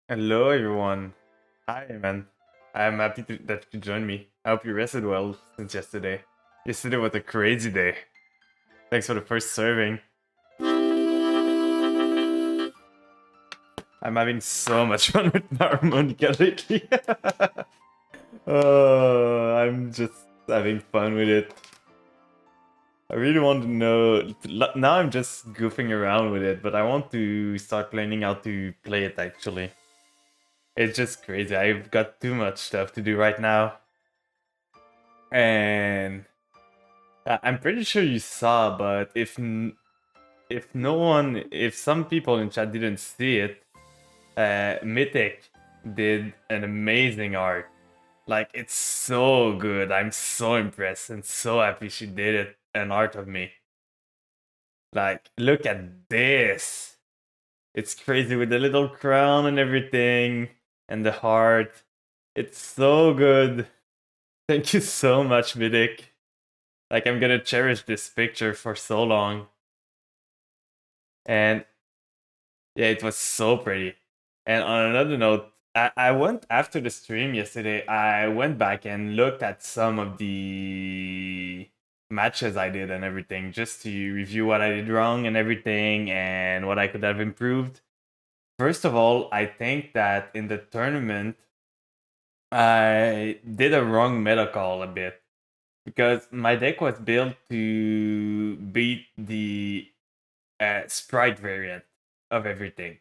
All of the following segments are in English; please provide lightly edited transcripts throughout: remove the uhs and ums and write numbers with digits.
Hello, everyone. Hi, man. I'm happy that you joined me. I hope you rested well since yesterday. Yesterday was a crazy day. Thanks for the first serving. I'm having so much fun with harmonica lately. I'm just having fun with it. I really want to know. Now I'm just goofing around with it, but I want to start learning how to play it actually. It's just crazy. I've got too much stuff to do right now. And I'm pretty sure you saw, but if no one, if some people in chat didn't see it, Mythic did an amazing art. Like it's so good. I'm so impressed and so happy she did it. An art of me. Like look at this. It's crazy with the little crown and everything and the heart. It's so good. Thank you so much, Mythic. Like I'm gonna cherish this picture for so long. And yeah, it was so pretty. And on another note, I went after the stream yesterday, I went back and looked at some of the matches I did and everything, just to review what I did wrong and everything and what I could have improved. First of all, I think that in the tournament, I did a wrong meta call a bit. Because my deck was built to beat the sprite variant of everything.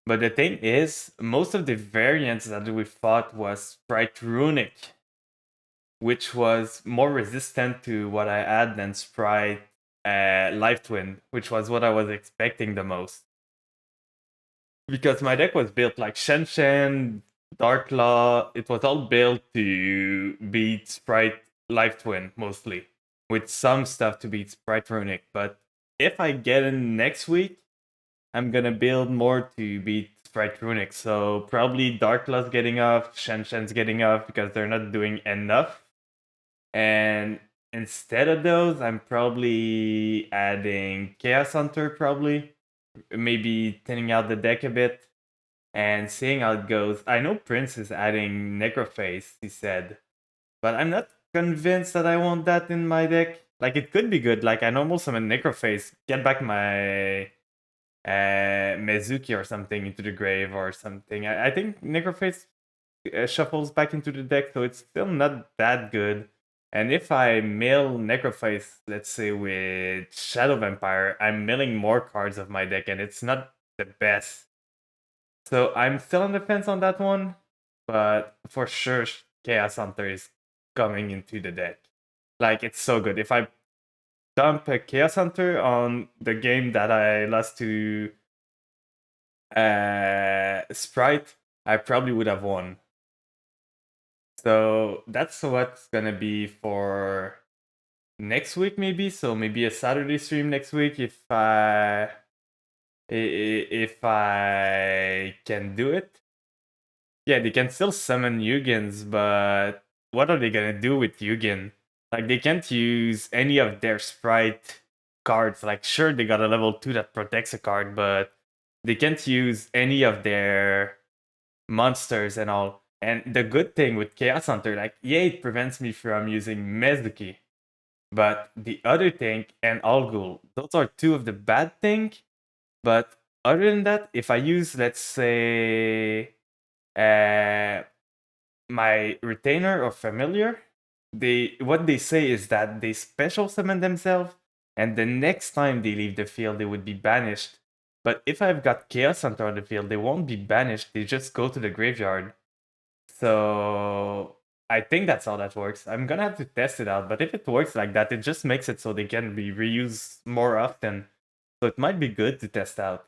But the thing is, most of the variants that we fought was Sprite Runic, which was more resistant to what I had than Sprite Life Twin, which was what I was expecting the most. Because my deck was built like Shen Shen, Dark Law, it was all built to beat Sprite Life Twin mostly, with some stuff to beat Sprite Runic. But if I get in next week, I'm gonna build more to beat Sprite Runic. So probably Dark Law's getting off, Shen Shen's getting off because they're not doing enough. And instead of those, I'm probably adding Chaos Hunter, probably. Maybe thinning out the deck a bit and seeing how it goes. I know Prince is adding Necroface, he said, but I'm not convinced that I want that in my deck. Like, it could be good. Like, I normal summon Necroface, get back my Mezuki or something into the grave or something. I think Necroface shuffles back into the deck, so it's still not that good. And if I mill Necroface, let's say with Shadow Vampire, I'm milling more cards of my deck, and it's not the best. So I'm still on the fence on that one, but for sure, Chaos Hunter is coming into the deck. Like, it's so good. If I dump a Chaos Hunter on the game that I lost to Sprite, I probably would have won. So that's what's gonna be for next week, maybe. So maybe a Saturday stream next week if I can do it. Yeah, they can still summon Yugins, but what are they gonna do with Yugin? Like they can't use any of their sprite cards. Like sure they got a level 2 that protects a card, but they can't use any of their monsters and all. And the good thing with Chaos Hunter, like yeah, it prevents me from using Mezuki. But the other thing and Algul, those are two of the bad thing. But other than that, if I use let's say my retainer or familiar, what they say is that they special summon themselves, and the next time they leave the field, they would be banished. But if I've got Chaos Hunter on the field, they won't be banished. They just go to the graveyard. So I think that's how that works. I'm gonna have to test it out, but if it works like that, it just makes it so they can be reused more often. So it might be good to test out.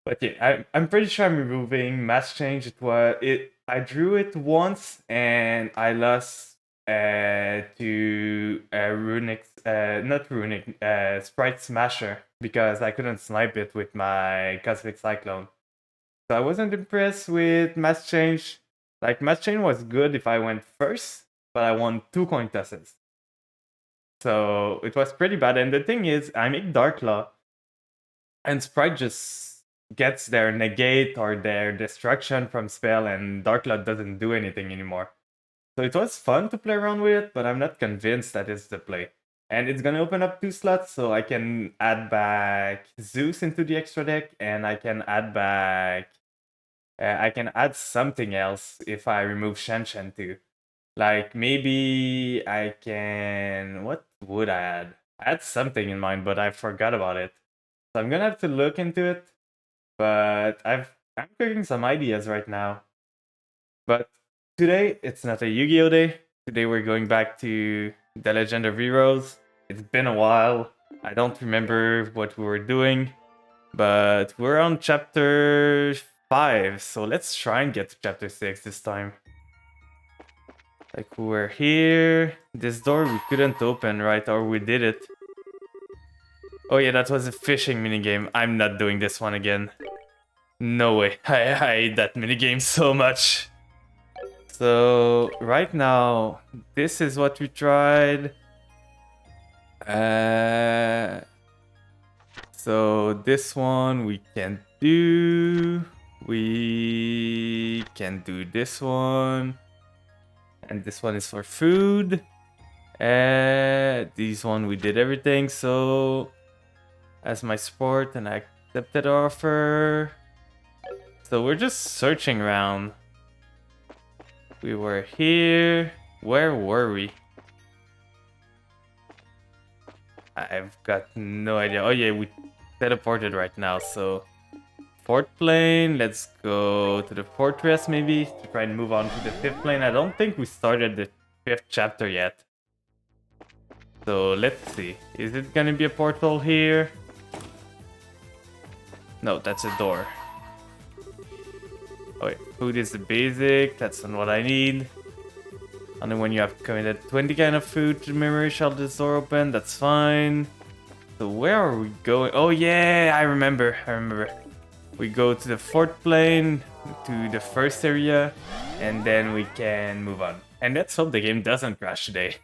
But yeah, I'm pretty sure I'm removing Mass Change. I drew it once and I lost to Runic, not Runic, Sprite Smasher because I couldn't snipe it with my Cosmic Cyclone. So I wasn't impressed with Mass Change. Like Mass Change was good if I went first, but I won 2 coin tosses. So it was pretty bad. And the thing is, I make Dark Law, and Sprite just gets their negate or their destruction from spell, and Dark Cloud doesn't do anything anymore. So it was fun to play around with it, but I'm not convinced that is the play. And it's gonna open up 2 slots, so I can add back Zeus into the extra deck, and I can add back... I can add something else if I remove Shen too. Like, maybe I can... What would I add? I had something in mind, but I forgot about it. So I'm gonna have to look into it. But I'm cooking some ideas right now. But today, it's not a Yu-Gi-Oh! Day. Today we're going back to The Legend of Heroes. It's been a while. I don't remember what we were doing. But we're on chapter 5, so let's try and get to chapter 6 this time. Like, we're here. This door we couldn't open, right? Or we did it. Oh yeah, that was a fishing minigame. I'm not doing this one again. No way. I hate that minigame so much. So, right now, this is what we tried. So, this one we can do. We can do this one. And this one is for food. This one we did everything, so... As my sport, and I accepted offer. So we're just searching around. We were here. Where were we? I've got no idea. Oh yeah, we teleported right now, so... Fourth plane, let's go to the fortress maybe, to try and move on to the 5th plane. I don't think we started the 5th chapter yet. So let's see. Is it gonna be a portal here? No, that's a door. Oh wait, food is the basic, that's not what I need. Only when you have committed 20 kind of food to memory shall this door open, that's fine. So where are we going? Oh yeah, I remember. We go to the 4th plane, to the 1st area, and then we can move on. And let's hope the game doesn't crash today.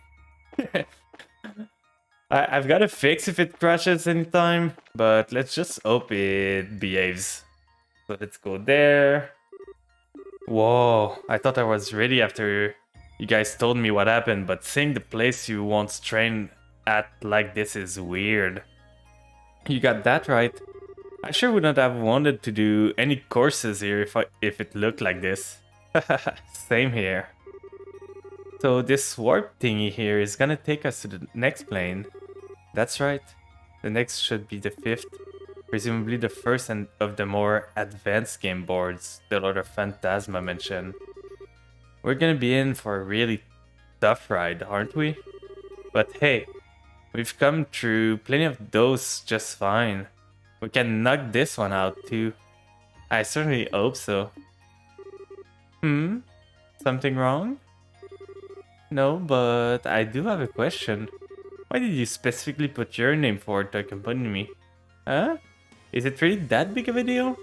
I've got a fix if it crashes anytime, but let's just hope it behaves. So let's go there. Whoa, I thought I was ready after you guys told me what happened, but seeing the place you once trained at like this is weird. You got that right. I sure wouldn't have wanted to do any courses here if it looked like this. Same here. So this warp thingy here is gonna take us to the next plane. That's right. The next should be the 5th. Presumably the first and of the more advanced game boards the Lord of Phantasma mentioned. We're gonna be in for a really tough ride, aren't we? But hey, we've come through plenty of those just fine. We can knock this one out too. I certainly hope so. Something wrong? No, but I do have a question. Why did you specifically put your name forward to accompany me? Huh? Is it really that big of a deal?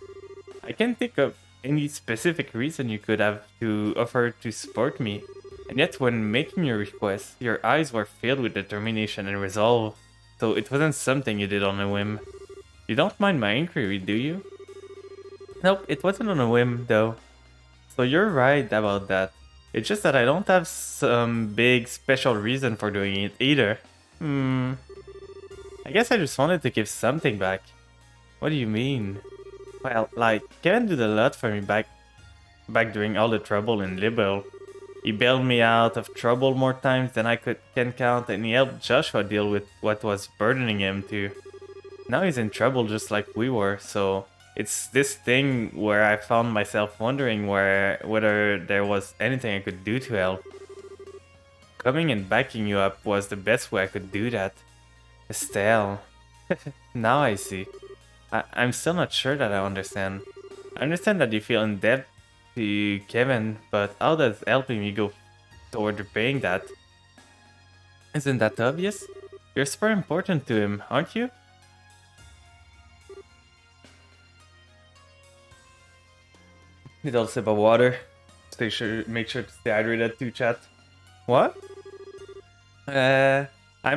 I can't think of any specific reason you could have to offer to support me. And yet when making your request, your eyes were filled with determination and resolve. So it wasn't something you did on a whim. You don't mind my inquiry, do you? Nope, it wasn't on a whim, though. So you're right about that. It's just that I don't have some big special reason for doing it either. I guess I just wanted to give something back. What do you mean? Well, like, Kevin did a lot for me back during all the trouble in Liberal. He bailed me out of trouble more times than I can count, and he helped Joshua deal with what was burdening him too. Now he's in trouble just like we were, so it's this thing where I found myself wondering whether there was anything I could do to help. Coming and backing you up was the best way I could do that. Estelle. Now I see. I'm still not sure that I understand. I understand that you feel in debt to Kevin, but how does helping me go toward repaying that? Isn't that obvious? You're super important to him, aren't you? Need a sip of water. Make sure to stay hydrated too, chat. What? I'm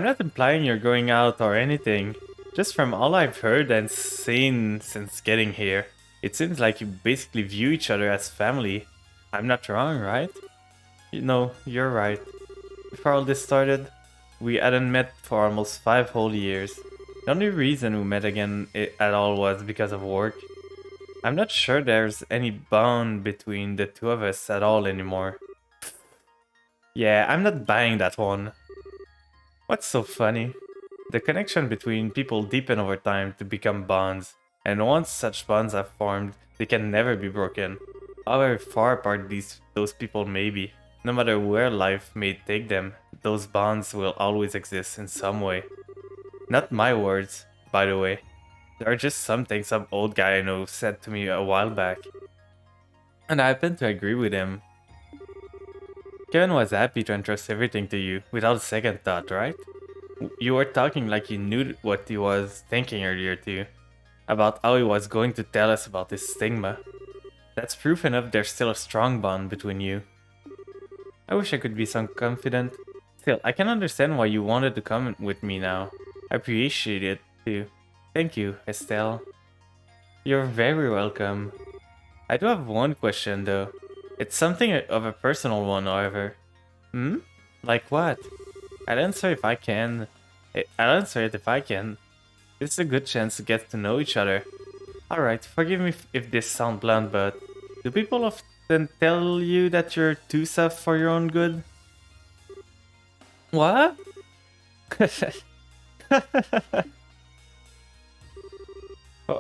not implying you're going out or anything. Just from all I've heard and seen since getting here. It seems like you basically view each other as family. I'm not wrong, right? No, you're right. Before all this started, we hadn't met for almost 5 whole years. The only reason we met again at all was because of work. I'm not sure there's any bond between the two of us at all anymore. Yeah, I'm not buying that one. What's so funny? The connection between people deepen over time to become bonds, and once such bonds have formed, they can never be broken. However far apart those people may be, no matter where life may take them, those bonds will always exist in some way. Not my words, by the way. They are just something some old guy I know said to me a while back. And I happen to agree with him. Kevin was happy to entrust everything to you, without a second thought, right? You were talking like you knew what he was thinking earlier too, about how he was going to tell us about his stigma. That's proof enough there's still a strong bond between you. I wish I could be so confident. Still, I can understand why you wanted to come with me now. I appreciate it too. Thank you, Estelle. You're very welcome. I do have one question though. It's something of a personal one, however. Hmm? Like what? I'll answer if I can. I'll answer it if I can. This is a good chance to get to know each other. Alright, forgive me if this sounds blunt, but do people often tell you that you're too soft for your own good? What?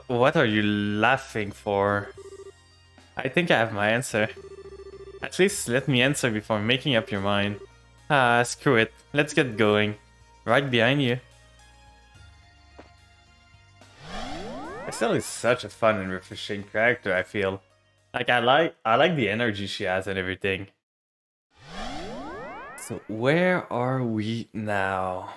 What are you laughing for? I think I have my answer. At least let me answer before making up your mind. Ah, screw it. Let's get going. Right behind you. Estelle is such a fun and refreshing character, I feel. Like I like the energy she has and everything. So where are we now?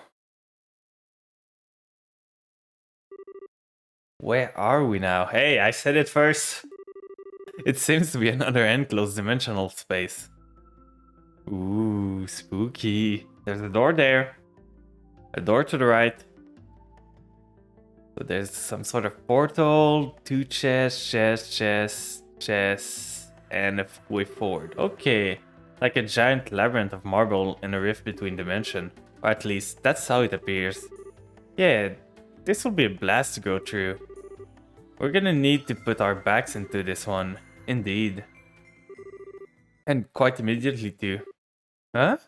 Where are we now? Hey, I said it first. It seems to be another enclosed dimensional space. Ooh, spooky. There's a door there. A door to the right. So there's some sort of portal, 2 chests, and a way forward. Okay, like a giant labyrinth of marble in a rift between dimensions. Or at least, that's how it appears. Yeah, this will be a blast to go through. We're gonna need to put our backs into this one. Indeed. And quite immediately too. Huh?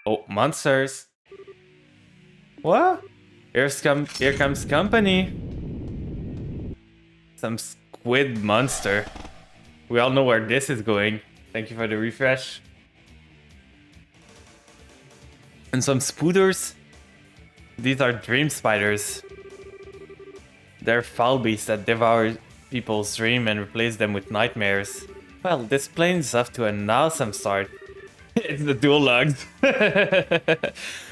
Oh, monsters. What? Here comes company. Some squid monster. We all know where this is going. Thank you for the refresh. And some spooters. These are dream spiders. They're foul beasts that devour people's dream and replace them with nightmares. Well, this plane's off to an awesome start. It's the dual logs.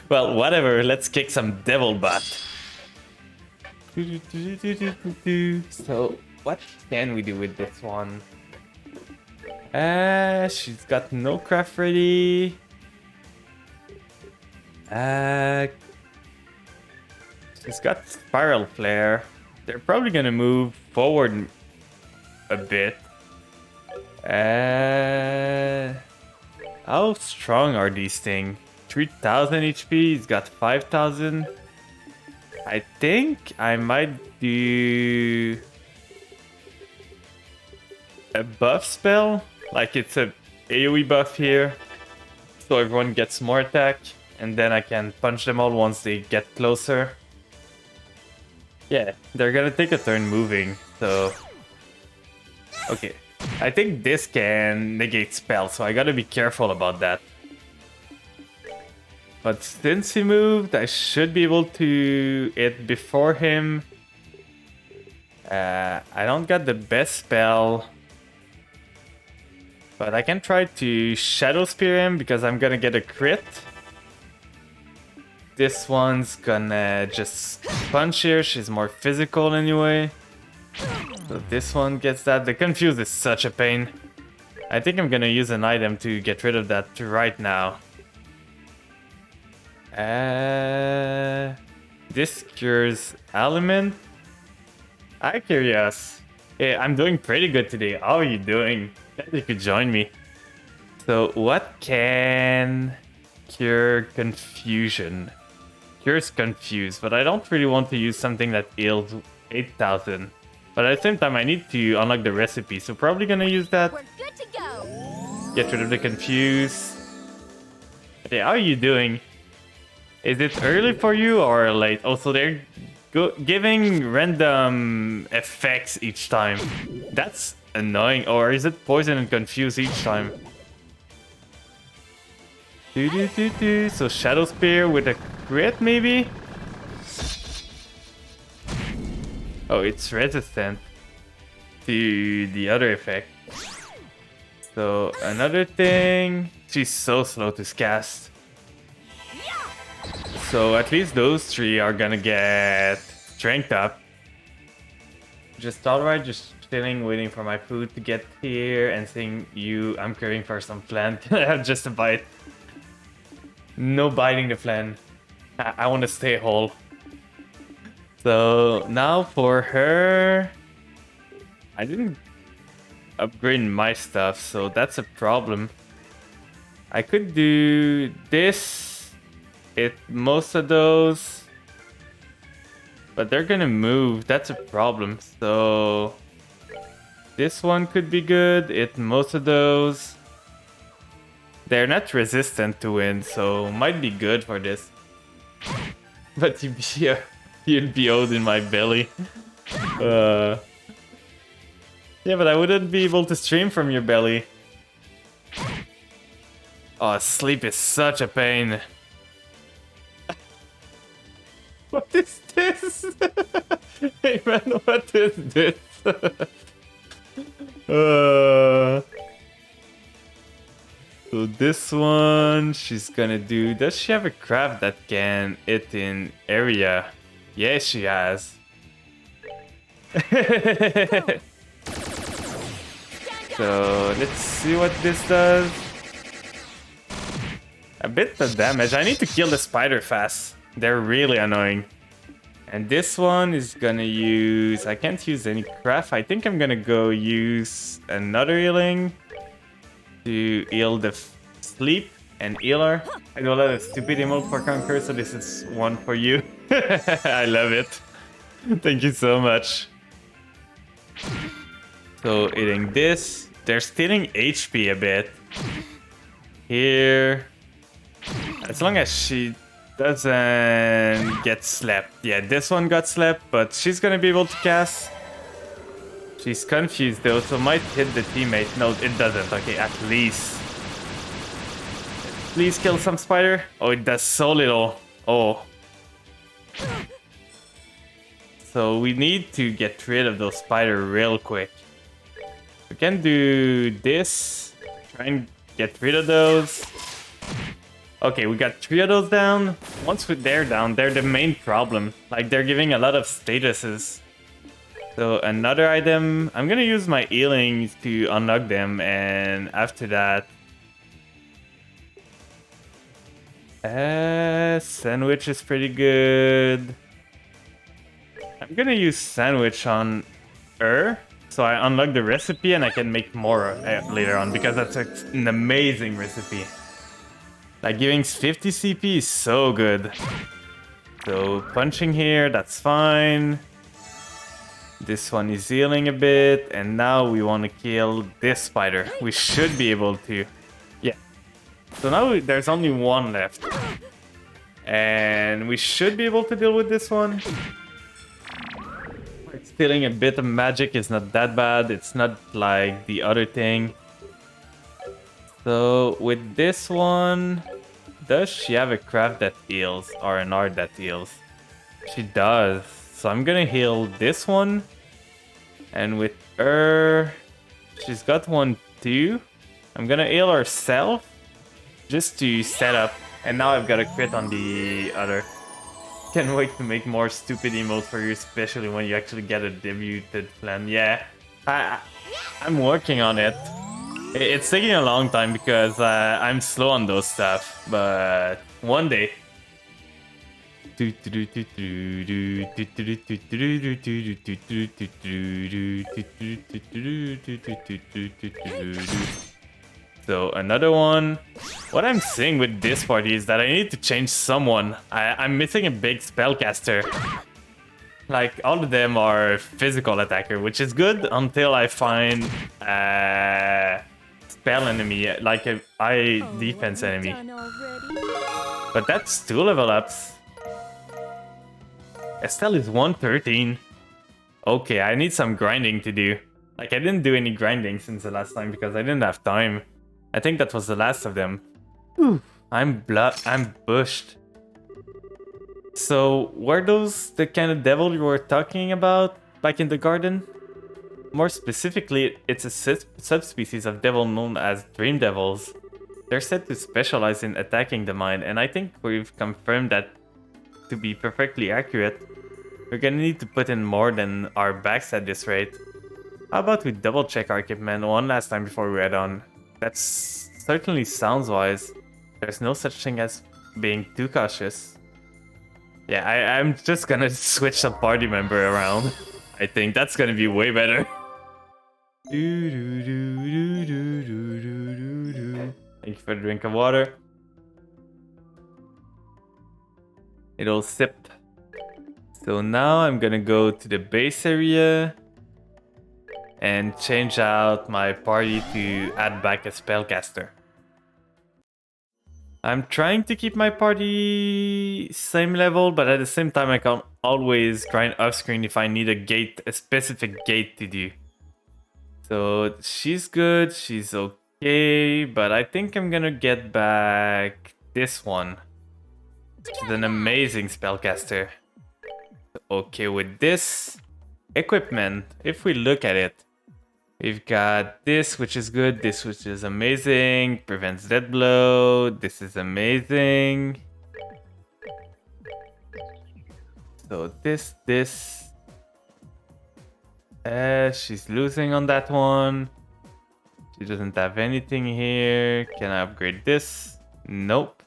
Well, whatever, let's kick some devil butt. So, what can we do with this one? She's got no craft ready. She's got spiral flare. They're probably gonna move forward a bit. How strong are these things? 3000 HP, he's got 5000. I think I might do a buff spell. Like it's a AoE buff here. So everyone gets more attack. And then I can punch them all once they get closer. Yeah, they're gonna take a turn moving, so... Okay, I think this can negate spells, so I gotta be careful about that. But since he moved, I should be able to hit before him. I don't got the best spell. But I can try to Shadow Spear him because I'm gonna get a crit. This one's gonna just punch here, she's more physical anyway. So this one gets that. The Confuse is such a pain. I think I'm gonna use an item to get rid of that right now. This cures Element. I'm curious. Yeah, I'm doing pretty good today. How are you doing? Glad you could join me. So, what can cure confusion? Cure's confused, but I don't really want to use something that heals 8,000. But at the same time, I need to unlock the recipe, so probably gonna use that. We're good to go. Get rid of the confuse. Okay, how are you doing? Is it early for you or late? Also, they're giving random effects each time. That's annoying. Or is it poison and confuse each time? So Shadow Spear with a crit, maybe? Oh, it's resistant to the other effect. So another thing, she's so slow to cast. So at least those three are gonna get strength up. Just alright, just chilling, waiting for my food to get here and seeing you. I'm craving for some flan. Can I have just a bite? No biting the flan. I want to stay whole. So now for her, I didn't upgrade my stuff, so that's a problem. I could do this, hit most of those, but they're gonna move. That's a problem. So this one could be good. Hit most of those. They're not resistant to wind, so might be good for this. But you'd be out in my belly. Yeah, but I wouldn't be able to stream from your belly. Oh, sleep is such a pain. What is this? Hey man, what is this? So this one, she's gonna do... Does she have a craft that can hit in area? Yes, she has. So let's see what this does. A bit of damage. I need to kill the spider fast. They're really annoying. And this one is gonna use... I can't use any craft. I think I'm gonna go use another healing to heal the sleep and healer. I do a lot of stupid emote for Conquer, so this is one for you. I love it. Thank you so much. So hitting this, they're stealing HP a bit. Here, as long as she doesn't get slapped. Yeah, this one got slapped, but she's gonna be able to cast. She's confused though, so might hit the teammate. No, it doesn't. Okay, at least. Please kill some spider. Oh, it does so little. Oh. So we need to get rid of those spider real quick. We can do this. Try and get rid of those. Okay, we got 3 of those down. Once they're down, they're the main problem. Like, they're giving a lot of statuses. So another item, I'm gonna use my healings to unlock them, and after that... sandwich is pretty good. I'm gonna use sandwich on her, so I unlock the recipe and I can make more later on, because that's an amazing recipe. Like, giving 50 CP is so good. So punching here, that's fine. This one is healing a bit, and now we want to kill this spider. We should be able to. Yeah. So now there's only one left. And we should be able to deal with this one. Stealing a bit of magic is not that bad. It's not like the other thing. So with this one, does she have a craft that heals or an art that heals? She does. So I'm gonna heal this one. And with her, she's got one too. I'm gonna heal herself just to set up. And now I've got a crit on the other. Can't wait to make more stupid emotes for you, especially when you actually get a debuted plan. Yeah, I'm working on it. It's taking a long time because I'm slow on those stuff, but one day. So another one. What I'm seeing with this party is that I need to change someone. I'm missing a big spellcaster. Like, all of them are physical attacker, which is good until I find a spell enemy, like a eye defense enemy. But that's 2 level ups. Estelle is 113. Okay, I need some grinding to do. Like, I didn't do any grinding since the last time because I didn't have time. I think that was the last of them. Whew, I'm bushed. So, were those the kind of devil you were talking about back in the garden? More specifically, it's a subspecies of devil known as dream devils. They're said to specialize in attacking the mind, and I think we've confirmed that to be perfectly accurate. We're gonna need to put in more than our backs at this rate. How about we double check our equipment one last time before we head on? That certainly sounds wise. There's no such thing as being too cautious. Yeah, I'm just gonna switch some party member around. I think that's gonna be way better. Thank you for the drink of water. It'll sip. So now I'm gonna go to the base area and change out my party to add back a spellcaster. I'm trying to keep my party same level, but at the same time I can always grind off screen if I need a specific gate to do. So she's good, she's okay, but I think I'm gonna get back this one. She's an amazing spellcaster. Okay, with this equipment, if we look at it, we've got this, which is good, this, which is amazing, prevents dead blow, this is amazing. So this, she's losing on that one. She doesn't have anything here. Can I upgrade this? Nope.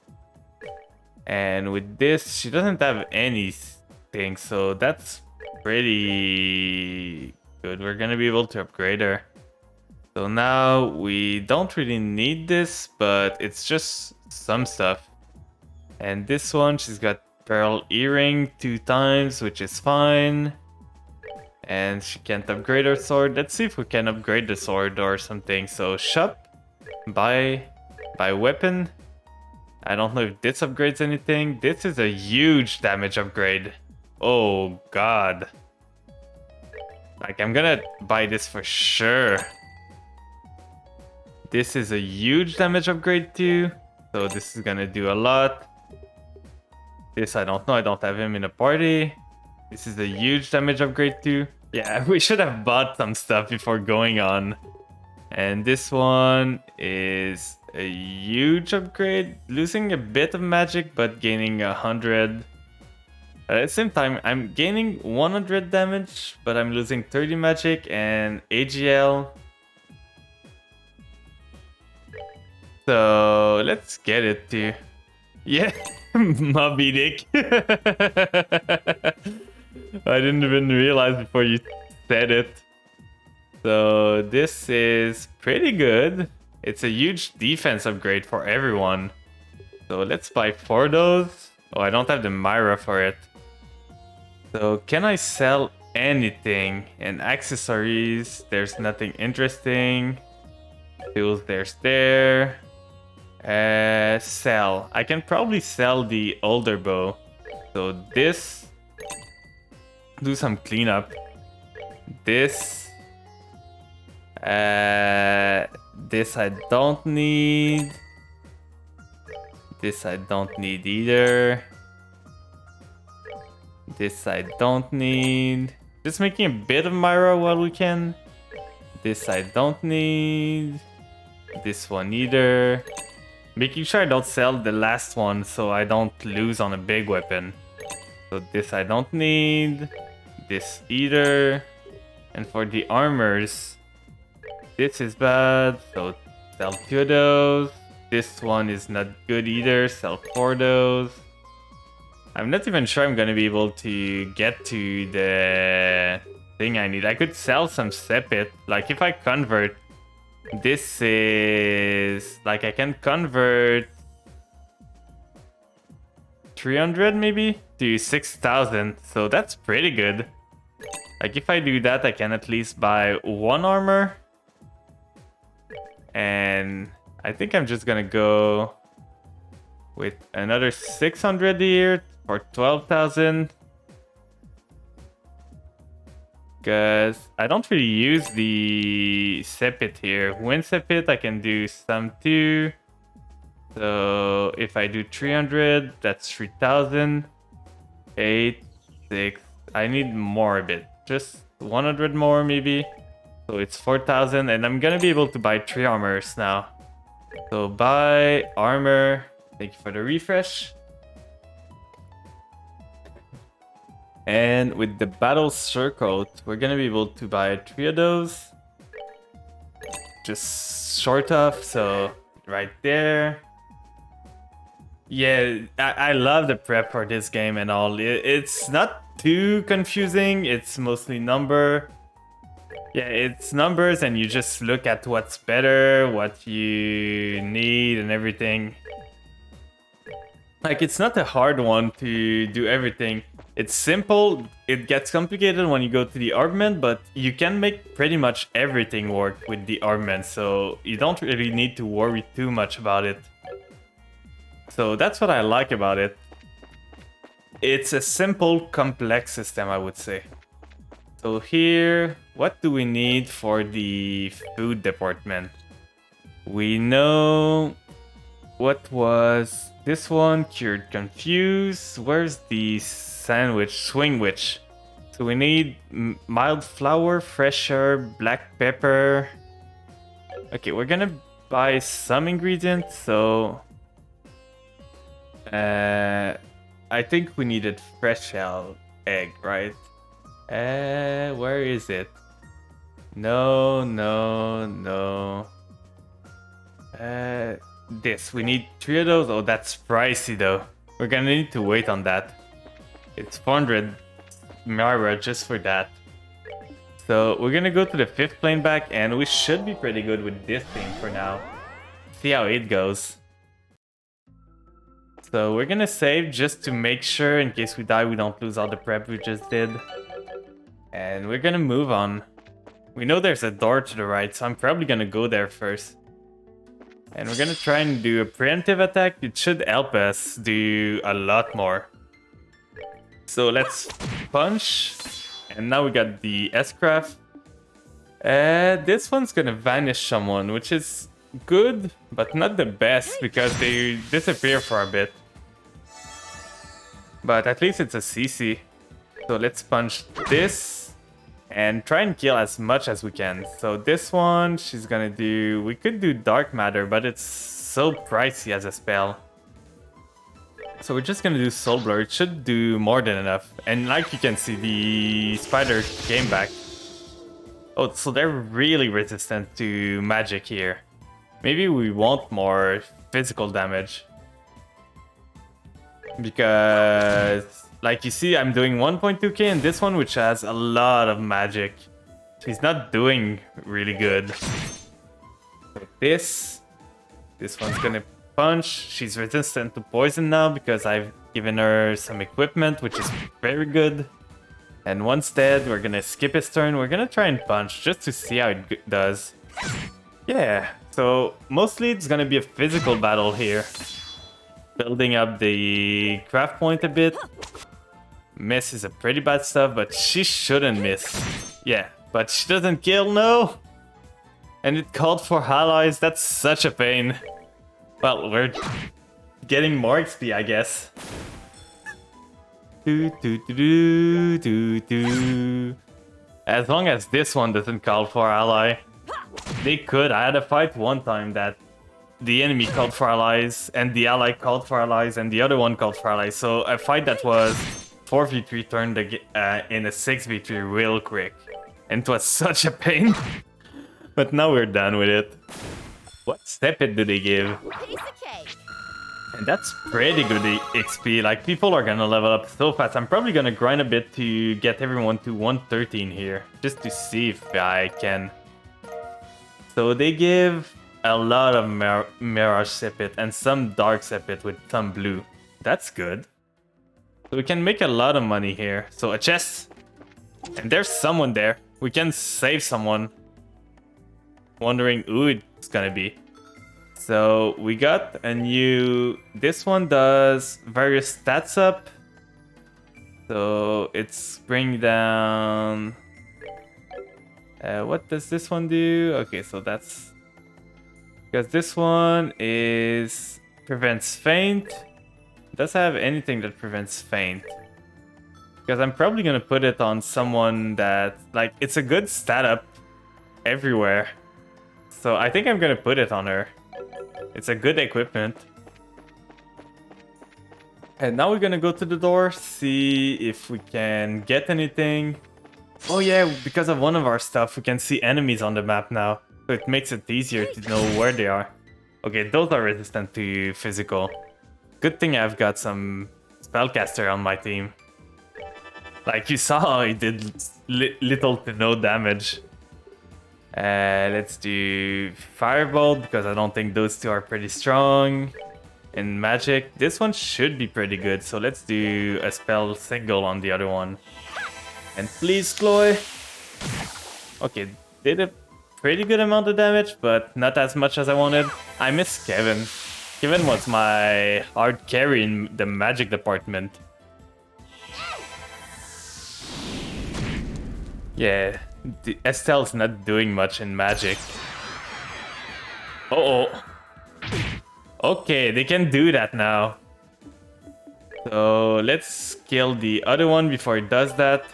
And with this, she doesn't have anything, so that's pretty good. We're gonna be able to upgrade her. So now we don't really need this, but it's just some stuff. And this one, she's got pearl earring 2 times, which is fine. And she can't upgrade her sword. Let's see if we can upgrade the sword or something. So shop, buy weapon. I don't know if this upgrades anything. This is a huge damage upgrade. Oh god. Like, I'm gonna buy this for sure. This is a huge damage upgrade too. So this is gonna do a lot. This I don't know, I don't have him in a party. This is a huge damage upgrade too. Yeah, we should have bought some stuff before going on. And this one is a huge upgrade. Losing a bit of magic, but gaining 100. At the same time, I'm gaining 100 damage, but I'm losing 30 magic and AGL. So let's get it to... Yeah, Moby Dick. I didn't even realize before you said it. So this is pretty good. It's a huge defense upgrade for everyone. So let's buy 4 of those. Oh, I don't have the Myra for it. So can I sell anything? And accessories, there's nothing interesting. Tools, there's there. Sell. I can probably sell the older bow. So this. Do some cleanup. This. This I don't need. This I don't need either. This I don't need. Just making a bit of Myra while we can. This I don't need. This one either. Making sure I don't sell the last one so I don't lose on a big weapon. So this I don't need. This either. And for the armors, this is bad, so sell 2 of those. This one is not good either, sell 4 of those. I'm not even sure I'm gonna be able to get to the thing I need. I could sell some Sepit. Like if I convert, this is like I can convert 300 maybe to 6,000. So that's pretty good. Like if I do that, I can at least buy 1 armor. And I think I'm just gonna go with another 600 here for 12,000. Because I don't really use the Sepit here. When Sepit, I can do some too. So if I do 300, that's 3,000. 8, 6. I need more a bit. Just 100 more maybe. So it's 4,000, and I'm gonna be able to buy 3 armors now. So buy armor. Thank you for the refresh. And with the battle circle, we're gonna be able to buy 3 of those. Just short of, so right there. Yeah, I love the prep for this game and all. It's not too confusing. It's mostly number. Yeah, it's numbers, and you just look at what's better, what you need, and everything. Like, it's not a hard one to do everything. It's simple. It gets complicated when you go to the armament, but you can make pretty much everything work with the armament, so you don't really need to worry too much about it. So that's what I like about it. It's a simple, complex system, I would say. So here, what do we need for the food department? We know what was this one, cured confused. Where's the sandwich, swingwich? So we need mild flour, fresh herb, black pepper. Okay, we're gonna buy some ingredients. So I think we needed fresh shell egg, right? Where is it? No. This. We need 3 of those. Oh, that's pricey though. We're gonna need to wait on that. It's 400 Mara just for that. So we're gonna go to the 5th plane back, and we should be pretty good with this thing for now. See how it goes. So we're gonna save just to make sure, in case we die, we don't lose all the prep we just did. And we're gonna move on. We know there's a door to the right, so I'm probably gonna go there first. And we're gonna try and do a preemptive attack. It should help us do a lot more. So let's punch. And now we got the S-Craft. This one's gonna vanish someone, which is good, but not the best because they disappear for a bit. But at least it's a CC. So let's punch this and try and kill as much as we can. So this one, she's gonna do... We could do Dark Matter, but it's so pricey as a spell. So we're just gonna do Soul Blur. It should do more than enough. And like you can see, the spider came back. Oh, so they're really resistant to magic here. Maybe we want more physical damage. Because, like you see, I'm doing 1.2k, and this one, which has a lot of magic, she's not doing really good. So this one's gonna punch. She's resistant to poison now because I've given her some equipment, which is very good. And once dead, we're gonna skip his turn. We're gonna try and punch just to see how it does. Yeah, so mostly it's gonna be a physical battle here. Building up the craft point a bit. Miss is a pretty bad stuff, but she shouldn't miss. Yeah, but she doesn't kill, no! And it called for allies, that's such a pain. Well, we're getting more XP, I guess. As long as this one doesn't call for ally. They could. I had a fight one time that the enemy called for allies, and the ally called for allies, and the other one called for allies. So a fight that was 4v3 turned in a 6v3 real quick. And it was such a pain. But now we're done with it. What step it do they give? Piece of cake. And that's pretty good XP. Like, people are gonna level up so fast. I'm probably gonna grind a bit to get everyone to 113 here, just to see if I can. So they give a lot of Mirage Sepit and some Dark Sepit with some blue. That's good. So we can make a lot of money here. So a chest. And there's someone there. We can save someone. Wondering who it's gonna be. So we got a new... This one does various stats up. So it's bring down... what does this one do? Okay, so that's... Because this one is... Prevents faint. Does have anything that prevents faint. Because I'm probably gonna put it on someone that... Like, it's a good stat up everywhere. So I think I'm gonna put it on her. It's a good equipment. And now we're gonna go to the door, see if we can get anything. Oh yeah, because of one of our stuff, we can see enemies on the map now. So it makes it easier to know where they are. Okay, those are resistant to physical. Good thing I've got some spellcaster on my team. Like you saw, it did little to no damage. Let's do Firebolt, because I don't think those two are pretty strong. And Magic, this one should be pretty good, so let's do a spell single on the other one. And please, Chloe. Okay, did a pretty good amount of damage, but not as much as I wanted. I miss Kevin. Kevin was my hard carry in the Magic department. Yeah. Estelle's not doing much in Magic. Uh-oh. Okay, they can do that now. So let's kill the other one before it does that.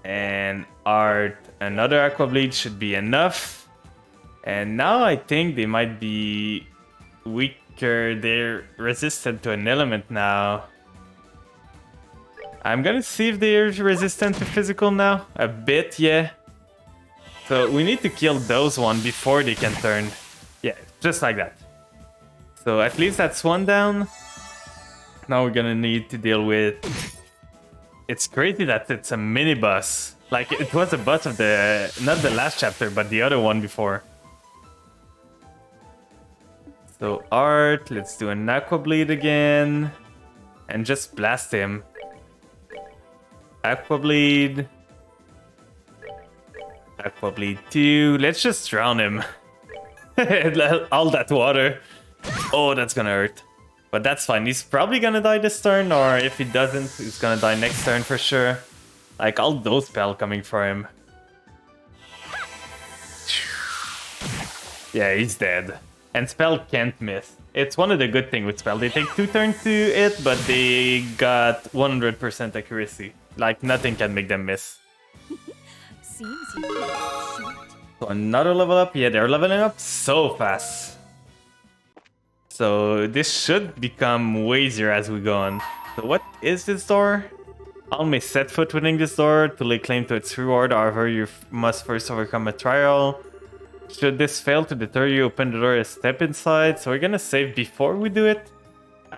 And Art, another Aqua Bleed should be enough. And now I think they might be weaker. They're resistant to an element now. I'm gonna see if they're resistant to physical now. A bit, yeah. So we need to kill those one before they can turn. Yeah, just like that. So at least that's one down. Now we're gonna need to deal with... It's crazy that it's a mini boss. Like, it was a boss of the... Not the last chapter, but the other one before. So Art, let's do an Aqua Bleed again. And just blast him. Aqua Bleed. Aqua Bleed 2. Let's just drown him. All that water. Oh, that's gonna hurt. But that's fine. He's probably gonna die this turn, or if he doesn't, he's gonna die next turn for sure. Like, all those spell coming for him. Yeah, he's dead. And spell can't miss. It's one of the good things with spell. They take 2 turns to it, but they got 100% accuracy. Like, nothing can make them miss. Seems you could shoot. So another level up. Yeah, they're leveling up so fast. So this should become way easier as we go on. So what is this door? All may set foot within this door to lay claim to its reward. However, you must first overcome a trial. Should this fail to deter you, open the door and step inside. So we're gonna save before we do it.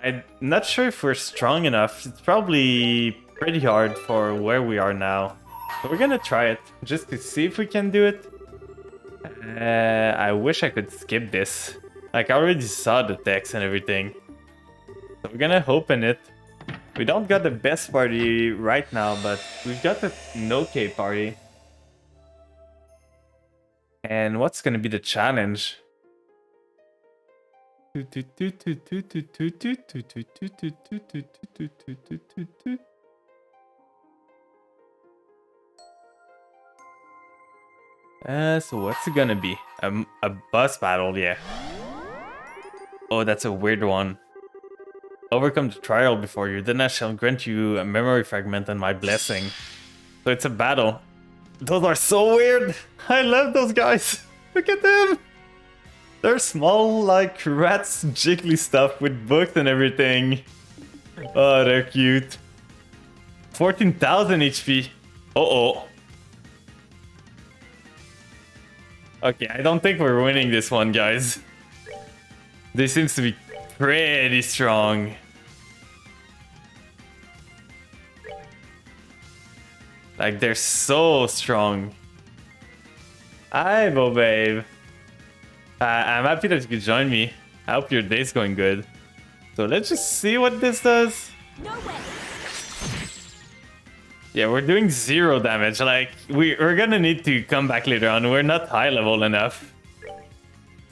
I'm not sure if we're strong enough. It's probably pretty hard for where we are now. So we're gonna try it, just to see if we can do it. I wish I could skip this. Like, I already saw the text and everything. So we're gonna open it. We don't got the best party right now, but we've got the no-K party. And what's gonna be the challenge? So what's it gonna be? A boss battle, yeah. Oh, that's a weird one. Overcome the trial before you, then I shall grant you a memory fragment and my blessing. So it's a battle. Those are so weird! I love those guys! Look at them! They're small, like rats, jiggly stuff with books and everything. Oh, they're cute. 14,000 HP. Uh-oh. Okay, I don't think we're winning this one, guys. They seems to be pretty strong. Like, they're so strong. Hi, Bo Babe. I'm happy that you could join me. I hope your day's going good. So let's just see what this does. No way. Yeah, we're doing 0 damage. Like, we're gonna need to come back later on. We're not high level enough.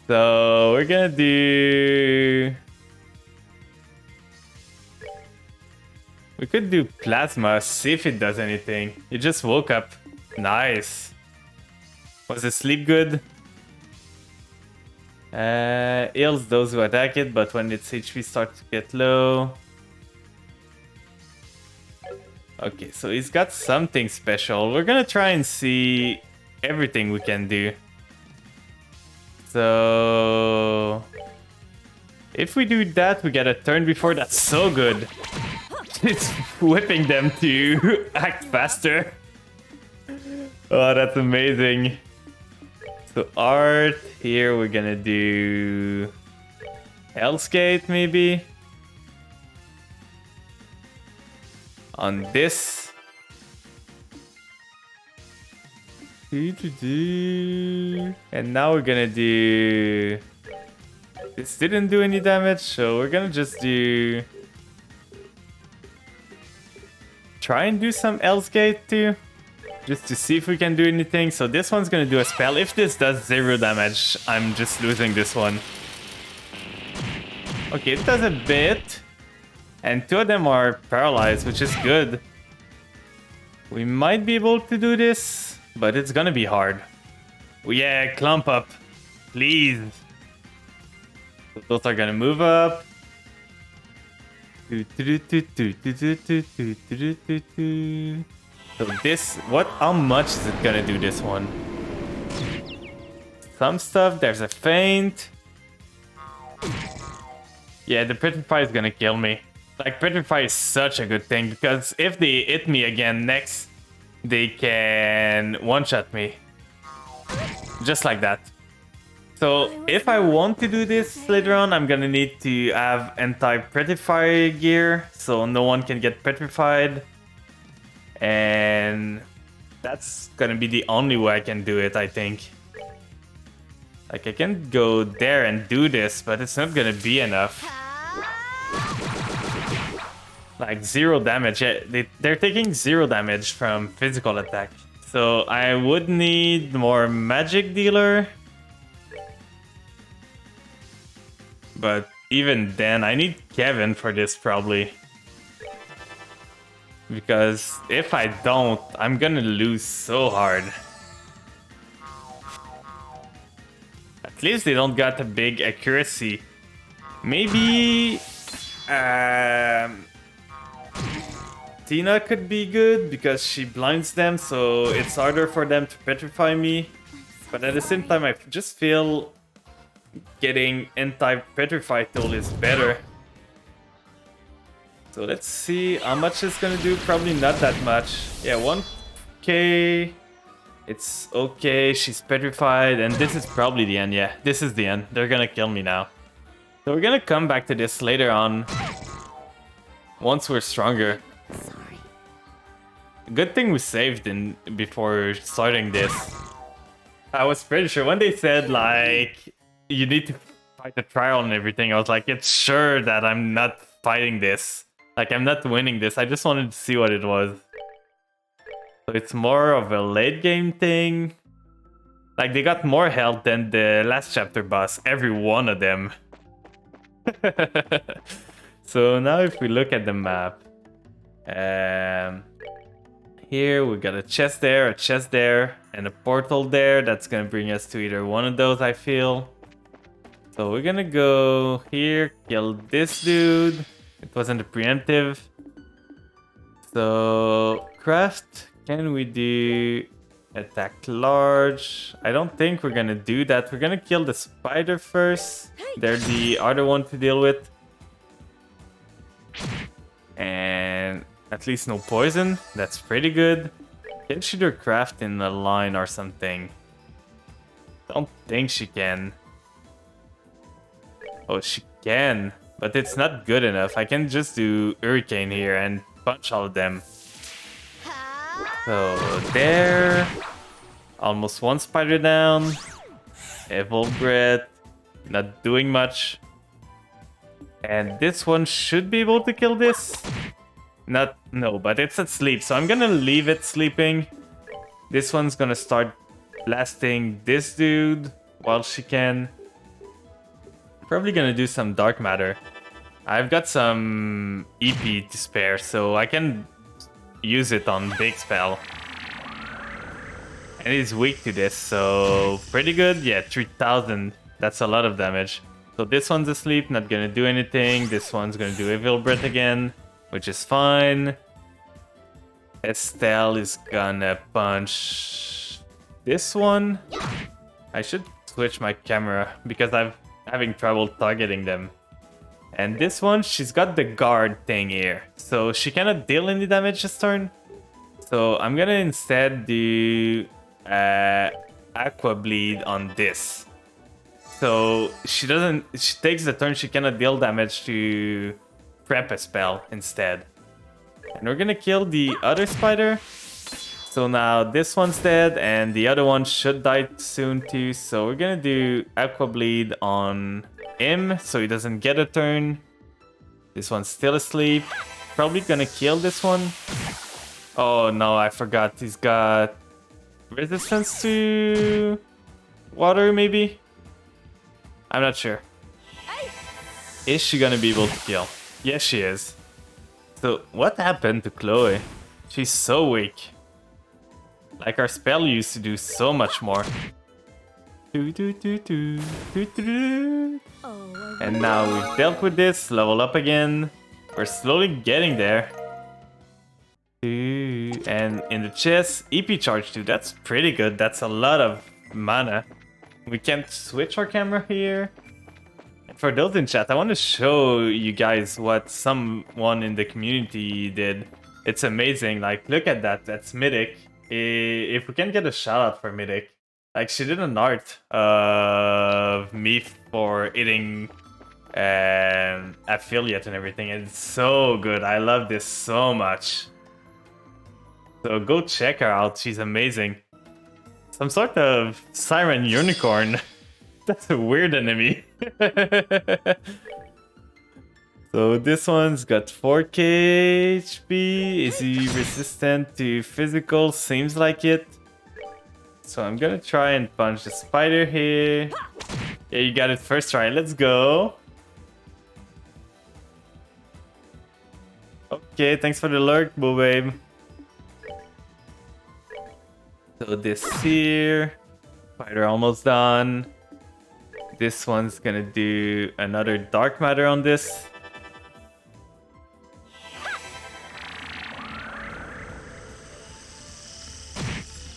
So we're gonna do... We could do Plasma, see if it does anything. You just woke up. Nice. Was the sleep good? Heals those who attack it, but when its HP starts to get low... Okay, so he's got something special. We're gonna try and see everything we can do. So... If we do that, we get a turn before. That's so good. It's whipping them to act faster. Oh, that's amazing. So art, here we're gonna do... Hell's Gate, maybe? On this. And now we're gonna do... This didn't do any damage, so we're gonna just do... Try and do some Hell's Gate too. Just to see if we can do anything. So this one's gonna do a spell. If this does 0 damage, I'm just losing this one. Okay, it does a bit. And 2 of them are paralyzed, which is good. We might be able to do this, but it's gonna be hard. Yeah, clump up. Please. So those are gonna move up. So this, how much is it gonna do this one? Some stuff, there's a feint. Yeah, the Petrify is gonna kill me. Like, Petrify is such a good thing, because if they hit me again next, they can one-shot me. Just like that. So, if I want to do this later on, I'm gonna need to have anti-Petrify gear, so no one can get petrified. And that's gonna be the only way I can do it, I think. Like, I can go there and do this, but it's not gonna be enough. Like, 0 damage. Yeah, they're taking 0 damage from physical attack. So I would need more magic dealer. But even then, I need Kevin for this probably. Because if I don't, I'm gonna lose so hard. At least they don't got a big accuracy. Maybe... Tina could be good because she blinds them, so it's harder for them to petrify me. But at the same time, I just feel getting anti-petrify tool is better. So let's see how much it's gonna do. Probably not that much. Yeah, 1k. It's okay. She's petrified, and this is probably the end. Yeah, this is the end. They're gonna kill me now. So we're gonna come back to this later on. Once we're stronger. Sorry. Good thing we saved before starting this. I was pretty sure when they said, like, you need to fight the trial and everything, I was like, it's sure that I'm not fighting this. Like, I'm not winning this. I just wanted to see what it was. So it's more of a late game thing. Like, they got more health than the last chapter boss. Every one of them. So now if we look at the map. Here we got a chest there, and a portal there. That's gonna bring us to either one of those, I feel. So we're gonna go here, kill this dude. It wasn't a preemptive. So craft, can we do attack large? I don't think we're gonna do that. We're gonna kill the spider first. They're the other one to deal with. And at least no poison. That's pretty good. Can she do craft in a line or something? Don't think she can. Oh, she can, but it's not good enough. I can just do Hurricane here and punch all of them. So there, almost one spider down. Evil Breath, not doing much. And this one should be able to kill this. No, but it's asleep, so I'm gonna leave it sleeping. This one's gonna start blasting this dude while she can. Probably gonna do some dark matter. I've got some EP to spare, so I can use it on big spell. And he's weak to this, so pretty good. Yeah, 3000. That's a lot of damage. So this one's asleep, not gonna do anything. This one's gonna do Evil Breath again, which is fine. Estelle is gonna punch this one. I should switch my camera because I'm having trouble targeting them. And this one, she's got the guard thing here, so she cannot deal any damage this turn. So I'm gonna instead do Aqua Bleed on this. So she takes the turn, she cannot deal damage to prep a spell instead. And we're gonna kill the other spider. So now this one's dead, and the other one should die soon too. So we're gonna do Aqua Bleed on him, so he doesn't get a turn. This one's still asleep. Probably gonna kill this one. Oh no, I forgot. He's got resistance to water, maybe? I'm not sure. Is she gonna be able to kill? Yes, she is. So what happened to Chloe? She's so weak. Like our spell used to do so much more. And now we've dealt with this, level up again. We're slowly getting there. And in the chest, EP charge too. That's pretty good. That's a lot of mana. We can't switch our camera here. For those in chat, I want to show you guys what someone in the community did. It's amazing. Like, look at that. That's Mythic. If we can get a shout out for Mythic. Like, she did an art of me for hitting affiliate and everything. It's so good. I love this so much. So go check her out. She's amazing. Some sort of siren unicorn. That's a weird enemy. So this one's got 4k HP. Is he resistant to physical? Seems like it. So I'm gonna try and punch the spider here. Yeah, you got it first try. Let's go. Okay, thanks for the lurk, boo babe. So this here. Spider almost done. This one's gonna do another dark matter on this.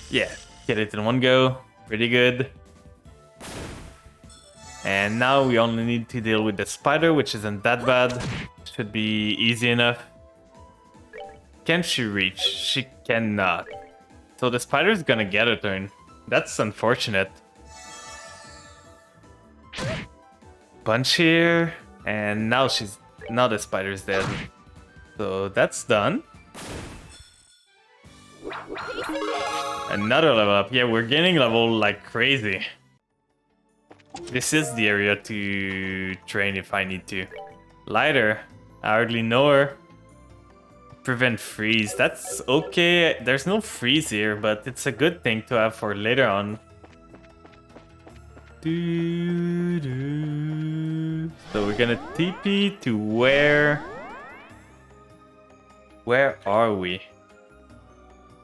Yeah, get it in one go. Pretty good. And now we only need to deal with the spider, which isn't that bad. Should be easy enough. Can she reach? She cannot. So the spider's gonna get a turn. That's unfortunate. Punch here. And now the spider's dead. So that's done. Another level up. Yeah, we're gaining level like crazy. This is the area to train if I need to. Lighter. I hardly know her. Prevent freeze. That's okay. There's no freeze here, but it's a good thing to have for later on. So we're gonna TP to where? Where are we?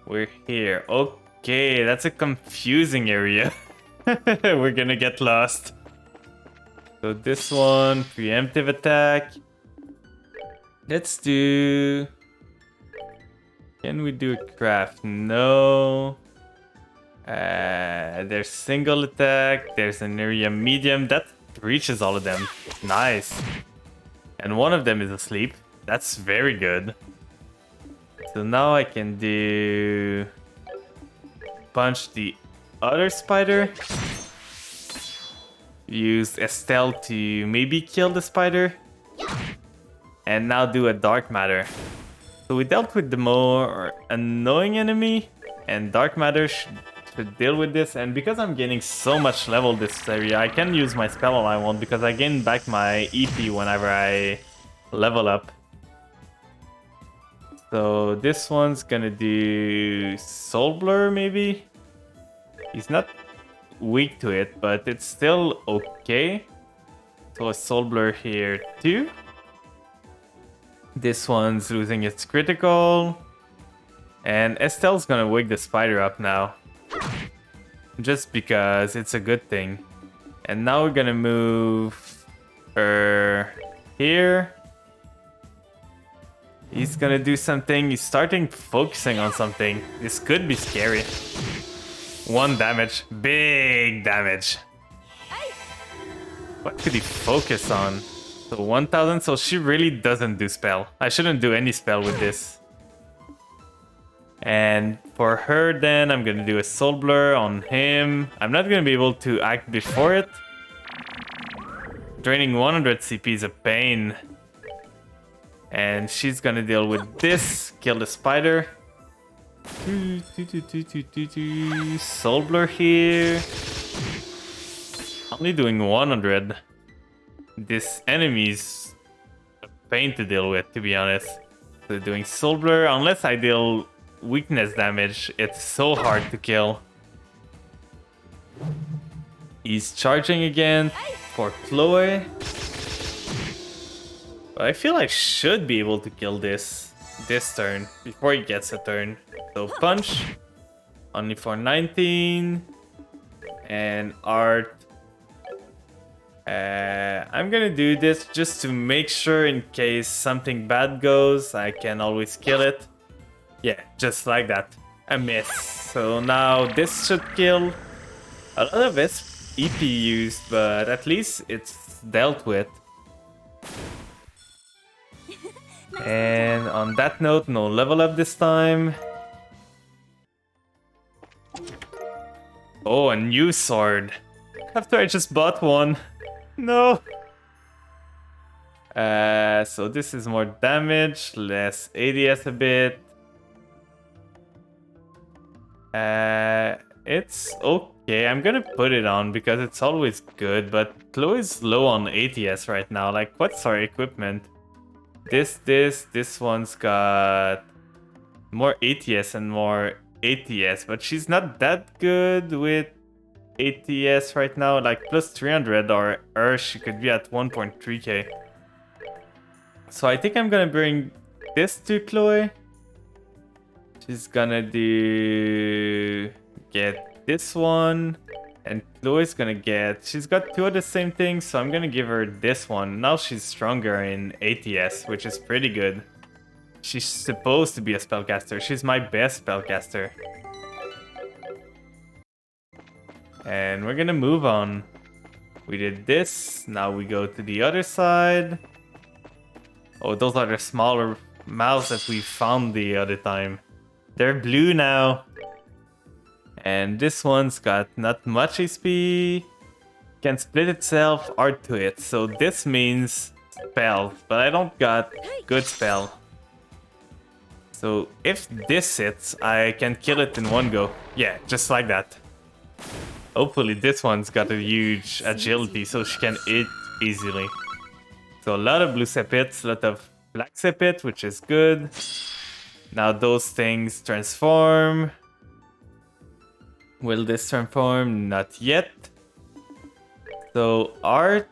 We're here. Okay, that's a confusing area. We're gonna get lost. So this one, preemptive attack. Let's do... Can we do a craft? No. There's single attack. There's an area medium. That reaches all of them. Nice. And one of them is asleep. That's very good. So now I can do... Punch the other spider. Use Estelle to maybe kill the spider. And now do a dark matter. So we dealt with the more annoying enemy, and dark matter should deal with this. And because I'm gaining so much level this area, I can use my spell all I want because I gain back my EP whenever I level up. So this one's gonna do Soul Blur maybe? He's not weak to it, but it's still okay. So a Soul Blur here too. This one's losing its critical. And Estelle's gonna wake the spider up now. Just because it's a good thing. And now we're gonna move her here. He's gonna do something. He's starting focusing on something. This could be scary. 1 damage. Big damage. What could he focus on? So 1000, so she really doesn't do spell. I shouldn't do any spell with this. And for her then, I'm gonna do a Soul Blur on him. I'm not gonna be able to act before it. Draining 100 CP is a pain. And she's gonna deal with this, kill the spider. Soul Blur here. Only doing 100. This enemy's a pain to deal with, to be honest. So doing Soul Blur, unless I deal weakness damage, it's so hard to kill. He's charging again for Chloe. But I feel I should be able to kill this turn before he gets a turn. So punch, only for 19, and art. I'm gonna do this just to make sure in case something bad goes, I can always kill it. Yeah, just like that. A miss. So now this should kill. A lot of EP used, but at least it's dealt with. And on that note, no level up this time. Oh, a new sword. After I just bought one. No. So this is more damage, less ADS a bit. It's okay. I'm gonna put it on because it's always good, but Chloe's low on ATS right now. Like, what's our equipment? This one's got more ATS and more ATS, but she's not that good with ATS right now. Like plus 300 or she could be at 1.3k. So I think I'm gonna bring this to Chloe. She's gonna get this one. And Chloe's gonna get... She's got 2 of the same things, so I'm gonna give her this one. Now she's stronger in ATS, which is pretty good. She's supposed to be a spellcaster. She's my best spellcaster. And we're gonna move on. We did this. Now we go to the other side. Oh, those are the smaller mouths that we found the other time. They're blue now. And this one's got not much HP. Can split itself or to it. So this means spell. But I don't got good spell. So if this hits, I can kill it in one go. Yeah, just like that. Hopefully this one's got a huge agility so she can hit easily. So a lot of blue sepits, a lot of black sepit, which is good. Now those things transform. Will this transform? Not yet. So art,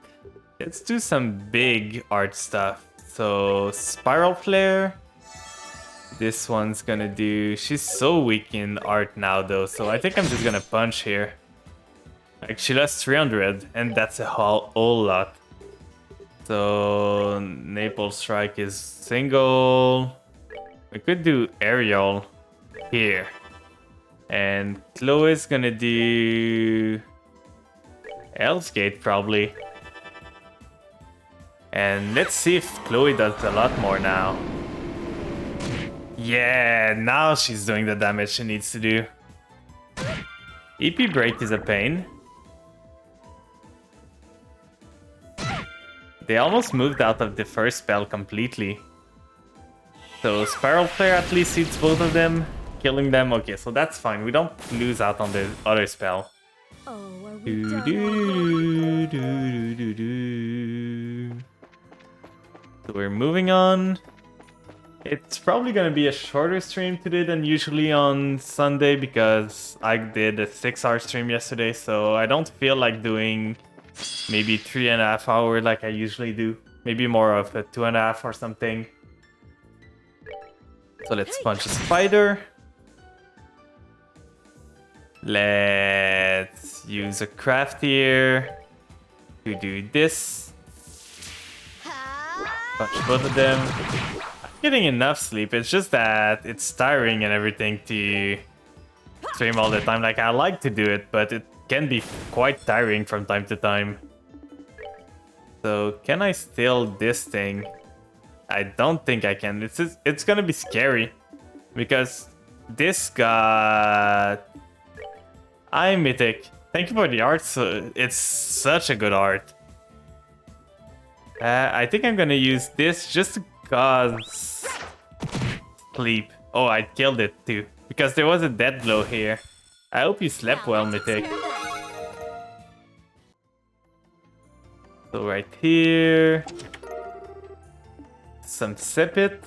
let's do some big art stuff. So spiral flare. This one's gonna do... She's so weak in art now though, so I think I'm just gonna punch here. Like she lost 300 and that's a whole lot. So Naples Strike is single. We could do aerial here. And Chloe's gonna do Hell's Gate probably. And let's see if Chloe does a lot more now. Yeah, now she's doing the damage she needs to do. EP break is a pain. They almost moved out of the first spell completely. So Spiral Flare at least hits both of them, killing them. Okay, so that's fine. We don't lose out on the other spell. Oh, are we done already? So we're moving on. It's probably gonna be a shorter stream today than usually on Sunday because I did a 6-hour stream yesterday, so I don't feel like doing maybe 3.5 hours like I usually do. Maybe more of a 2.5 or something. So let's punch a spider. Let's use a craft here to do this. Punch both of them. I'm getting enough sleep, it's just that it's tiring and everything to stream all the time. Like, I like to do it, but it can be quite tiring from time to time. So, can I steal this thing? I don't think I can. It's gonna be scary. Because this got... Hi, Mythic. Thank you for the art. So it's such a good art. I think I'm gonna use this just to cause sleep. Oh, I killed it too. Because there was a dead blow here. I hope you slept well, Mythic. So right here... some Sipit.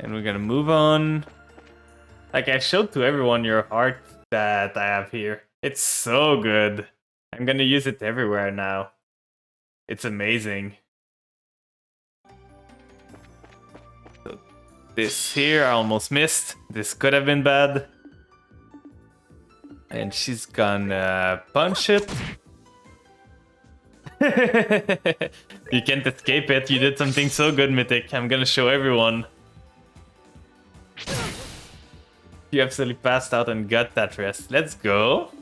And we're gonna move on. Like, I showed to everyone your art that I have here. It's so good. I'm gonna use it everywhere now. It's amazing. So this here I almost missed. This could have been bad. And she's gonna punch it. You can't escape it. You did something so good, Mythic. I'm gonna show everyone. You absolutely passed out and got that rest. Let's go.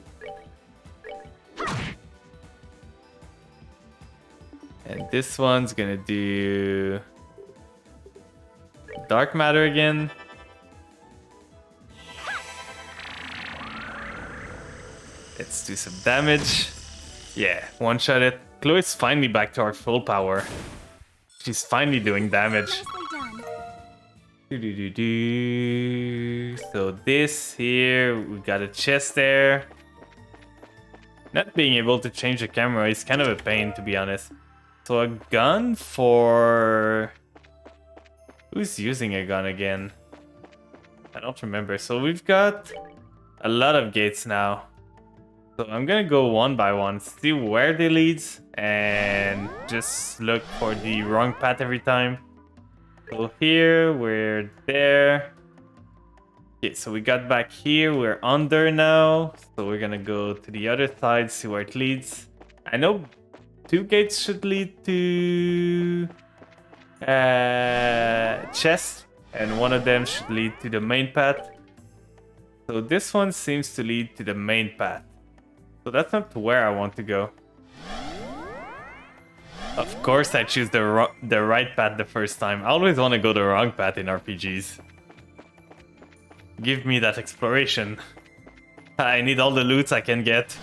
And this one's gonna do Dark Matter again. Let's do some damage. Yeah, one-shot it. Chloe's finally back to her full power. She's finally doing damage. So this here, we got a chest there. Not being able to change the camera is kind of a pain, to be honest. So a gun for... Who's using a gun again? I don't remember. So we've got a lot of gates now. So I'm gonna go one by one, see where they lead, and just look for the wrong path every time. So here, we're there. Okay, so we got back here, we're under now. So we're gonna go to the other side, see where it leads. I know 2 gates should lead to chest, and one of them should lead to the main path. So this one seems to lead to the main path. So that's not where I want to go. Of course I choose the right path the first time. I always want to go the wrong path in RPGs. Give me that exploration. I need all the loots I can get.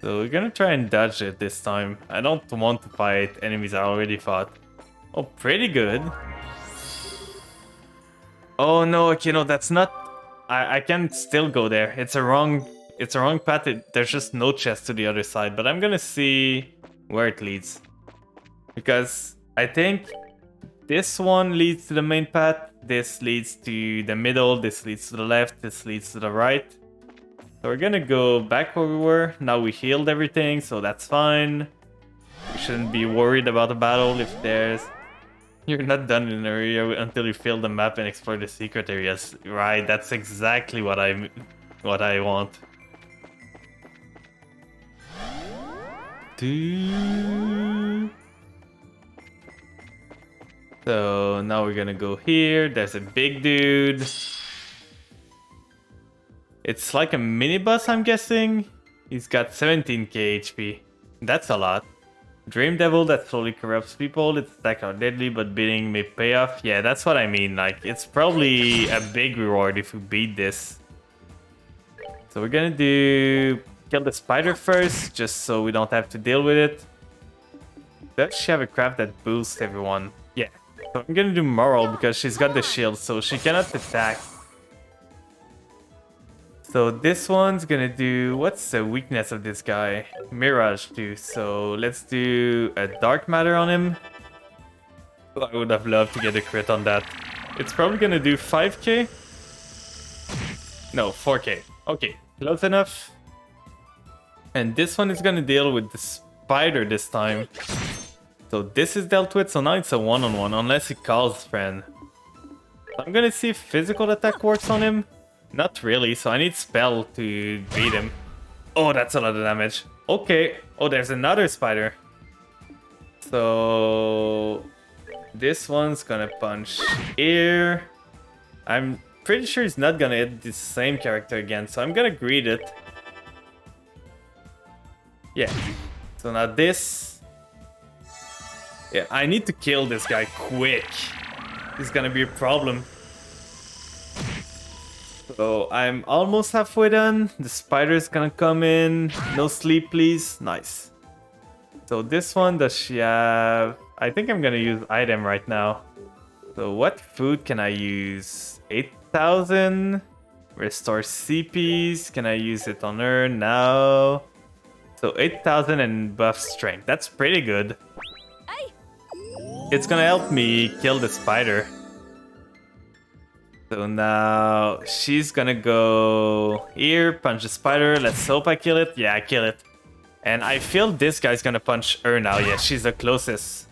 So we're gonna try and dodge it this time. I don't want to fight enemies I already fought. Oh, pretty good. Oh no, okay, no, that's not... I can still go there. It's a wrong path. There's just no chest to the other side, but I'm gonna see where it leads. Because I think this one leads to the main path, this leads to the middle, this leads to the left, this leads to the right. So we're gonna go back where we were. Now we healed everything, so that's fine. We shouldn't be worried about the battle if there's... You're not done in an area until you fill the map and explore the secret areas. Right, that's exactly what I want. So now we're gonna go here. There's a big dude. It's like a mini boss, I'm guessing. He's got 17k HP. That's a lot. Dream Devil that slowly corrupts people. Its attacks are deadly, but beating may pay off. Yeah, that's what I mean. Like, it's probably a big reward if we beat this. So we're gonna do kill the spider first, just so we don't have to deal with it. Does she have a craft that boosts everyone? Yeah. So I'm gonna do Moral because she's got the shield, so she cannot attack. So this one's gonna do... What's the weakness of this guy? Mirage too. So let's do a Dark Matter on him. Oh, I would have loved to get a crit on that. It's probably gonna do 5k? No, 4k. Okay, close enough. And this one is gonna deal with the spider this time. So this is dealt with, so now it's a one-on-one, unless he calls friend. I'm gonna see if physical attack works on him. Not really, so I need spell to beat him. Oh, that's a lot of damage. Okay. Oh, there's another spider. So this one's gonna punch here. I'm pretty sure he's not gonna hit the same character again, so I'm gonna greet it. Yeah. So now this. Yeah, I need to kill this guy quick. This is gonna be a problem. So I'm almost halfway done. The spider's gonna come in. No sleep, please. Nice. So this one, does she have... I think I'm gonna use item right now. So what food can I use? 8,000. Restore CPs. Can I use it on her? No. So 8,000 and buff strength. That's pretty good. It's gonna help me kill the spider. So now she's gonna go here, punch the spider. Let's hope I kill it. Yeah, I kill it. And I feel this guy's gonna punch her now. Yeah, she's the closest.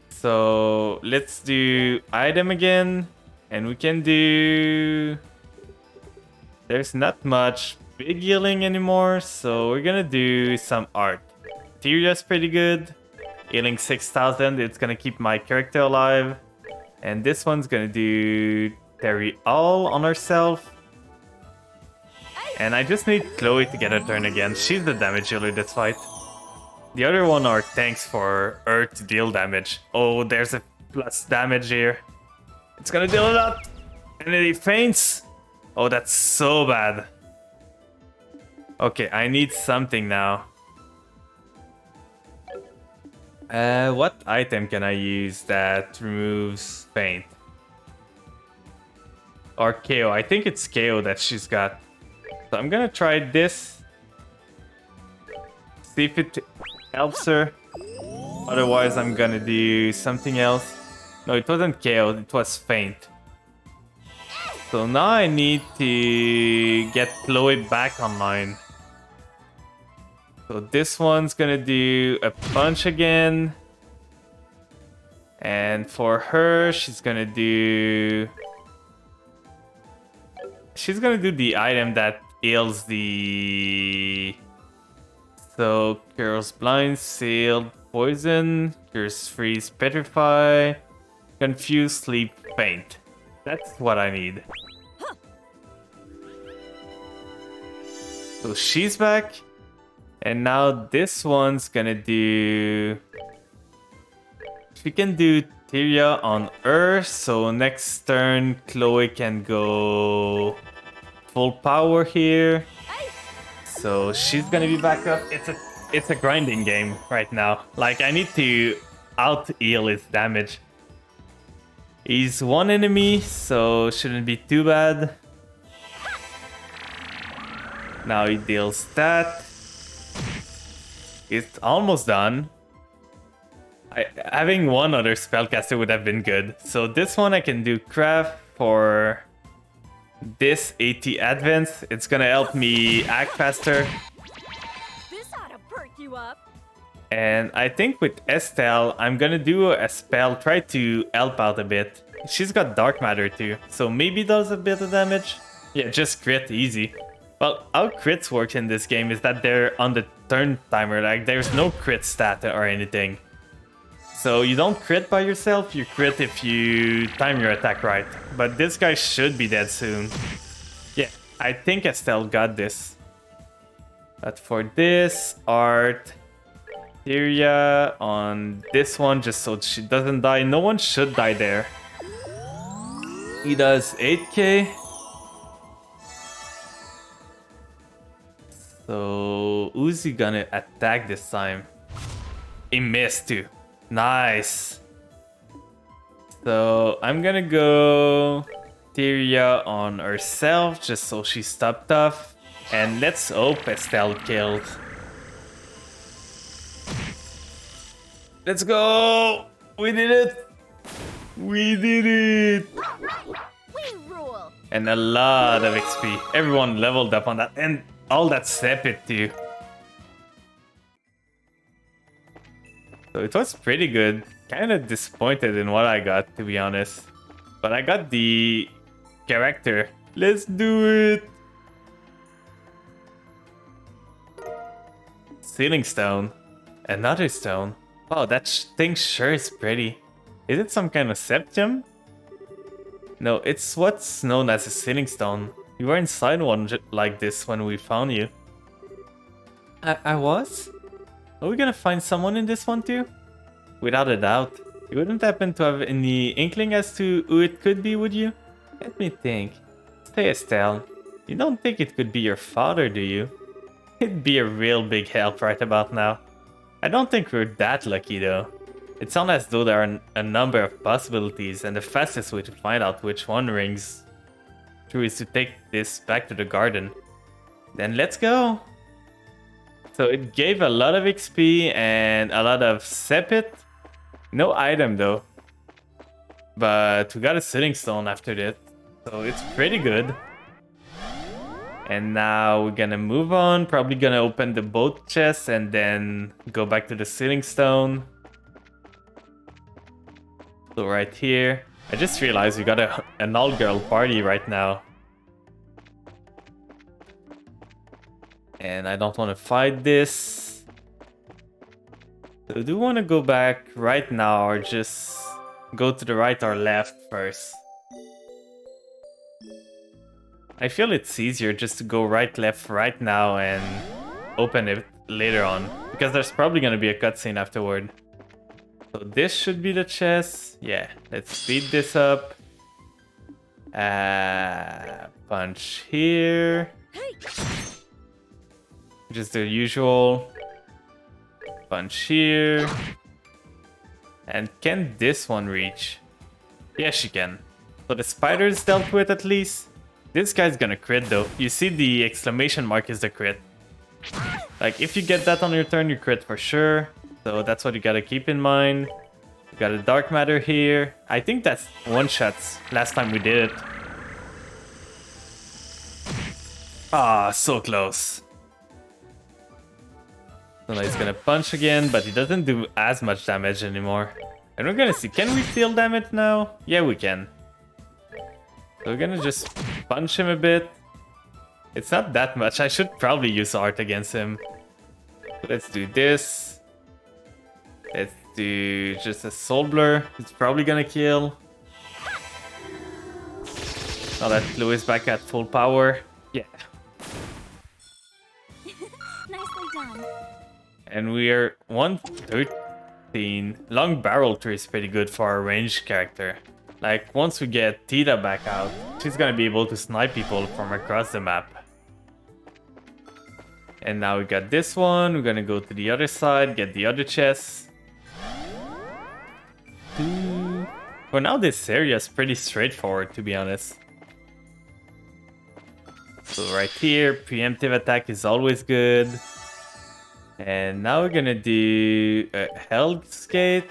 So let's do item again. And we can do... There's not much big healing anymore. So we're gonna do some art. Tyria's pretty good. Healing 6,000. It's gonna keep my character alive. And this one's gonna do Terry all on herself. And I just need Chloe to get her turn again. She's the damage dealer this fight. The other one are tanks for her to deal damage. Oh, there's a plus damage here. It's gonna deal a lot. And then he faints. Oh, that's so bad. Okay, I need something now. What item can I use that removes faint? Or KO. I think it's KO that she's got. So I'm gonna try this. See if it helps her. Otherwise, I'm gonna do something else. No, it wasn't KO. It was faint. So now I need to get Chloe back online. So this one's gonna do a punch again. And for her, she's gonna do the item that heals the... So, cures blind, sealed, poison, cures freeze, petrify, confuse, sleep, faint. That's what I need. So she's back. And now this one's gonna do... She can do Tyria on her, so next turn Chloe can go full power here. So she's gonna be back up. It's a grinding game right now. Like, I need to out-heal his damage. He's one enemy, so shouldn't be too bad. Now he deals that. It's almost done. Having one other spellcaster would have been good. So this one I can do craft for this 80 advance. It's gonna help me act faster. This ought to perk you up. And I think with Estelle, I'm gonna do a spell, try to help out a bit. She's got Dark Matter too, so maybe does a bit of damage. Yeah, just crit, easy. Well, how crits work in this game is that they're on the turn timer, like there's no crit stat or anything. So you don't crit by yourself, you crit if you time your attack right. But this guy should be dead soon. Yeah, I think Estelle got this. But for this, art, Tyria on this one, just so she doesn't die. No one should die there. He does 8k. So who's he gonna attack this time? He missed too. Nice. So I'm gonna go Tyria on herself just so she's stopped off. And let's hope Estelle killed. Let's go! We did it! We did it! We rule. And a lot of XP. Everyone leveled up on that. And all that Sepit too. So it was pretty good. Kind of disappointed in what I got, to be honest. But I got the character. Let's do it! Ceiling stone. Another stone. Wow, that thing sure is pretty. Is it some kind of septum? No, it's what's known as a ceiling stone. You were inside one like this when we found you. I was? Are we gonna find someone in this one too? Without a doubt. You wouldn't happen to have any inkling as to who it could be, would you? Let me think. Say, Estelle, you don't think it could be your father, do you? It'd be a real big help right about now. I don't think we're that lucky though. It sounds as though there are a number of possibilities, and the fastest way to find out which one rings true is to take this back to the garden. Then let's go! So it gave a lot of XP and a lot of Sepit. No item though. But we got a ceiling stone after this, so it's pretty good. And now we're gonna move on, probably gonna open the boat chest and then go back to the ceiling stone. So right here, I just realized we got an all-girl party right now. And I don't want to fight this. So do you want to go back right now or just go to the right or left first? I feel it's easier just to go right, left, right now and open it later on. Because there's probably going to be a cutscene afterward. So this should be the chest. Yeah, let's speed this up. Punch here. Just the usual. Punch here. And can this one reach? Yes, she can. So the spider's dealt with at least. This guy's gonna crit though. You see the exclamation mark is the crit. Like if you get that on your turn, you crit for sure. So that's what you gotta keep in mind. We got a dark matter here. I think that's one shots last time we did it. Ah, so close. So now he's gonna punch again, but he doesn't do as much damage anymore. And we're gonna see, can we deal damage now? Yeah, we can. So we're gonna just punch him a bit. It's not that much. I should probably use art against him. Let's do this. Let's do just a soul blur. It's probably gonna kill. Now that Blue is back at full power. Yeah. Nicely done. And we are 113. Long barrel tree is pretty good for our ranged character. Like, once we get Tita back out, she's gonna be able to snipe people from across the map. And now we got this one. We're gonna go to the other side, get the other chest. For now, this area is pretty straightforward, to be honest. So right here, preemptive attack is always good. And now we're gonna do a Hell's Gate.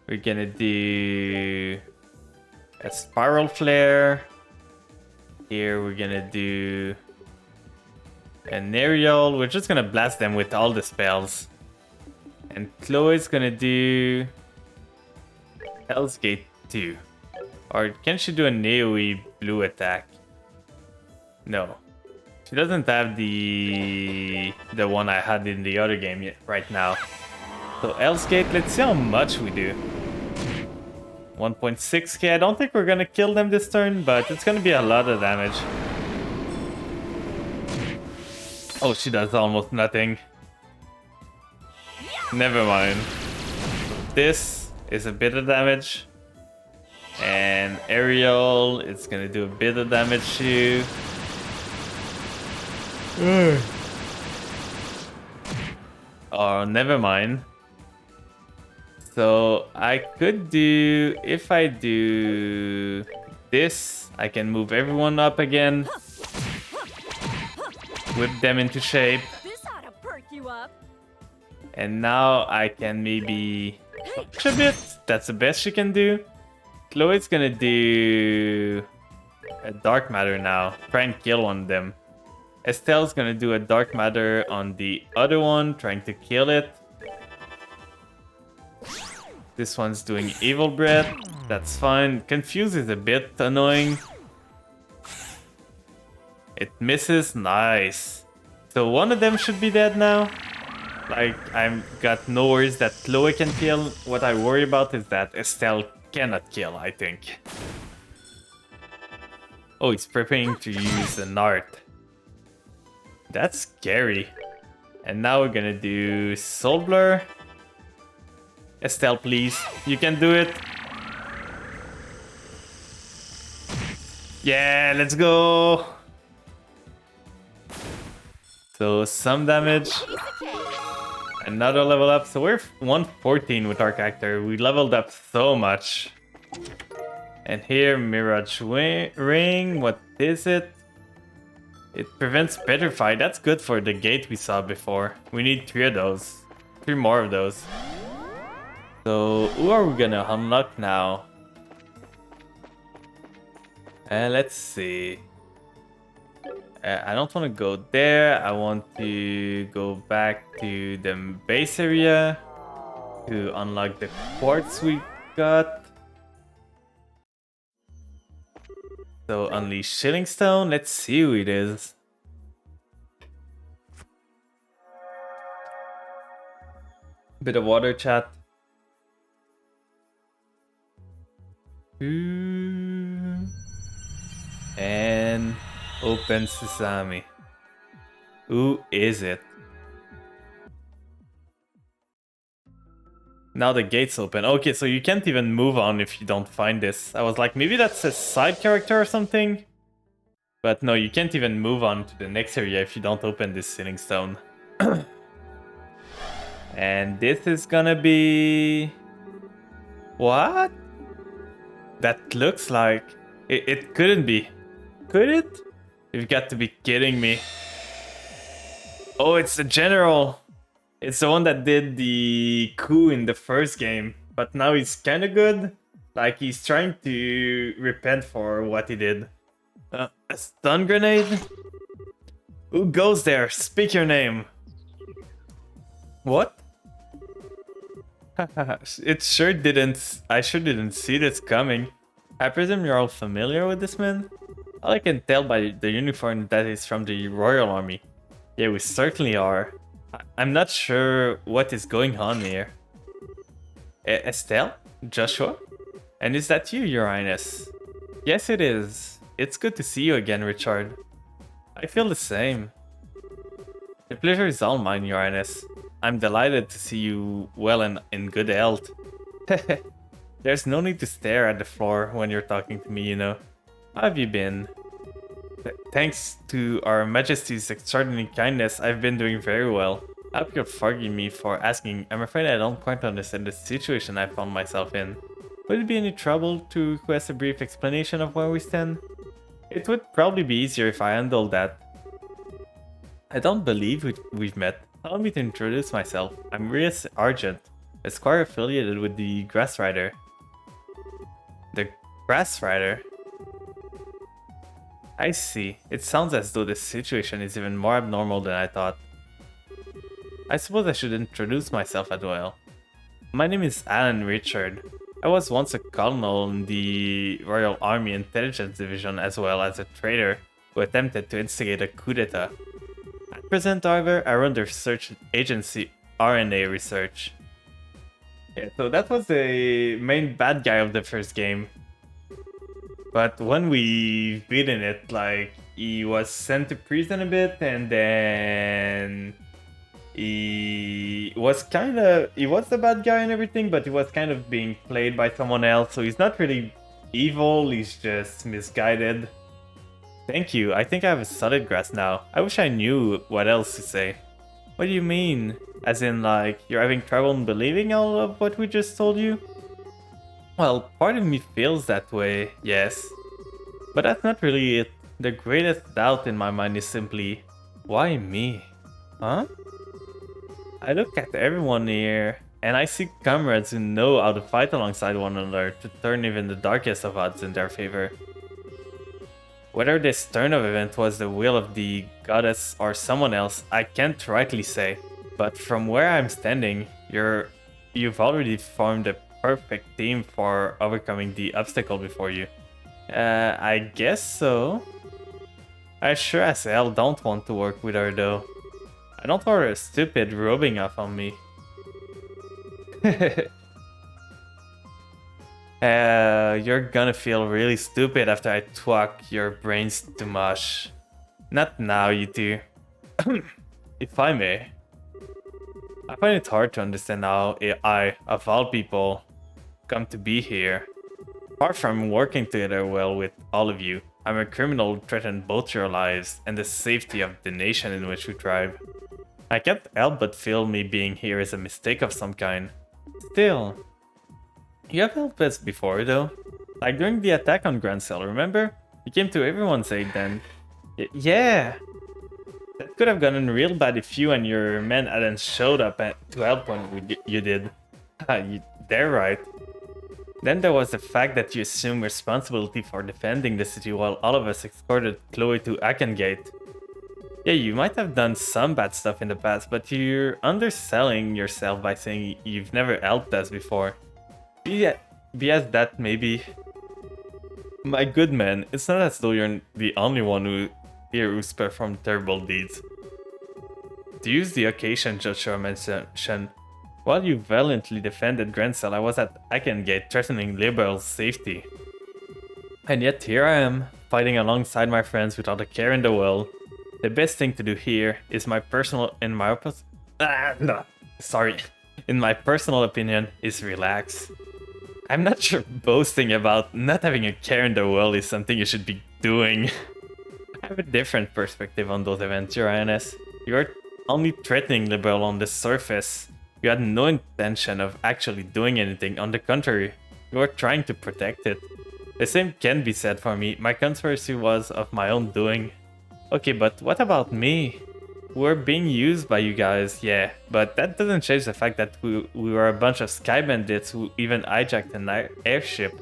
We're gonna do a Spiral Flare. Here we're gonna do an Aerial. We're just gonna blast them with all the spells. And Chloe's gonna do Hell's Gate 2. Or can she do a AoE blue attack? No. She doesn't have the one I had in the other game yet, right now. So Hell's Gate, let's see how much we do. 1.6k. I don't think we're gonna kill them this turn, but it's gonna be a lot of damage. Oh, she does almost nothing. Never mind. This is a bit of damage. And Aerial is gonna do a bit of damage too. Oh, never mind. So I could do, if I do this, I can move everyone up again. Whip them into shape. This ought to perk you up. And now I can maybe push a bit. That's the best she can do. Chloe's gonna do a dark matter now. Try and kill one of them. Estelle's gonna do a dark matter on the other one, trying to kill it. This one's doing evil breath. That's fine. Confuse is a bit annoying. It misses. Nice. So one of them should be dead now. Like, I've got no worries that Chloe can kill. What I worry about is that Estelle cannot kill, I think. Oh, he's preparing to use an art. That's scary. And now we're gonna do Soul Blur. Estelle, please. You can do it. Yeah, let's go. So some damage. Another level up. So we're 114 with our character. We leveled up so much. And here, Mirage Ring. What is it? It prevents Petrify. That's good for the gate we saw before. We need 3 of those. 3 more of those. So who are we gonna unlock now? Let's see. I don't want to go there. I want to go back to the base area to unlock the quartz we got. So unleash Shilling Stone. Let's see who it is. Bit of water chat. And open sesame. Who is it? Now the gate's open. Okay, so you can't even move on if you don't find this. I was like, maybe that's a side character or something. But no, you can't even move on to the next area if you don't open this Sealing Stone. And this is gonna be... What? That looks like... It couldn't be. Could it? You've got to be kidding me. Oh, it's the general. It's the one that did the coup in the first game. But now he's kind of good. Like, he's trying to repent for what he did. A stun grenade? Who goes there? Speak your name. What? It sure didn't... I sure didn't see this coming. I presume you're all familiar with this man? All I can tell by the uniform that is from the Royal Army. Yeah, we certainly are. I'm not sure what is going on here. Estelle? Joshua? And is that you, Your Highness? Yes, it is. It's good to see you again, Richard. I feel the same. The pleasure is all mine, Your Highness. I'm delighted to see you well and in good health. There's no need to stare at the floor when you're talking to me, you know. How have you been? Thanks to Our Majesty's extraordinary kindness, I've been doing very well. I hope you'll forgive me for asking. I'm afraid I don't quite understand the situation I found myself in. Would it be any trouble to request a brief explanation of where we stand? It would probably be easier if I handled that. I don't believe we've met. Allow me to introduce myself. I'm Rias Argent, a squire affiliated with the Grass Rider. The Grass Rider? I see. It sounds as though this situation is even more abnormal than I thought. I suppose I should introduce myself as well. My name is Alan Richard. I was once a colonel in the Royal Army Intelligence Division as well as a traitor who attempted to instigate a coup d'etat. At present, however, I run the research agency RNA Research. Yeah, so that was the main bad guy of the first game. But when we beaten it, like, he was sent to prison a bit, and then he was the bad guy and everything, but he was kind of being played by someone else, so he's not really evil, he's just misguided. Thank you, I think I have a solid grasp now. I wish I knew what else to say. What do you mean? As in, like, you're having trouble in believing all of what we just told you? Well, part of me feels that way, yes. But that's not really it. The greatest doubt in my mind is simply, why me? Huh? I look at everyone here, and I see comrades who know how to fight alongside one another to turn even the darkest of odds in their favor. Whether this turn of event was the will of the goddess or someone else, I can't rightly say. But from where I'm standing, you've already formed a perfect team for overcoming the obstacle before you. I guess so. I sure as hell don't want to work with her though. I don't want her stupid rubbing off on me. You're gonna feel really stupid after I twack your brains to mush. Not now, you two. If I may. I find it hard to understand how I, of all people, come to be here. Apart from working together well with all of you, I'm a criminal who threatened both your lives and the safety of the nation in which we thrive. I can't help but feel me being here is a mistake of some kind. Still, you have helped us before though. Like during the attack on Grand Cell, remember? You came to everyone's aid then. Yeah! That could have gotten real bad if you and your men hadn't showed up to help when you did. They're right. Then there was the fact that you assumed responsibility for defending the city while all of us escorted Chloe to Akengate. Yeah, you might have done some bad stuff in the past, but you're underselling yourself by saying you've never helped us before. Be as that maybe. My good man, it's not as though you're the only one who's performed terrible deeds. To use the occasion Joshua mentioned, while you valiantly defended Grancel, I was at Akengate threatening Liberal's safety. And yet here I am, fighting alongside my friends without a care in the world. The best thing to do here is in my personal opinion, is relax. I'm not sure boasting about not having a care in the world is something you should be doing. I have a different perspective on those events, Your Highness. You're only threatening Liberal on the surface. You had no intention of actually doing anything, on the contrary, you were trying to protect it. The same can be said for me, my conspiracy was of my own doing. Okay, but what about me? We're being used by you guys, yeah, but that doesn't change the fact that we were a bunch of sky bandits who even hijacked an airship.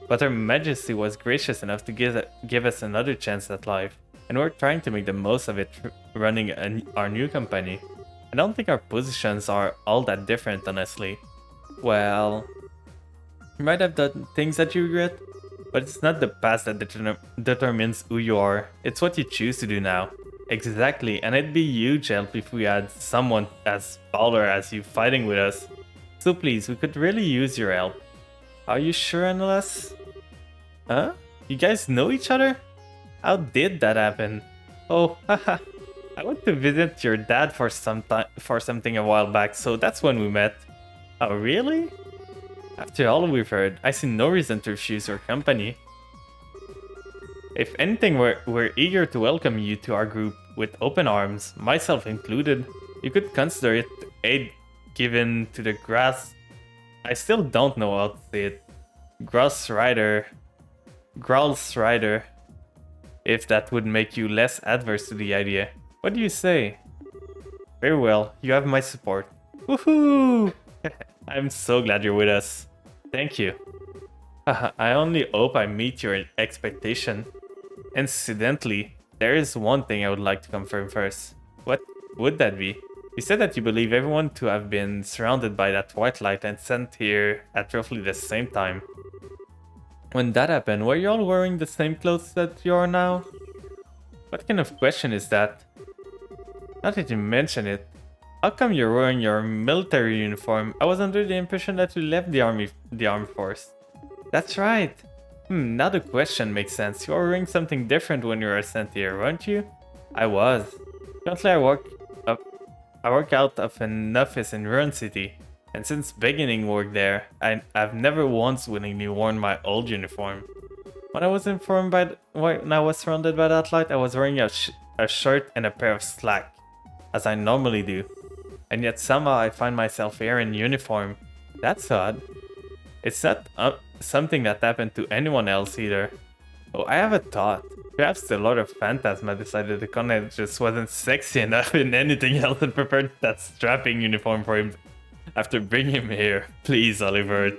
But Her Majesty was gracious enough to give us another chance at life, and we're trying to make the most of it running our new company. I don't think our positions are all that different, honestly. Well, you might have done things that you regret, but it's not the past that determines who you are, it's what you choose to do now. Exactly, and it'd be huge help if we had someone as baller as you fighting with us. So please, we could really use your help. Are you sure, Annalise? Huh? You guys know each other? How did that happen? Oh, haha. I went to visit your dad for something a while back, so that's when we met. Oh, really? After all we've heard, I see no reason to refuse your company. If anything, we're eager to welcome you to our group with open arms, myself included. You could consider it aid given to the grass. I still don't know how to say it. Growls Rider. If that would make you less adverse to the idea. What do you say? Very well, you have my support. Woohoo! I'm so glad you're with us. Thank you. I only hope I meet your expectation. Incidentally, there is one thing I would like to confirm first. What would that be? You said that you believe everyone to have been surrounded by that white light and sent here at roughly the same time. When that happened, were you all wearing the same clothes that you are now? What kind of question is that? Now that you mention it, how come you're wearing your military uniform? I was under the impression that you left the armed force. That's right. Now the question makes sense. You were wearing something different when you were sent here, weren't you? I was. Currently I work out of an office in Ruin City, and since beginning work there, I've never once willingly worn my old uniform. When I was surrounded by that light, I was wearing a shirt and a pair of slacks, as I normally do. And yet somehow I find myself here in uniform. That's odd. It's not something that happened to anyone else either. Oh, I have a thought. Perhaps the Lord of Phantasma decided the Conet just wasn't sexy enough in anything else and prepared that strapping uniform for him after bringing him here. Please, Oliver.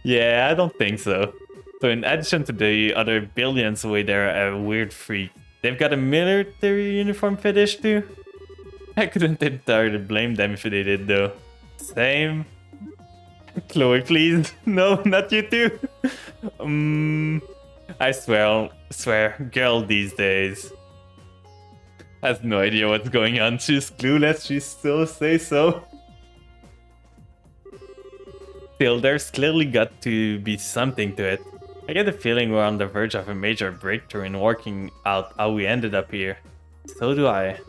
Yeah, I don't think so. So in addition to the other billions away there, a weird freak. They've got a military uniform fetish too? I couldn't entirely blame them if they did though. Same. Chloe, please. No, not you too. I swear, girl these days has no idea what's going on. She's clueless, she still says so. Still, there's clearly got to be something to it. I get the feeling we're on the verge of a major breakthrough in working out how we ended up here. So do I.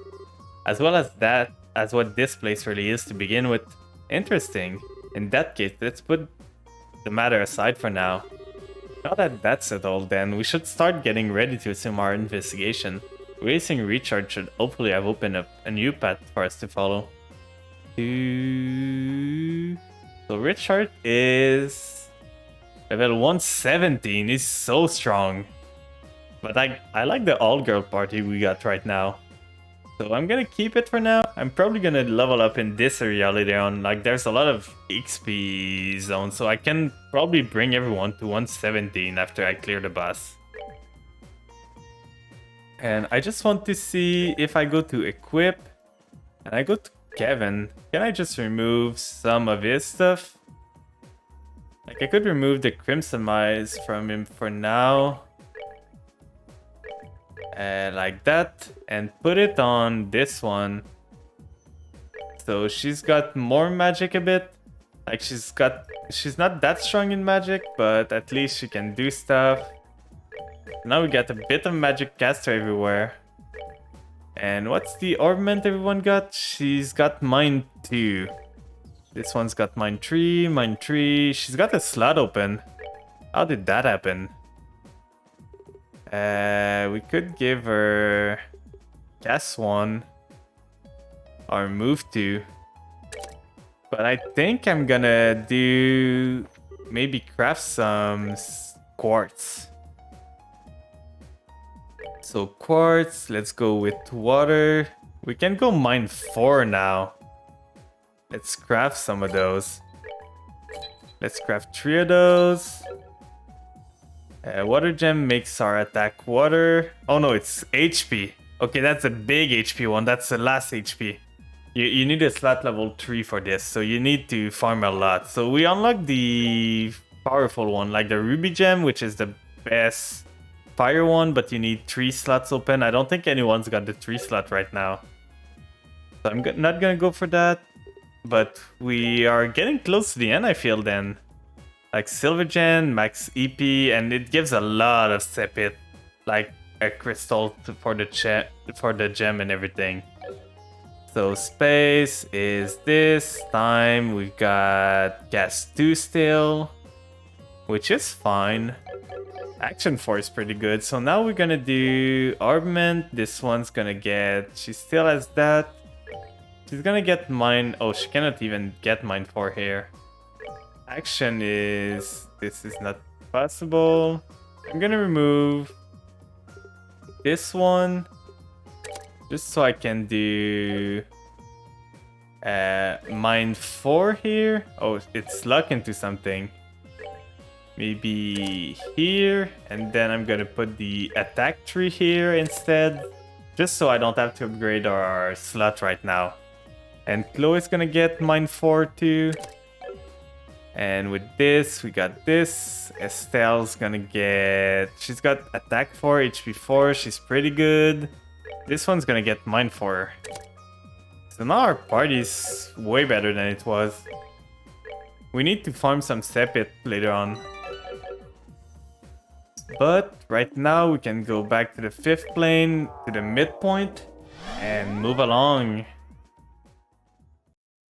As well as that, as what this place really is to begin with. Interesting. In that case, let's put the matter aside for now. Now that that's settled, then we should start getting ready to assume our investigation. Racing Recharge should hopefully have opened up a new path for us to follow. So Richard is level 117. He's so strong. But I like the all-girl party we got right now. So I'm gonna keep it for now. I'm probably gonna level up in this area later on. Like, there's a lot of XP zones, so I can probably bring everyone to 117 after I clear the boss. And I just want to see if I go to equip and I go to Kevin, can I just remove some of his stuff? Like, I could remove the Crimson Eyes from him for now. Like that, and put it on this one. So she's got more magic a bit. Like, she's not that strong in magic, but at least she can do stuff. Now we got a bit of magic caster everywhere. And what's the ornament everyone got? She's got mine too. This one's got mine 3, mine 3. She's got a slot open. How did that happen? We could give her Gas 1 or Move 2. But I think I'm gonna do maybe craft some quartz. So quartz, let's go with water. We can go mine 4 now. Let's craft some of those. Let's craft 3 of those. Water gem makes our attack water. Oh no, it's HP. Okay, that's a big HP one. That's the last HP. You need a slot level 3 for this, so you need to farm a lot. So we unlock the powerful one, like the ruby gem, which is the best fire one, but you need 3 slots open. I don't think anyone's got the 3 slot right now. So I'm not gonna go for that. But we are getting close to the end, I feel then. Like silver gem, max EP, and it gives a lot of sepit, like a crystal for the gem and everything. So space is this time. We got gas 2 still, which is fine. Action 4 is pretty good. So now we're gonna do armament. This one's gonna get. She still has that. She's gonna get mine. Oh, she cannot even get mine 4 here. Action is... This is not possible. I'm gonna remove this one. Just so I can do... mine 4 here. Oh, it's locked into something. Maybe here. And then I'm gonna put the attack tree here instead. Just so I don't have to upgrade our slot right now. And Chloe's gonna get mine 4 too. And with this, we got this. Estelle's gonna get... She's got attack 4, HP 4. She's pretty good. This one's gonna get mine 4. So now our party's way better than it was. We need to farm some sepit later on. But right now we can go back to the 5th plane, to the midpoint, and move along.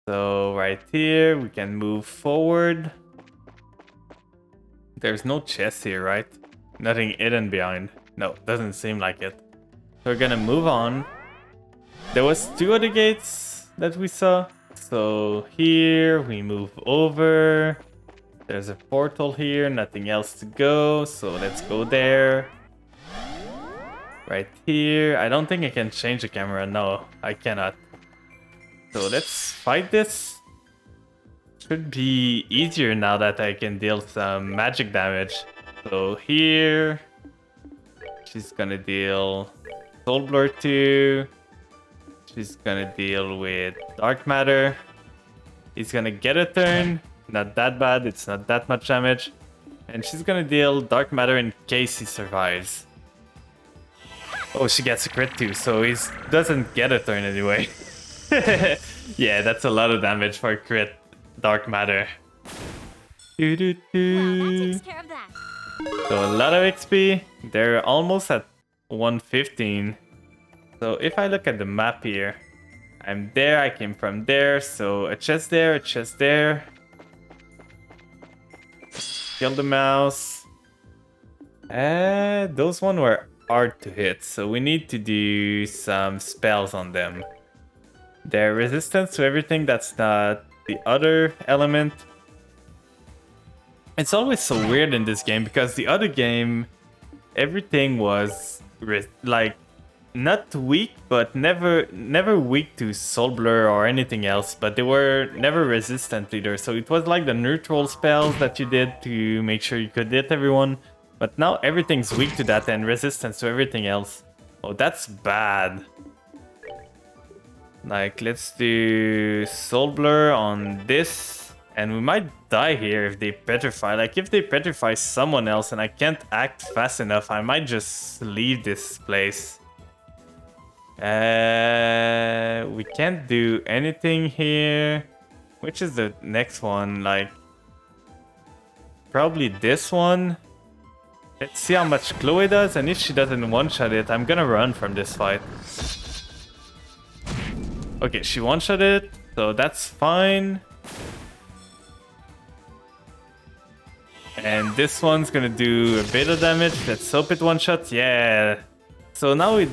So right here, we can move forward. There's no chest here, right? Nothing hidden behind. No, doesn't seem like it. So we're gonna move on. There was 2 other gates that we saw. So here we move over. There's a portal here, nothing else to go. So let's go there. Right here. I don't think I can change the camera. No, I cannot. So let's fight this. Should be easier now that I can deal some magic damage. So here, she's gonna deal Soul Blur 2. She's gonna deal with Dark Matter. He's gonna get a turn. Not that bad, it's not that much damage. And she's gonna deal Dark Matter in case he survives. Oh, she gets a crit too, so he doesn't get a turn anyway. Yeah, that's a lot of damage for a crit. Dark Matter. Well, that takes care of that. So a lot of XP. They're almost at 115. So if I look at the map here, I'm there, I came from there, so a chest there, a chest there. Kill the mouse. Those one were hard to hit, so we need to do some spells on them. They're resistant to everything that's not the other element. It's always so weird in this game because the other game, everything was like not weak, but never weak to Soul Blur or anything else. But they were never resistant either. So it was like the neutral spells that you did to make sure you could hit everyone. But now everything's weak to that and resistant to everything else. Oh, that's bad. Like, let's do Soul Blur on this. And we might die here if they petrify. Like, if they petrify someone else and I can't act fast enough, I might just leave this place. We can't do anything here. Which is the next one? Like, probably this one. Let's see how much Chloe does. And if she doesn't one-shot it, I'm gonna run from this fight. Okay, she one-shot it, so that's fine. And this one's gonna do a bit of damage. Let's hope it one-shots. Yeah. So now we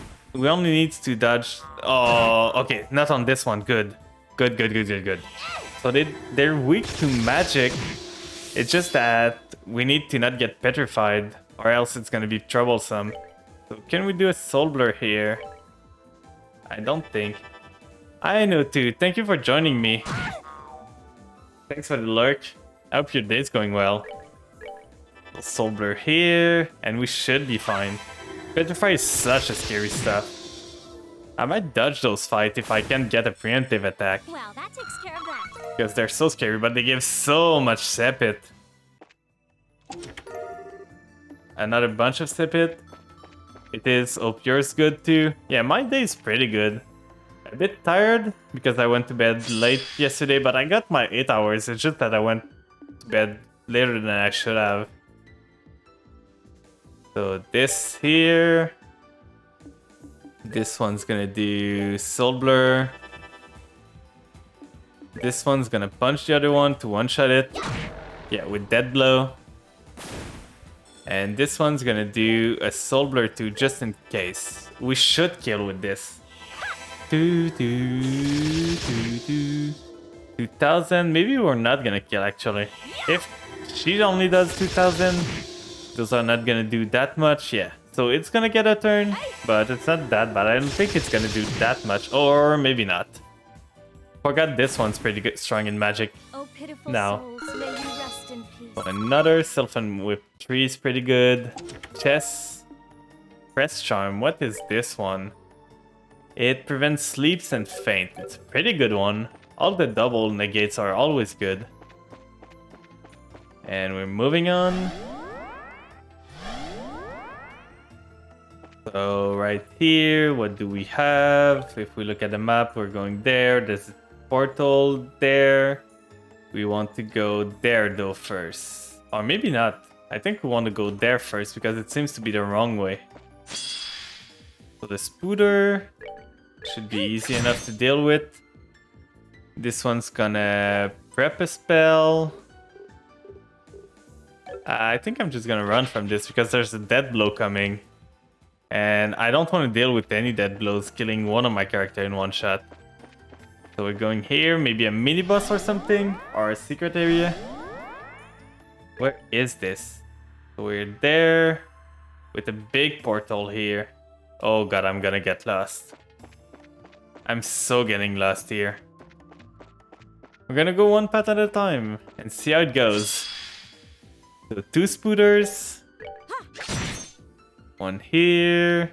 only need to dodge. Oh, okay, not on this one. Good. Good. So they're weak to magic. It's just that we need to not get petrified, or else it's gonna be troublesome. So can we do a Soul Blur here? I don't think. I know too. Thank you for joining me. Thanks for the lurk. I hope your day's going well. Soul Blur here, and we should be fine. Petrify is such a scary stuff. I might dodge those fights if I can get a preemptive attack. Well, that takes care of that. Because they're so scary, but they give so much Sepit. Another bunch of Sepit. It is. Hope yours good too. Yeah, my day is pretty good. A bit tired because I went to bed late yesterday, but I got my 8 hours. It's just that I went to bed later than I should have. So this here. This one's gonna do Soul Blur. This one's gonna punch the other one to one-shot it. Yeah, with Dead Blow. And this one's gonna do a Soul Blur too, just in case. We should kill with this. 2000. Maybe we're not gonna kill actually. If she only does 2000, those are not gonna do that much. Yeah, so it's gonna get a turn, but it's not that bad. I don't think it's gonna do that much, or maybe not. Forgot this one's pretty good, strong in magic. Oh, pitiful Now. souls, may you rest in peace. So another Sylphan Whip 3 is pretty good. Chess. Press Charm. What is this one? It prevents sleeps and faint. It's a pretty good one. All the double negates are always good. And we're moving on. So right here, what do we have? If we look at the map, we're going there. There's a portal there. We want to go there though first. Or maybe not. I think we want to go there first because it seems to be the wrong way. So the Spooter should be easy enough to deal with. This one's gonna prep a spell. I think I'm just gonna run from this because there's a Dead Blow coming. And I don't want to deal with any dead blows, killing one of my character in one shot. So we're going here, maybe a mini boss or something, or a secret area. Where is this? So we're there with a big portal here. Oh god, I'm gonna get lost. I'm so getting lost here. We're gonna go one path at a time and see how it goes. So 2 spooters. One here.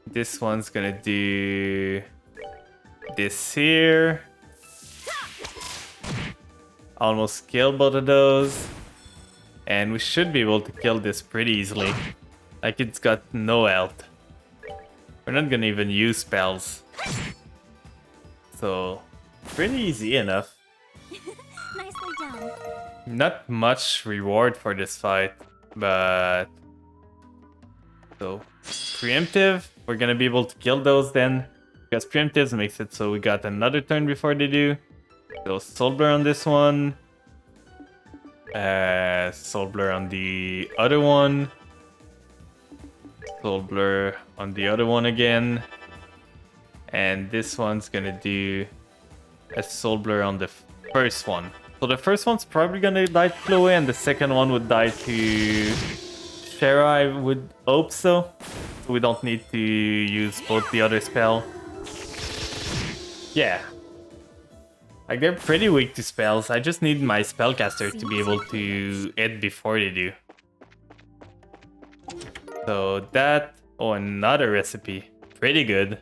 This one's gonna do this here. Almost killed both of those. And we should be able to kill this pretty easily. Like it's got no health. We're not gonna even use spells. So, pretty easy enough. Nicely done. Not much reward for this fight, but... So, preemptive, we're gonna be able to kill those then. Because preemptives makes it so we got another turn before they do. So, Soul Blur on this one. Soul Blur on the other one. Soul Blur on the other one again. And this one's gonna do a Soul Blur on the first one. So the first one's probably gonna die to Chloe, and the second one would die to Shara, I would hope so. We don't need to use both the other spell. Yeah. Like, they're pretty weak to spells. I just need my spellcaster to be able to hit before they do. So that... Oh, another recipe. Pretty good.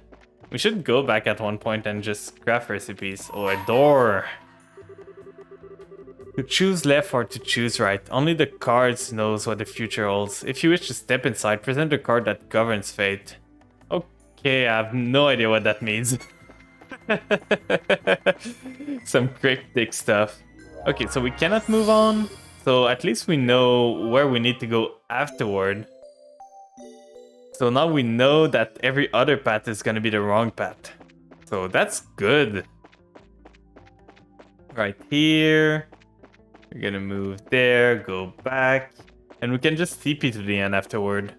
We should go back at one point and just craft recipes. Oh, a door! To choose left or to choose right. Only the cards knows what the future holds. If you wish to step inside, present the card that governs fate. Okay, I have no idea what that means. Some cryptic stuff. Okay, so we cannot move on. So at least we know where we need to go afterward. So now we know that every other path is gonna be the wrong path. So that's good. Right here. We're gonna move there, go back. And we can just TP to the end afterward.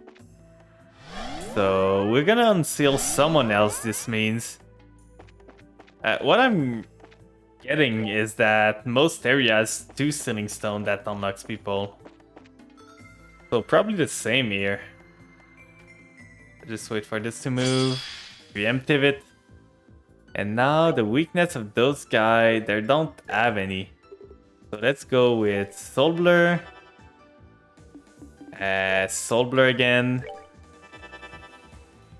So we're gonna unseal someone else, this means. What I'm getting is that most areas 2 Sealing Stone that unlocks people. So probably the same here. Just wait for this to move. Preemptive it. And now the weakness of those guys, they don't have any. So let's go with Soul Blur. Soul Blur again.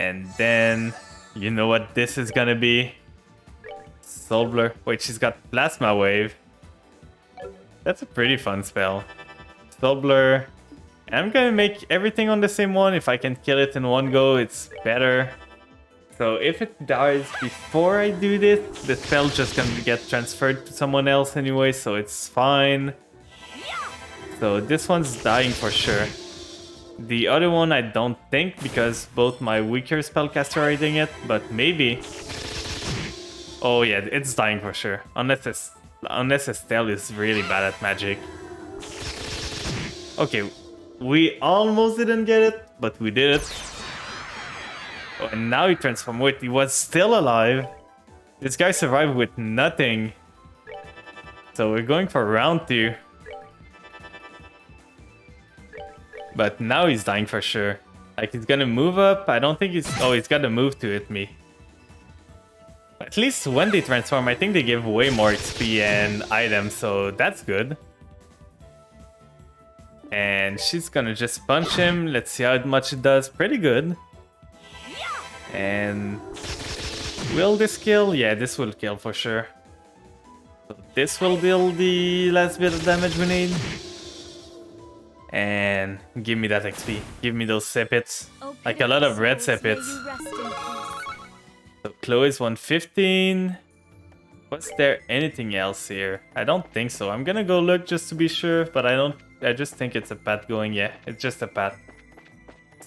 And then, you know what this is gonna be? Soul Blur. Wait, she's got Plasma Wave. That's a pretty fun spell. Soul Blur. I'm gonna make everything on the same one. If I can kill it in one go, it's better. So if it dies before I do this, the spell's just gonna get transferred to someone else anyway, so it's fine. So this one's dying for sure. The other one I don't think, because both my weaker spellcaster are hitting it, but maybe. Oh yeah, it's dying for sure. Unless Estelle is really bad at magic. Okay, we almost didn't get it, but we did it. Oh, and now he transformed. Wait, he was still alive. This guy survived with nothing. So we're going for round 2. But now he's dying for sure. Like, he's gonna move up. I don't think he's... Oh, he's gotta move to hit me. At least when they transform, I think they give way more XP and items, so that's good. And she's gonna just punch him. Let's see how much it does. Pretty good. And... will this kill? Yeah, this will kill for sure. So this will deal the last bit of damage we need. And give me that XP. Give me those sepits. Like a lot of red sepits. So Chloe's 115. Was there anything else here? I don't think so. I'm gonna go look just to be sure, but I just think it's a path going. Yeah, it's just a path.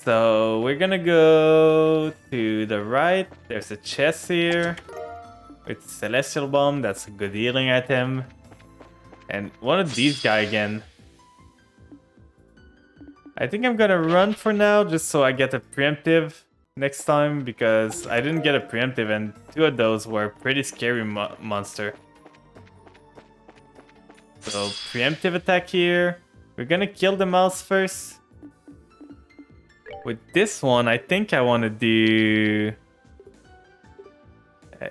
So we're gonna go to the right. There's a chest here with Celestial Bomb. That's a good healing item. And one of these guys again. I think I'm gonna run for now just so I get a preemptive. next time because I didn't get a preemptive and 2 of those were pretty scary monster. So preemptive attack here. We're gonna kill the mouse first. With this one, I think I want to do...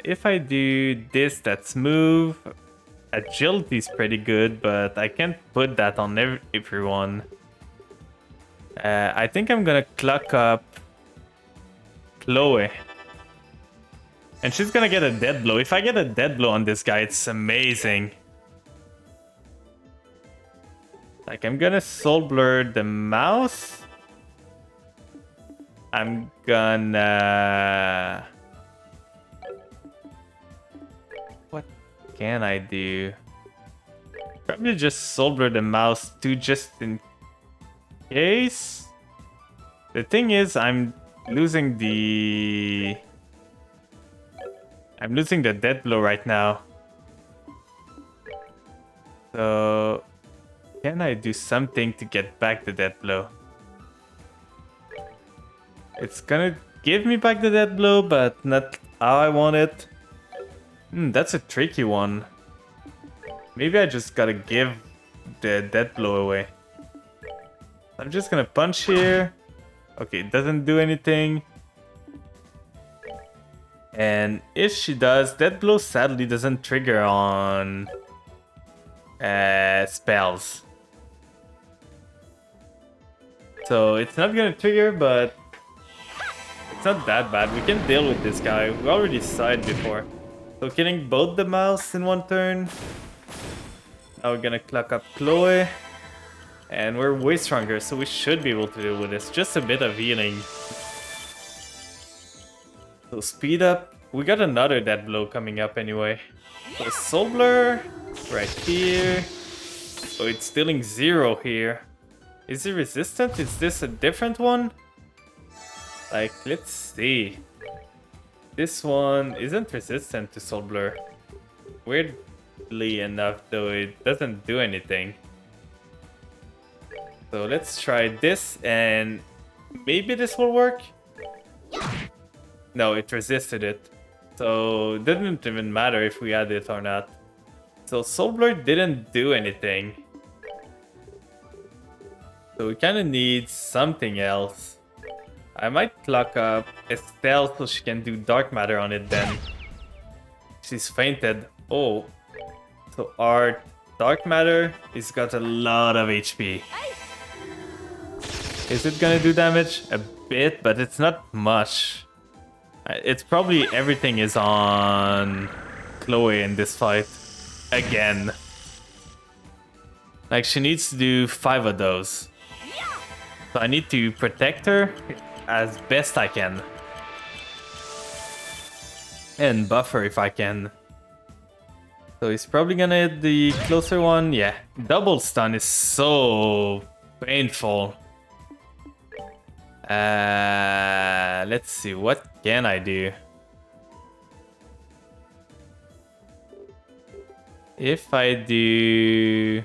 if I do this, that's move. Agility is pretty good, but I can't put that on everyone. I think I'm gonna cluck up Chloe. And she's gonna get a dead blow. If I get a dead blow on this guy, it's amazing. Like, I'm gonna soul blur the mouse. I'm gonna... what can I do? Probably just soul blur the mouse too, just in case. The thing is, I'm losing the dead blow right now. So can I do something to get back the dead blow? It's gonna give me back the dead blow, but not how I want it. That's a tricky one. Maybe I just gotta give the dead blow away. I'm just gonna punch here. Okay, it doesn't do anything. And if she does, dead blow sadly doesn't trigger on spells. So it's not gonna trigger, but it's not that bad. We can deal with this guy. We already saw it before. So killing both the mouse in one turn. Now we're gonna cluck up Chloe. And we're way stronger, so we should be able to deal with this. Just a bit of healing. So speed up. We got another dead blow coming up anyway. So soul blur right here. Oh, it's dealing 0 here. Is it resistant? Is this a different one? Like, let's see. This one isn't resistant to soul blur. Weirdly enough, though, it doesn't do anything. So let's try this, and maybe this will work? No, it resisted it. So it didn't even matter if we had it or not. So soul blur didn't do anything. So we kind of need something else. I might clock up Estelle so she can do dark matter on it then. She's fainted. Oh. So our dark matter is got a lot of HP. Is it gonna do damage? A bit, but it's not much. It's probably everything is on Chloe in this fight. Again. Like, she needs to do 5 of those. So I need to protect her as best I can. And buff her if I can. So he's probably gonna hit the closer one. Yeah, double stun is so painful. Let's see, what can I do? If I do...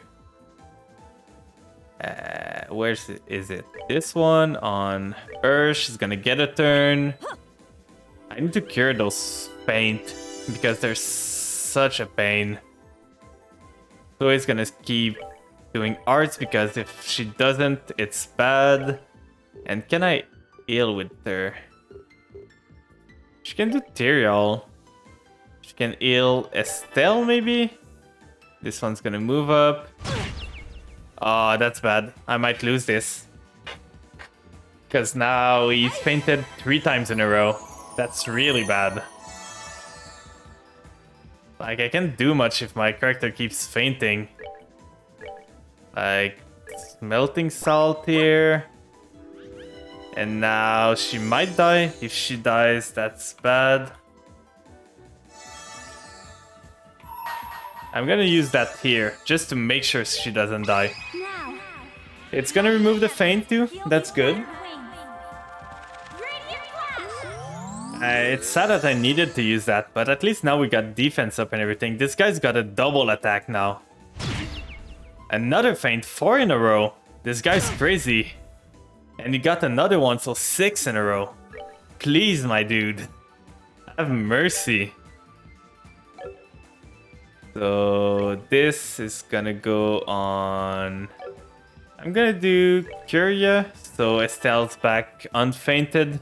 is it? This one on her, she's gonna get a turn. I need to cure those paint because they're such a pain. So he's gonna keep doing arts because if she doesn't, it's bad. And can I heal with her? She can do Tyrael. She can heal Estelle maybe? This one's gonna move up. Oh, that's bad. I might lose this. Because now he's fainted 3 times in a row. That's really bad. Like, I can't do much if my character keeps fainting. Like, melting salt here. And now she might die. If she dies, that's bad. I'm gonna use that here, just to make sure she doesn't die. It's gonna remove the feint too, that's good. It's sad that I needed to use that, but at least now we got defense up and everything. This guy's got a double attack now. Another feint, 4 in a row. This guy's crazy. And he got another one, so 6 in a row. Please, my dude. Have mercy. So this is gonna go on... I'm gonna do Curia, so Estelle's back unfainted.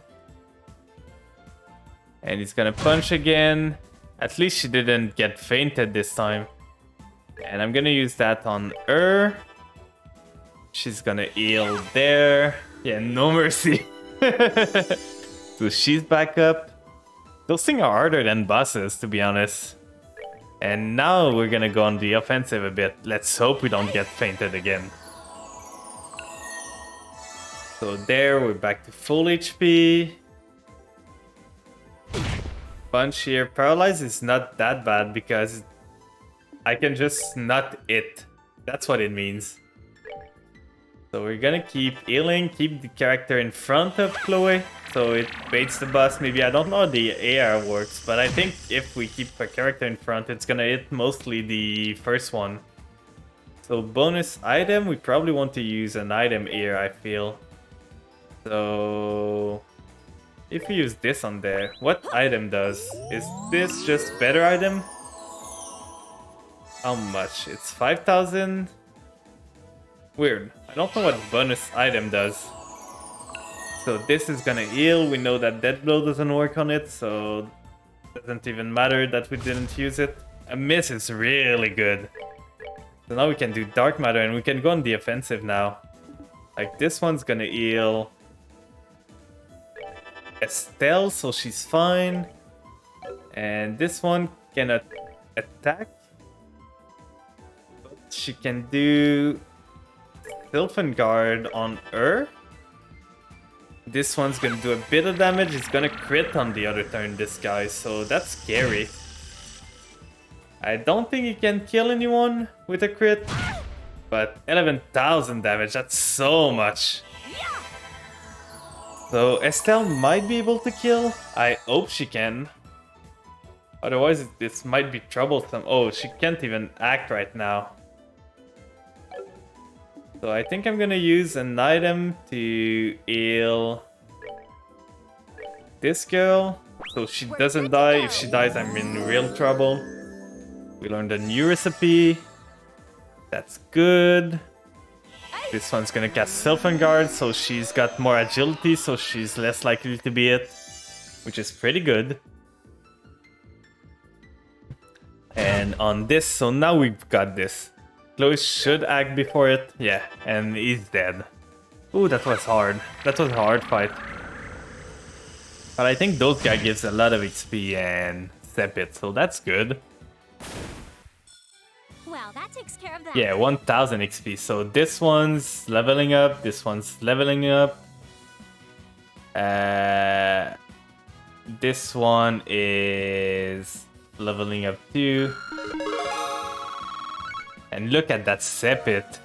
And he's gonna punch again. At least she didn't get fainted this time. And I'm gonna use that on her. She's gonna heal there. Yeah, no mercy. So she's back up. Those things are harder than bosses, to be honest. And now we're gonna go on the offensive a bit. Let's hope we don't get fainted again. So there, we're back to full HP. Punch here. Paralyze is not that bad because I can just not hit. That's what it means. So we're gonna keep healing, keep the character in front of Chloe, so it baits the boss. Maybe, I don't know how the AR works, but I think if we keep a character in front, it's gonna hit mostly the first one. So bonus item, we probably want to use an item here, I feel. So if we use this on there, what item does? Is this just better item? How much? It's 5,000? Weird. I don't know what bonus item does. So this is gonna heal. We know that Dead Blow doesn't work on it, so it doesn't even matter that we didn't use it. A miss is really good. So now we can do Dark Matter and we can go on the offensive now. Like this one's gonna heal Estelle, so she's fine. And this one cannot attack. But she can do Sylvan Guard on her. This one's gonna do a bit of damage. It's gonna crit on the other turn, this guy, so that's scary. I don't think he can kill anyone with a crit, but 11,000 damage, that's so much. So Estelle might be able to kill. I hope she can. Otherwise, this might be troublesome. Oh, she can't even act right now. So I think I'm gonna use an item to heal this girl, so she doesn't die. If she dies, I'm in real trouble. We learned a new recipe. That's good. This one's gonna cast Sylvan Guard, so she's got more agility, so she's less likely to be hit, which is pretty good. And on this, so now we've got this. Chloe should act before it. Yeah, and he's dead. Ooh, that was hard. That was a hard fight. But I think those guy gives a lot of XP and step it, so that's good. Well, that takes care of that. Yeah, 1000 XP. So this one's leveling up, this one's leveling up. This one is leveling up too. And look at that Sepit.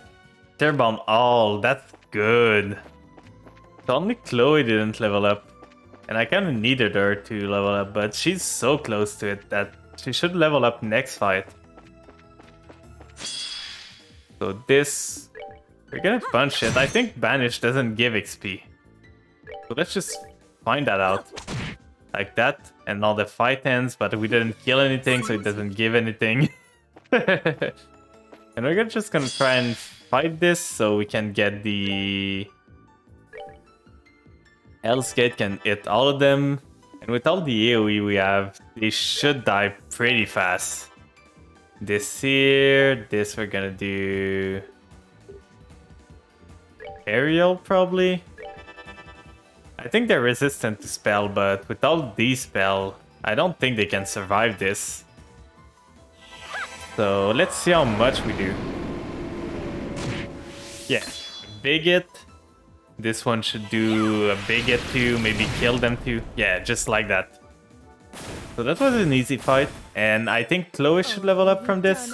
Tear Bomb all, that's good. So only Chloe didn't level up. And I kind of needed her to level up, but she's so close to it that she should level up next fight. So this... we're gonna punch it. I think Banish doesn't give XP. So let's just find that out. Like that, and all the fight ends, but we didn't kill anything, so it doesn't give anything. And we're just gonna try and fight this so we can get the... Hell's Gate can hit all of them. And with all the AoE we have, they should die pretty fast. This here, this we're gonna do... Aerial, probably? I think they're resistant to spell, but with all these spell, I don't think they can survive this. So let's see how much we do. Yeah, big hit. This one should do a big hit too, maybe kill them too. Yeah, just like that. So that was an easy fight, and I think Chloe should level up from this.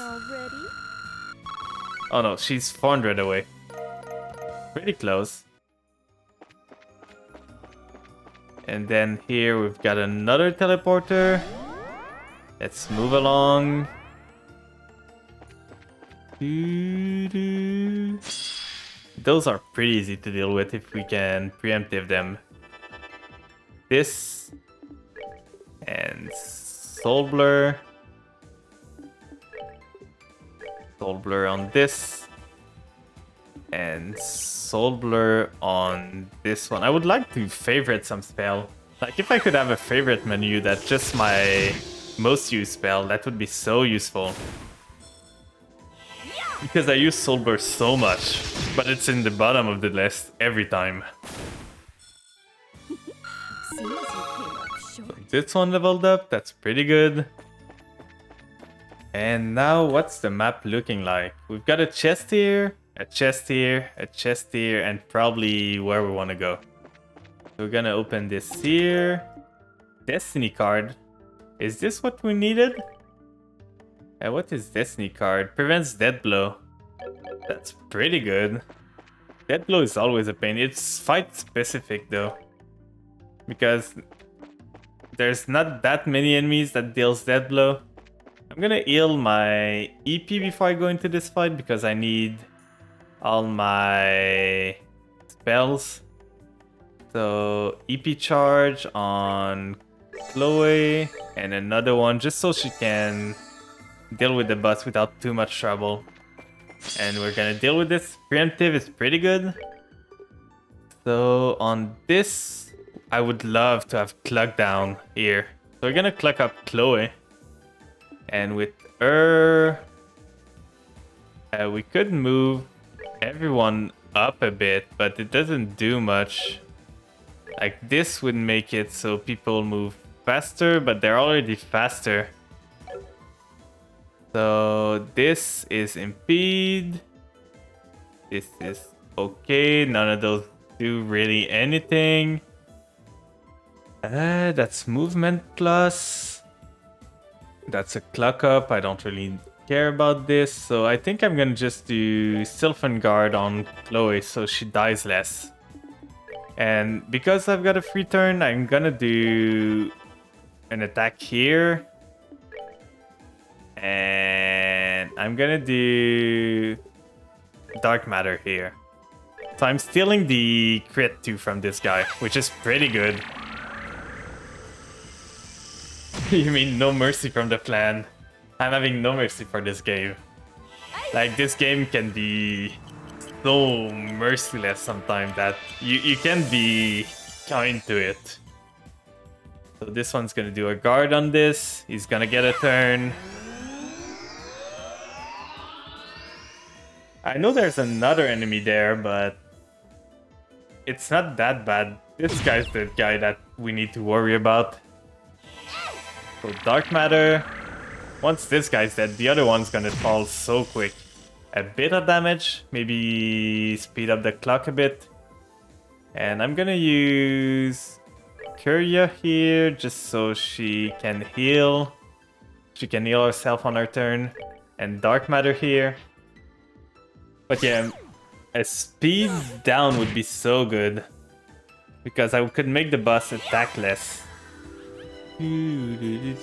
Oh no, she's 400 away. Pretty close. And then here we've got another teleporter. Let's move along. Those are pretty easy to deal with if we can preemptive them. this. And Soul Blur. Soul Blur on this. And Soul Blur on this one. I would like to favorite some spell. Like if I could have a favorite menu that's just my most used spell, that would be so useful. Because I use Soul Blur so much, but it's in the bottom of the list every time. Seems you came up short. This one leveled up, that's pretty good. And now what's the map looking like? We've got a chest here, a chest here, a chest here, and probably where we want to go. So we're gonna open this here. Destiny card. Is this what we needed? What is Destiny card? Prevents death blow. That's pretty good. Death blow is always a pain. It's fight specific though. Because there's not that many enemies that deals death blow. I'm gonna heal my EP before I go into this fight because I need all my spells. So EP charge on Chloe and another one just so she can deal with the boss without too much trouble. And we're gonna deal with this. Preemptive is pretty good. So on this, I would love to have Cluck down here. So we're gonna Cluck up Chloe. And with her, we could move everyone up a bit, but it doesn't do much. Like this would make it so people move faster, but they're already faster. So this is impede. This is okay. None of those do really anything. That's movement plus. That's a Cluck up. I don't really care about this. So I think I'm gonna just do Sylphan Guard on Chloe so she dies less. And because I've got a free turn, I'm gonna do an attack here. And I'm gonna do Dark Matter here. So I'm stealing the crit 2 from this guy, which is pretty good. You mean no mercy from the Flan? I'm having no mercy for this game. Like, this game can be so merciless sometimes that you can be kind to it. So this one's gonna do a guard on this. He's gonna get a turn. I know there's another enemy there, but it's not that bad. This guy's the guy that we need to worry about. So Dark Matter. Once this guy's dead, the other one's gonna fall so quick. A bit of damage, maybe speed up the clock a bit. And I'm gonna use Curia here just so she can heal. She can heal herself on her turn. And Dark Matter here. But yeah, a speed down would be so good. Because I could make the boss attack less. He's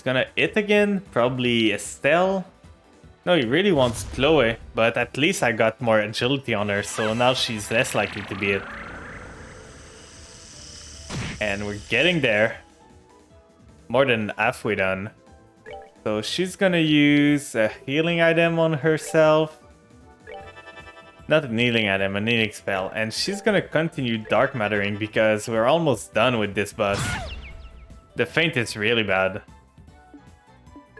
gonna hit again, probably Estelle. No, he really wants Chloe, but at least I got more agility on her, so now she's less likely to be hit. And we're getting there. More than halfway done. So she's gonna use a healing item on herself. Not a healing item, a healing spell. And she's gonna continue Dark Mattering because we're almost done with this boss. The feint is really bad.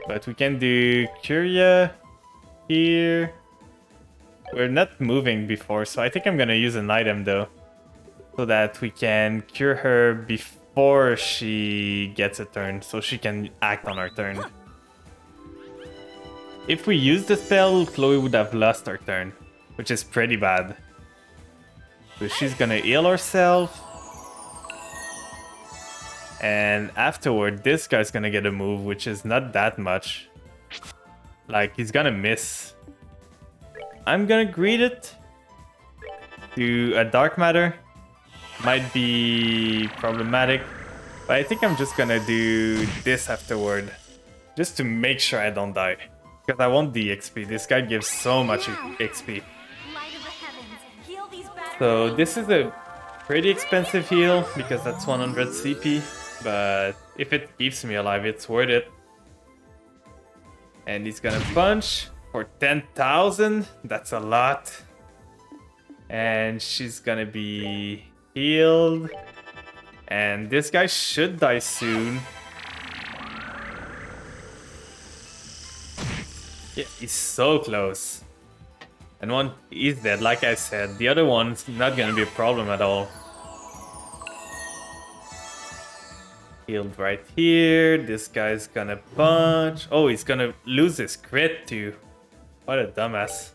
But we can do Curia here. We're not moving before, so I think I'm gonna use an item though. So that we can cure her before she gets a turn, so she can act on her turn. If we use the spell, Chloe would have lost her turn, which is pretty bad. So she's gonna heal herself. And afterward, this guy's gonna get a move, which is not that much. Like, he's gonna miss. I'm gonna greet it. Do a Dark Matter. Might be problematic. But I think I'm just gonna do this afterward. Just to make sure I don't die. Because I want the XP. This guy gives so much XP. Light of the heavens, heal these battered So this is a Pretty expensive heal, because that's 100 CP, but if it keeps me alive, it's worth it. And he's gonna punch for 10,000, that's a lot. And she's gonna be healed. And this guy should die soon. Yeah, he's so close. And one is dead, like I said. The other one's not gonna be a problem at all. Healed right here. This guy's gonna punch. Oh, he's gonna lose his crit too. What a dumbass.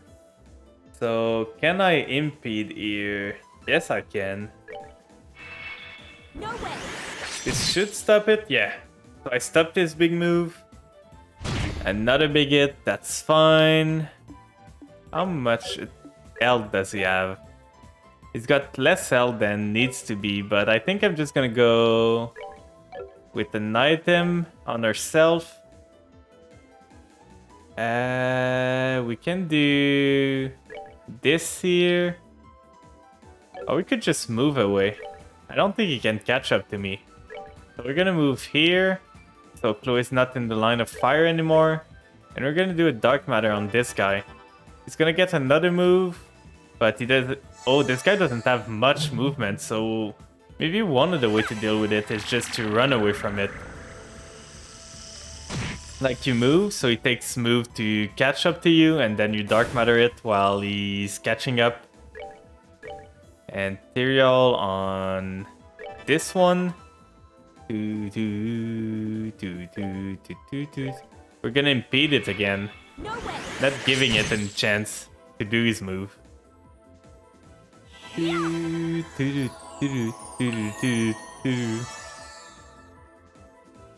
So, can I impede here? Yes, I can. No way. This should stop it, yeah. So I stopped his big move. Another big hit, that's fine. How much health does he have? He's got less health than needs to be, but I think I'm just gonna go with an item on herself. We can do this here. Or we could just move away. I don't think he can catch up to me. So we're gonna move here. So Chloe's not in the line of fire anymore. And we're gonna do a dark matter on this guy. He's gonna get another move. But he does. Oh, this guy doesn't have much movement. So maybe one of the way to deal with it is just to run away from it. Like you move, so he takes move to catch up to you. And then you dark matter it while he's catching up. And Tyrael on this one. We're gonna impede it again. No way. Not giving it a chance to do his move.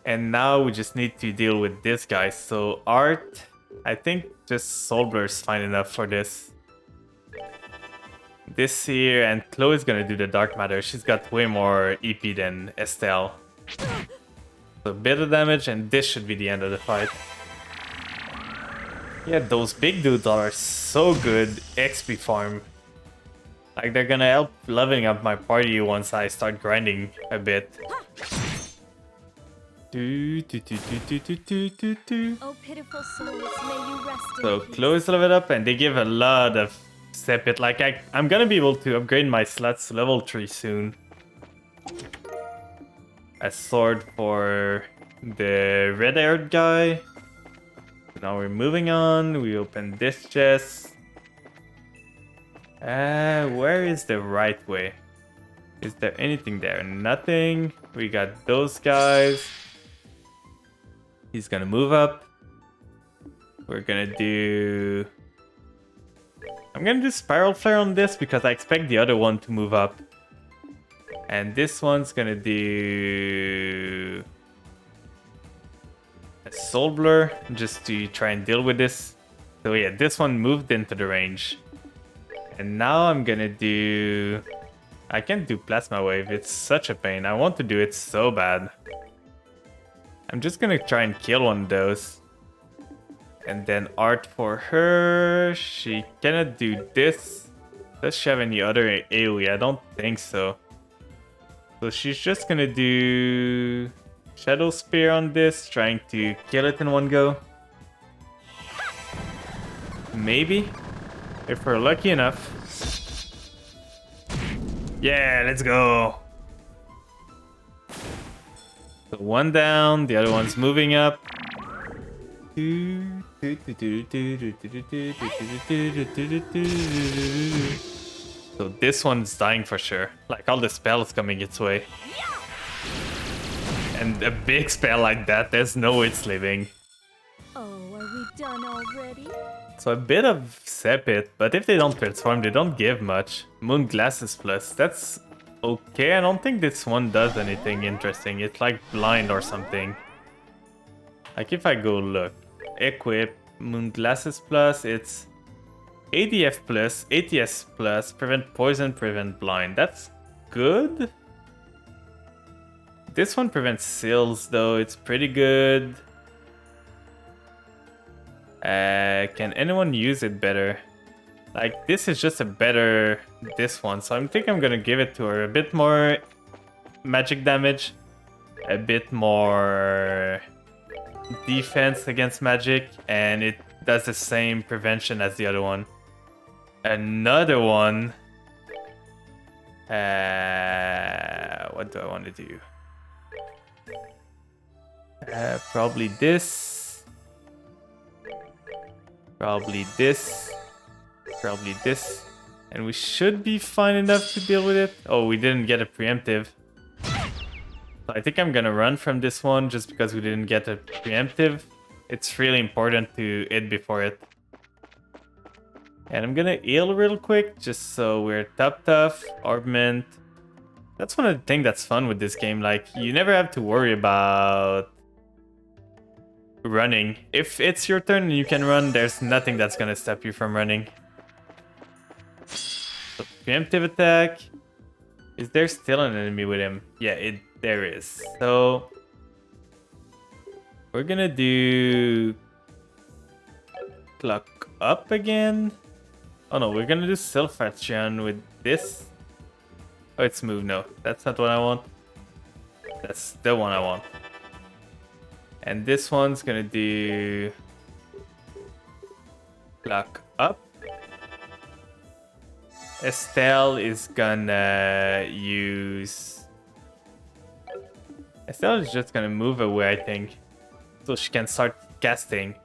And now we just need to deal with this guy. So Art, I think just Soul Blur is fine enough for this. This here, and Chloe's gonna do the dark matter. She's got way more EP than Estelle. So a bit of damage, and this should be the end of the fight. Yeah, those big dudes are so good XP farm. Like, they're gonna help leveling up my party once I start grinding a bit. Oh, pitiful souls, may you rest So in peace. Chloe's leveled up, and they give a lot of Sepit. Like, I'm gonna be able to upgrade my slots to level 3 soon. A sword for the red-haired guy. Now we're moving on. We open this chest. Where is the right way? Is there anything there? Nothing. We got those guys. He's gonna move up. We're gonna do... I'm gonna do Spiral Flare on this because I expect the other one to move up. And this one's gonna do... a Soul Blur just to try and deal with this. So yeah, this one moved into the range. And now I'm gonna do... I can't do Plasma Wave, it's such a pain. I want to do it so bad. I'm just gonna try and kill one of those. And then Art for her. She cannot do this. Does she have any other AoE? I don't think so. So she's just gonna do Shadow Spear on this, trying to kill it in one go. Maybe, if we're lucky enough. Yeah, let's go. So one down, the other one's moving up. So this one's dying for sure. Like all the spells coming its way. And a big spell like that, there's no way it's living. Oh, are we done already? So a bit of Sepit, but if they don't transform, they don't give much. Moon Glasses Plus, that's okay. I don't think this one does anything interesting. It's like blind or something. Like if I go look, equip, Moon Glasses Plus, it's ADF Plus, ATS Plus, prevent poison, prevent blind. That's good. This one prevents seals though, it's pretty good. Can anyone use it better? Like, this is just a better this one. So I think I'm gonna give it to her. A bit more magic damage. A bit more defense against magic. And it does the same prevention as the other one. Another one. What do I want to do? Probably this. Probably this. Probably this. And we should be fine enough to deal with it. Oh, we didn't get a preemptive. So I think I'm gonna run from this one just because we didn't get a preemptive. It's really important to hit before it. And I'm gonna heal real quick just so we're tough. Orbment. That's one of the things that's fun with this game. Like, you never have to worry about running. If it's your turn and you can run, there's nothing that's gonna stop you from running. So, preemptive attack. Is there still an enemy with him? Yeah, there is. So we're gonna do clock up again. Oh no, we're gonna do self-action with this. Oh, it's move. No, that's not what I want. That's the one I want. And this one's gonna do clock up. Estelle is gonna use... Estelle is just gonna move away, I think. So she can start casting.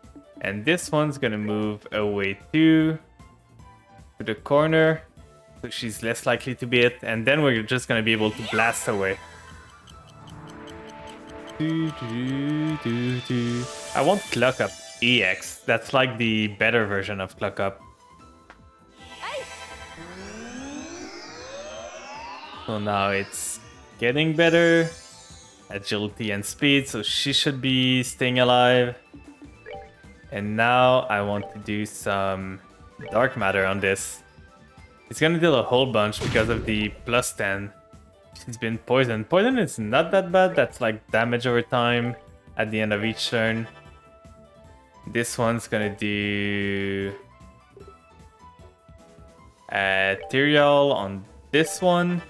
And this one's gonna move away too. To the corner. So she's less likely to be hit. And then we're just gonna be able to blast away. I want Clock Up EX. That's like the better version of Clock Up. So now it's getting better. Agility and speed, so she should be staying alive. And now I want to do some dark matter on this. It's gonna deal a whole bunch because of the plus 10. She's been poisoned. Poison is not that bad, that's like damage over time at the end of each turn. This one's gonna do Ethereal on this one.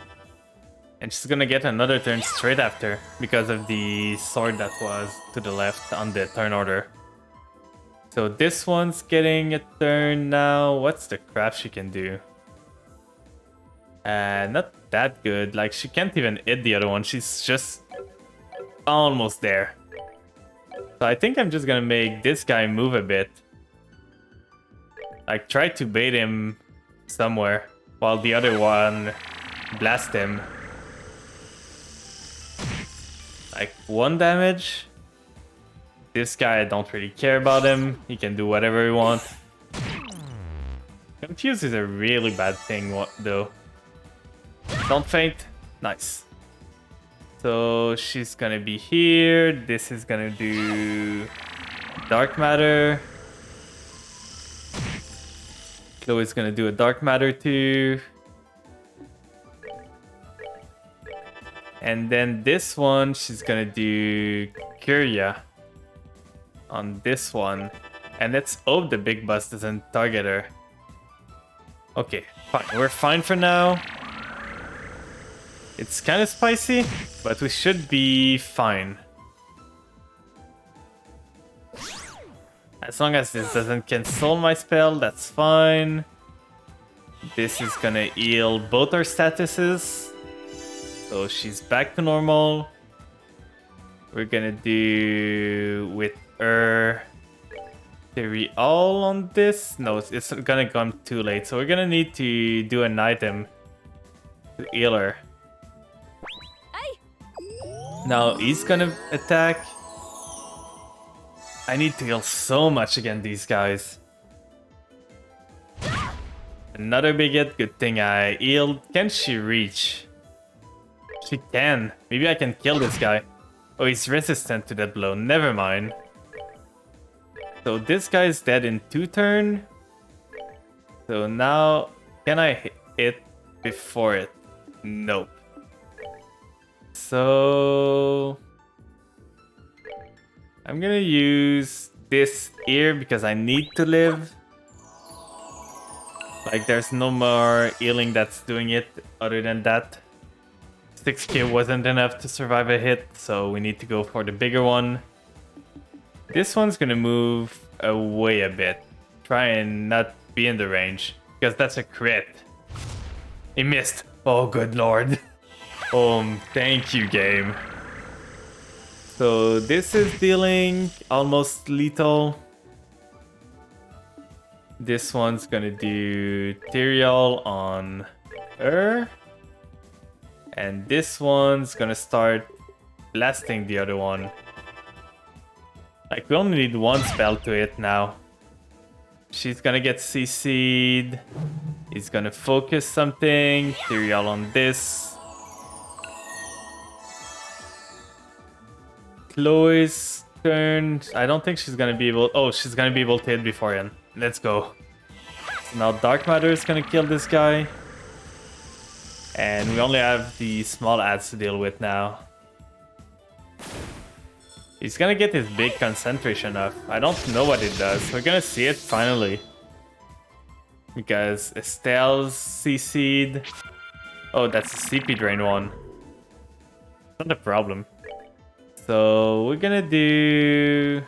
And she's gonna get another turn straight after because of the sword that was to the left on the turn order. So this one's getting a turn now. What's the crap she can do? Not that good. Like, she can't even hit the other one. She's just almost there. So I think I'm just gonna make this guy move a bit. Like, try to bait him somewhere while the other one blast him. Like 1 damage. This guy, I don't really care about him. He can do whatever he wants. Confuse is a really bad thing though. Don't faint. Nice. So she's gonna be here. This is gonna do dark matter. Chloe's gonna do a dark matter too. And then this one, she's gonna do Curia on this one. And let's hope the big boss doesn't target her. Okay, fine. We're fine for now. It's kind of spicy, but we should be fine. As long as this doesn't cancel my spell, that's fine. This is gonna heal both our statuses. So she's back to normal. We're gonna do with her theory all on this. No, it's gonna come too late. So we're gonna need to do an item to heal her. Now he's gonna attack. I need to heal so much against these guys. Another big hit. Good thing I healed. Can she reach? She can. Maybe I can kill this guy. Oh, he's resistant to that blow. Never mind. So this guy is dead in 2 turns. So now, can I hit before it? Nope. So I'm gonna use this here because I need to live. Like, there's no more healing that's doing it other than that. 6k wasn't enough to survive a hit, so we need to go for the bigger one. This one's gonna move away a bit. Try and not be in the range, because that's a crit. He missed. Oh, good lord. Thank you, game. So this is dealing almost lethal. This one's gonna do Tyrael on her. And this one's gonna start blasting the other one. Like, we only need one spell to hit now. She's gonna get CC'd. He's gonna focus something. Tyrael on this. Chloe's turn. I don't think she's gonna be able... Oh, she's gonna be able to hit beforehand. Let's go. So now Dark Matter is gonna kill this guy. And we only have the small ads to deal with now. He's gonna get his big concentration up. I don't know what it does. We're gonna see it finally. Because Estelle's CC'd. Oh, that's the CP drain one. Not a problem. So we're gonna do...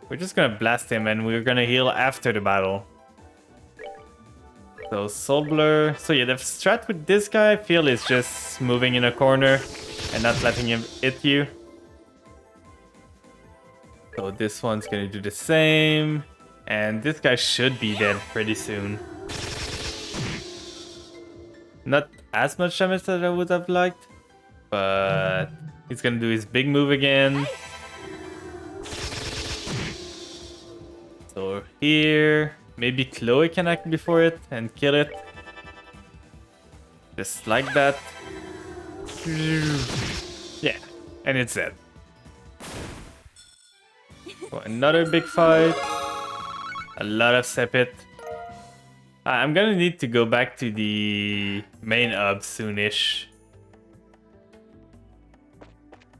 We're just gonna blast him and we're gonna heal after the battle. So Soul Blur. So yeah, the strat with this guy, I feel, is just moving in a corner and not letting him hit you. So this one's gonna do the same. And this guy should be dead pretty soon. Not as much damage that I would have liked, but he's gonna do his big move again. So here, maybe Chloe can act before it and kill it. Just like that. Yeah, and it's dead. So another big fight. A lot of Sepit. I'm gonna need to go back to the main hub soonish.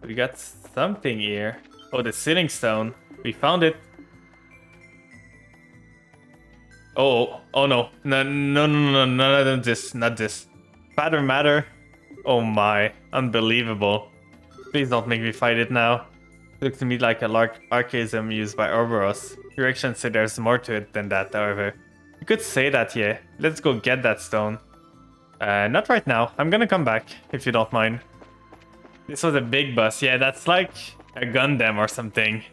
We got something here. Oh, the Sealing Stone. We found it. Oh no. No, not this, not this. Father Matter. Oh my, unbelievable. Please don't make me fight it now. Looks to me like a archaism used by Ouroboros. Direction said there's more to it than that, however. You could say that, yeah. Let's go get that stone. Not right now. I'm gonna come back, if you don't mind. This was a big boss. Yeah, that's like a Gundam or something.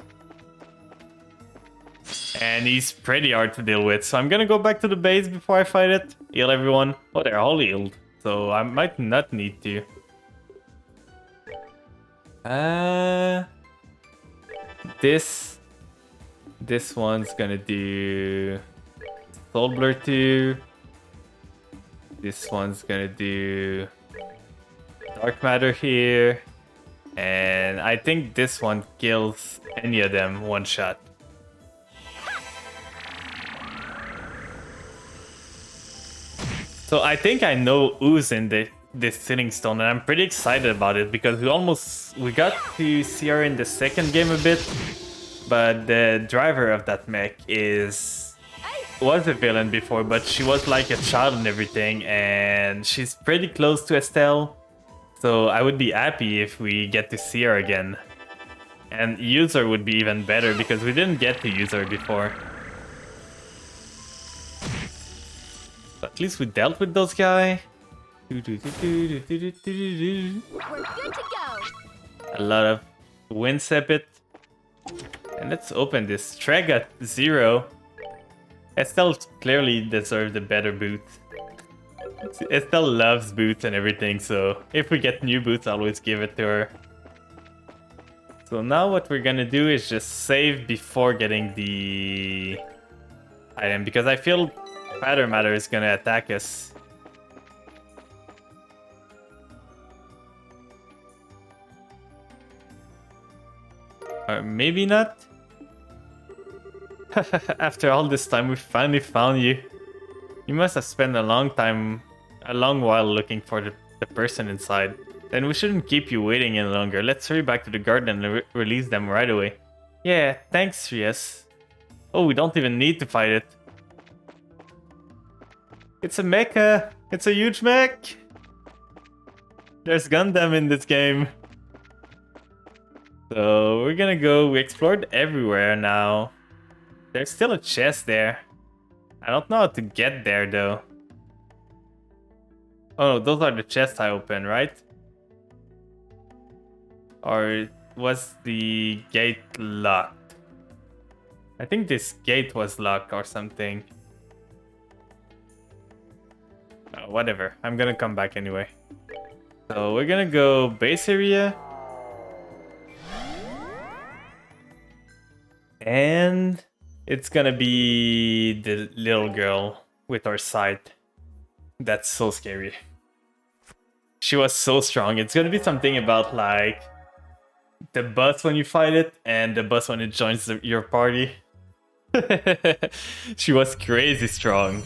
And he's pretty hard to deal with. So I'm gonna go back to the base before I fight it. Heal everyone. Oh, they're all healed. So I might not need to. This one's gonna do Soul Blur 2. This one's gonna do Dark Matter here. And I think this one kills any of them one shot. So I think I know who's in this Sealing Stone, and I'm pretty excited about it because we got to see her in the second game a bit, but the driver of that mech was a villain before, but she was like a child and everything, and she's pretty close to Estelle, so I would be happy if we get to see her again. And use her would be even better because we didn't get to use her before. At least we dealt with those guys. We're good to go. A lot of wind Sepit. And let's open this. Treg at 0. Estelle clearly deserved a better boot. Estelle loves boots and everything, so if we get new boots, I'll always give it to her. So now what we're gonna do is just save before getting the item, because I feel Father Matter is gonna attack us. Or maybe not. After all this time, we finally found you. You must have spent a long while looking for the person inside. Then we shouldn't keep you waiting any longer. Let's hurry back to the garden and release them right away. Yeah, thanks, Rias. Oh, we don't even need to fight it. It's a mecha. It's a huge mech. There's Gundam in this game. So we're gonna go. We explored everywhere now. There's still a chest there. I don't know how to get there though. Oh, those are the chests I opened, right? Or was the gate locked? I think this gate was locked or something. Oh, whatever. I'm gonna come back anyway. So we're gonna go base area. And it's gonna be the little girl with our sight. That's so scary. She was so strong. It's gonna be something about like the bus when you fight it and the bus when it joins your party. She was crazy strong.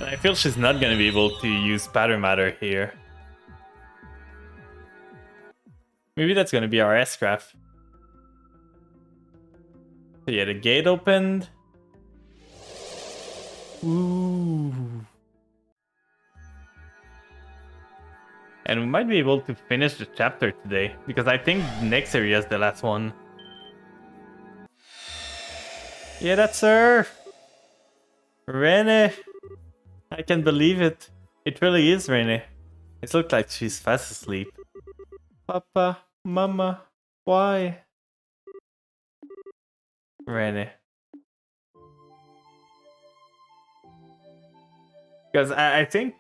And I feel she's not gonna be able to use pattern matter here. Maybe that's gonna be our S-craft. So yeah, the gate opened. Ooh. And we might be able to finish the chapter today, because I think the next area is the last one. Yeah, that's her! Rene! I can't believe it. It really is Rene. It looks like she's fast asleep. Papa, Mama, why? Rene. Because I think,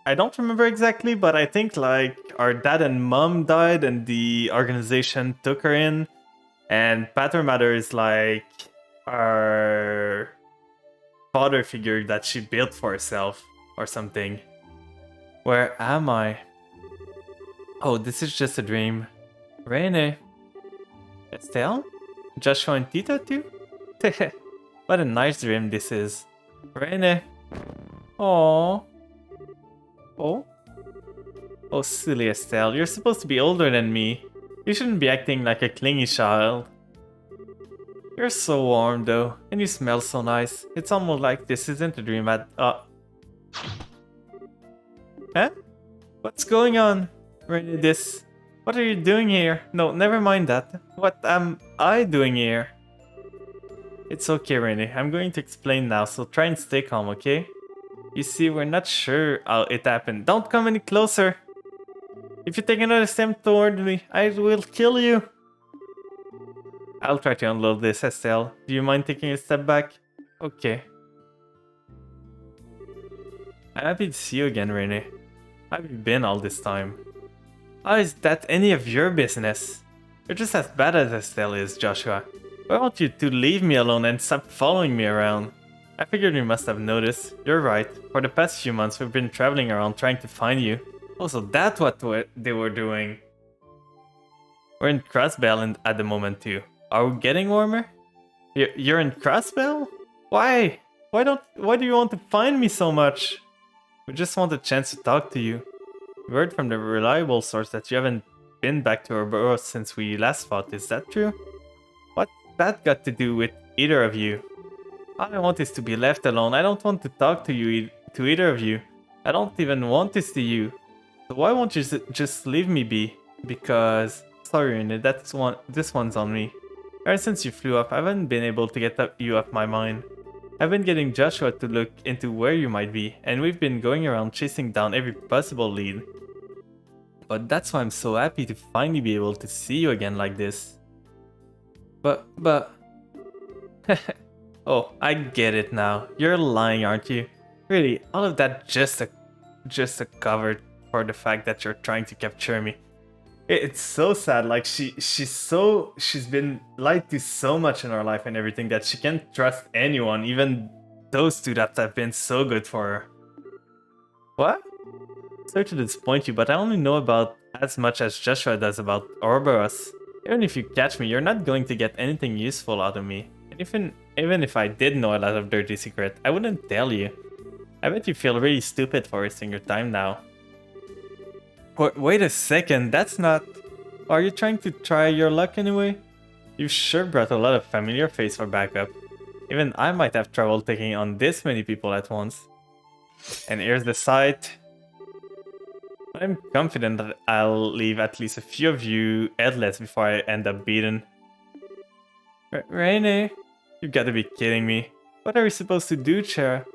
I don't remember exactly, but I think like our dad and mom died and the organization took her in. And Pattern Matter is like our father figure that she built for herself or something. Where am I? Oh, this is just a dream. Rene. Estelle? Joshua and Tita too? What a nice dream this is. Rene. Aww. Oh? Oh, silly Estelle, you're supposed to be older than me. You shouldn't be acting like a clingy child. You're so warm though, and you smell so nice. It's almost like this isn't a dream at Huh? What's going on? Rene, this... What are you doing here? No, never mind that. What am I doing here? It's okay, Rene. I'm going to explain now, so try and stay calm, okay? You see, we're not sure how it happened. Don't come any closer! If you take another step toward me, I will kill you! I'll try to unload this, Estelle. Do you mind taking a step back? Okay. I'm happy to see you again, Rene. How have you been all this time? How is that any of your business? You're just as bad as Estelle is, Joshua. Why won't you two leave me alone and stop following me around? I figured you must have noticed. You're right. For the past few months, we've been traveling around trying to find you. Also, that's what they were doing. We're in Crossbell at the moment too. Are we getting warmer? You're in Crossbell? Why? Why do you want to find me so much? We just want a chance to talk to you. We heard from the reliable source that you haven't been back to Ouroboros since we last fought. Is that true? What's that got to do with either of you? All I want is to be left alone. I don't want to talk to you, to either of you. I don't even want to see you. So why won't you just leave me be? Because... Sorry, Rene, this one's on me. Ever since you flew up, I haven't been able to get you off my mind. I've been getting Joshua to look into where you might be, and we've been going around chasing down every possible lead. But that's why I'm so happy to finally be able to see you again like this. But... Oh, I get it now. You're lying, aren't you? Really, all of that just a cover for the fact that you're trying to capture me. It's so sad, like she's been lied to so much in her life and everything that she can't trust anyone, even those two that have been so good for her. What? Sorry to disappoint you, but I only know about as much as Joshua does about Ouroboros. Even if you catch me, you're not going to get anything useful out of me. And even if I did know a lot of dirty secret, I wouldn't tell you. I bet you feel really stupid for wasting your time now. Wait a second, that's not... Are you trying to try your luck anyway? You've sure brought a lot of familiar face for backup. Even I might have trouble taking on this many people at once. And here's the site. I'm confident that I'll leave at least a few of you headless before I end up beaten. Rainy, you gotta be kidding me. What are we supposed to do, Chair?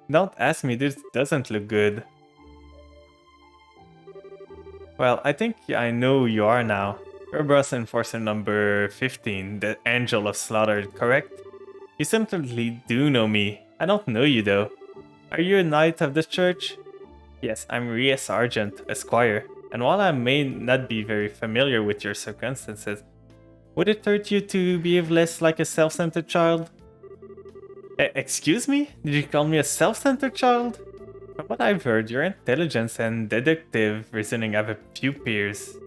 Don't ask me, this doesn't look good. Well, I think I know who you are now. Urbra's Enforcer number 15, the Angel of Slaughter, correct? You simply do know me. I don't know you though. Are you a knight of the church? Yes, I'm Rhea Sargent, a squire, and while I may not be very familiar with your circumstances, would it hurt you to behave less like a self-centered child? Excuse me? Did you call me a self-centered child? From what I've heard, your intelligence and deductive reasoning have a few peers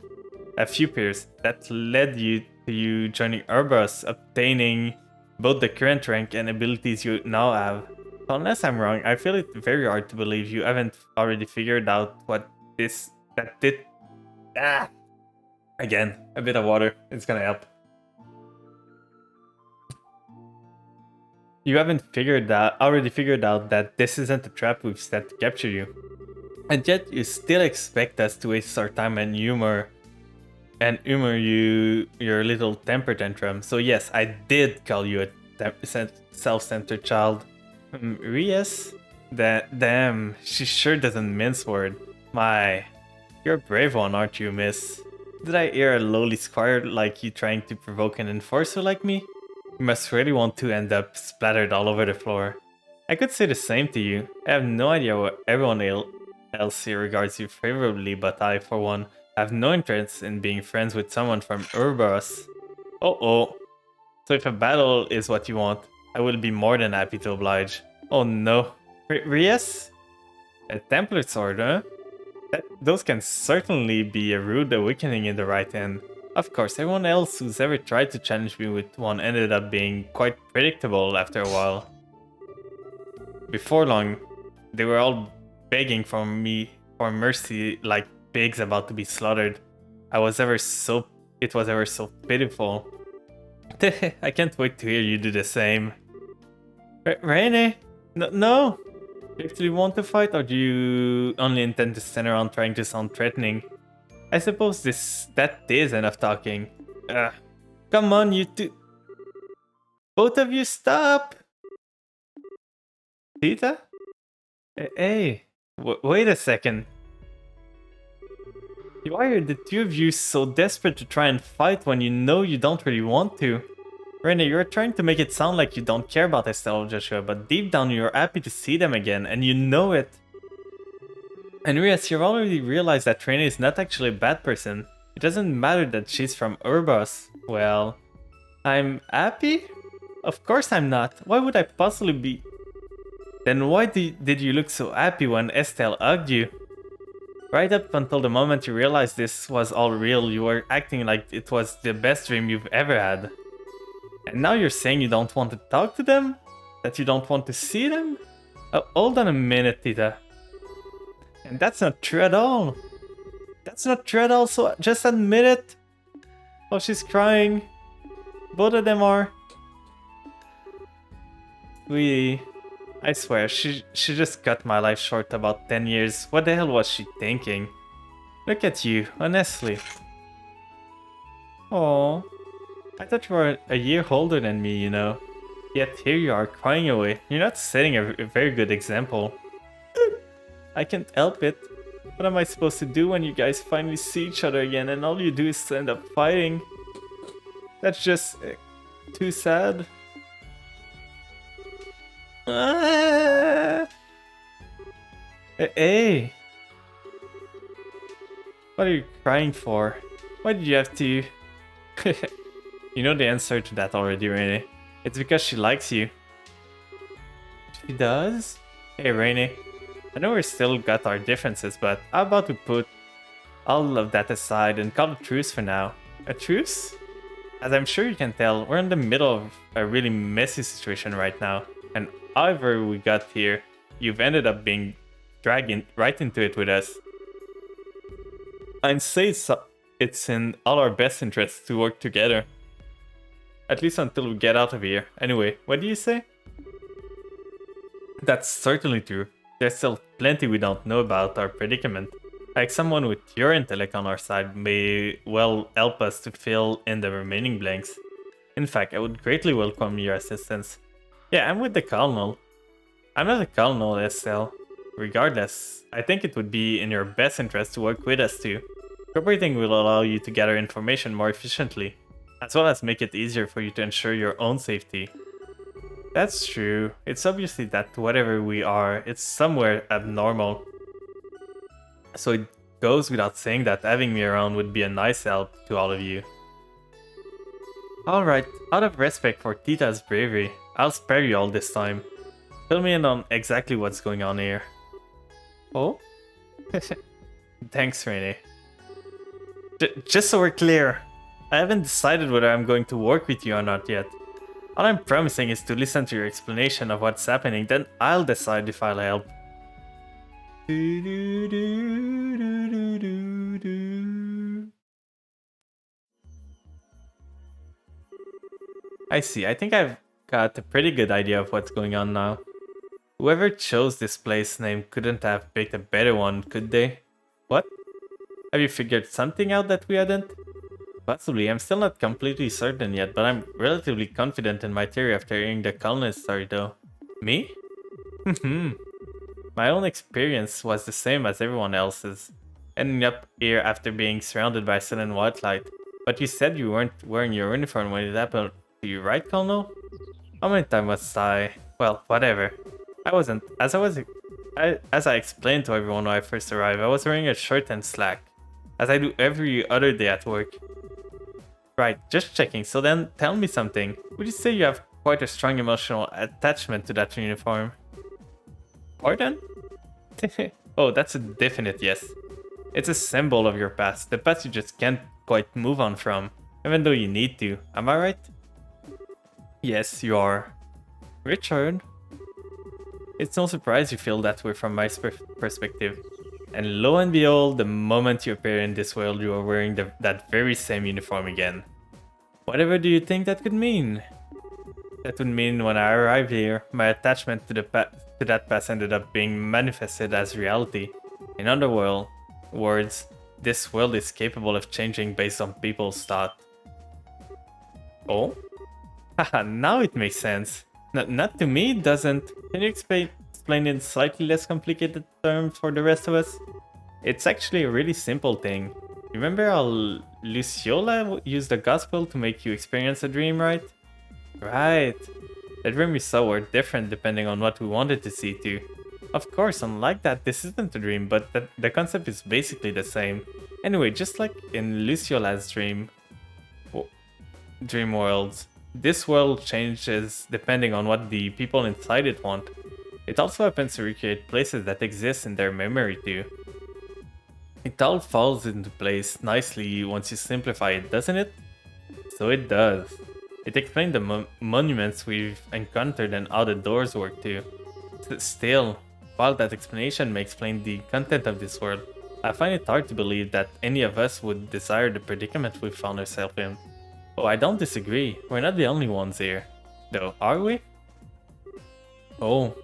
that led you to joining Urbos, obtaining both the current rank and abilities you now have. So unless I'm wrong, I feel it very hard to believe you haven't already figured out what that did. Again, a bit of water, it's gonna help. You haven't already figured out that this isn't a trap we've set to capture you. And yet you still expect us to waste our time and humor your little temper tantrum. So yes, I did call you a self-centered child. Rias? Damn, she sure doesn't mince word. My, you're a brave one, aren't you, miss? Did I hear a lowly squire like you trying to provoke an enforcer like me? You must really want to end up splattered all over the floor. I could say the same to you. I have no idea what everyone else here regards you favorably, but I, for one, have no interest in being friends with someone from Urberus. Oh. So if a battle is what you want, I will be more than happy to oblige. Oh no. Rias? A Templar sword, huh? Those can certainly be a rude awakening in the right hand. Of course, everyone else who's ever tried to challenge me with one ended up being quite predictable after a while. Before long, they were all begging for mercy like pigs about to be slaughtered. It was ever so pitiful. I can't wait to hear you do the same. Rainy? No! Do you actually want to fight, or do you only intend to stand around trying to sound threatening? I suppose that is enough talking. Come on, you two. Both of you stop! Tita? Hey, wait a second. Why are the two of you so desperate to try and fight when you know you don't really want to? Rene, you're trying to make it sound like you don't care about Estelle or Joshua, but deep down you're happy to see them again, and you know it. And Rias, you've already realized that Rene is not actually a bad person. It doesn't matter that she's from Urbos. Well, I'm happy? Of course I'm not. Why would I possibly be? Then why did you look so happy when Estelle hugged you? Right up until the moment you realized this was all real, you were acting like it was the best dream you've ever had. And now you're saying you don't want to talk to them? That you don't want to see them? Oh, hold on a minute, Tita. And that's not true at all. That's not true at all, so just admit it. Oh, she's crying. Both of them are. I swear, she just cut my life short about 10 years. What the hell was she thinking? Look at you, honestly. Oh, I thought you were a year older than me, you know. Yet here you are crying away. You're not setting a very good example. I can't help it. What am I supposed to do when you guys finally see each other again and all you do is end up fighting? That's just too sad. Hey! What are you crying for? Why did you have to... You know the answer to that already, Rainy. It's because she likes you. She does? Hey, Rainy. I know we still got our differences, but how about we put all of that aside and call a truce for now? A truce? As I'm sure you can tell, we're in the middle of a really messy situation right now. And however we got here, you've ended up being dragged right into it with us. I'd say it's in all our best interests to work together. At least until we get out of here. Anyway, what do you say? That's certainly true. There's still plenty we don't know about our predicament. Like someone with your intellect on our side may well help us to fill in the remaining blanks. In fact, I would greatly welcome your assistance. Yeah, I'm with the Colonel. I'm not a Colonel, Estelle. Regardless, I think it would be in your best interest to work with us too. Cooperating will allow you to gather information more efficiently, as well as make it easier for you to ensure your own safety. That's true. It's obviously that whatever we are, it's somewhere abnormal. So it goes without saying that having me around would be a nice help to all of you. Alright, out of respect for Tita's bravery, I'll spare you all this time. Fill me in on exactly what's going on here. Oh? Thanks, Rene. Just so we're clear, I haven't decided whether I'm going to work with you or not yet. All I'm promising is to listen to your explanation of what's happening, then I'll decide if I'll help. I see, I think I've got a pretty good idea of what's going on now. Whoever chose this place name couldn't have picked a better one, could they? What? Have you figured something out that we hadn't? Possibly, I'm still not completely certain yet, but I'm relatively confident in my theory after hearing the colonist story though. Me? My own experience was the same as everyone else's, ending up here after being surrounded by sudden white light. But you said you weren't wearing your uniform when it happened to you, right, Colonel? How many times was I? Well, whatever. I wasn't. As I explained to everyone when I first arrived, I was wearing a shirt and slack, as I do every other day at work. Right, just checking. So then, tell me something. Would you say you have quite a strong emotional attachment to that uniform? Pardon? Oh, that's a definite yes. It's a symbol of your past, the past you just can't quite move on from, even though you need to. Am I right? Yes, you are. Richard? It's no surprise you feel that way from my perspective. And lo and behold, the moment you appear in this world, you are wearing that very same uniform again. Whatever do you think that could mean? That would mean when I arrived here, my attachment to that past ended up being manifested as reality. In other words, this world is capable of changing based on people's thought. Oh? Haha, now it makes sense. Not to me, it doesn't. Can you explain in slightly less complicated terms for the rest of us? It's actually a really simple thing. Remember how Luciola used the gospel to make you experience a dream, right? Right. The dream we saw were different depending on what we wanted to see too. Of course, unlike that, this isn't a dream, but the concept is basically the same. Anyway, just like in Luciola's dream worlds, this world changes depending on what the people inside it want. It also happens to recreate places that exist in their memory too. It all falls into place nicely once you simplify it, doesn't it? So it does. It explains the monuments we've encountered and how the doors work too. Still, while that explanation may explain the content of this world, I find it hard to believe that any of us would desire the predicament we found ourselves in. Oh, I don't disagree. We're not the only ones here. Though, are we? Oh.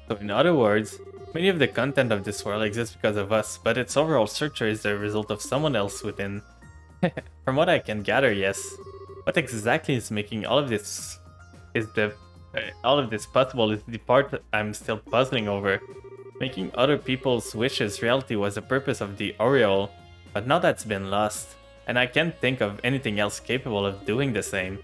So in other words, many of the content of this world exists because of us, but its overall structure is the result of someone else within. From what I can gather, yes. What exactly is making all of this possible is the part that I'm still puzzling over. Making other people's wishes reality was the purpose of the Aureole, but now that's been lost, and I can't think of anything else capable of doing the same.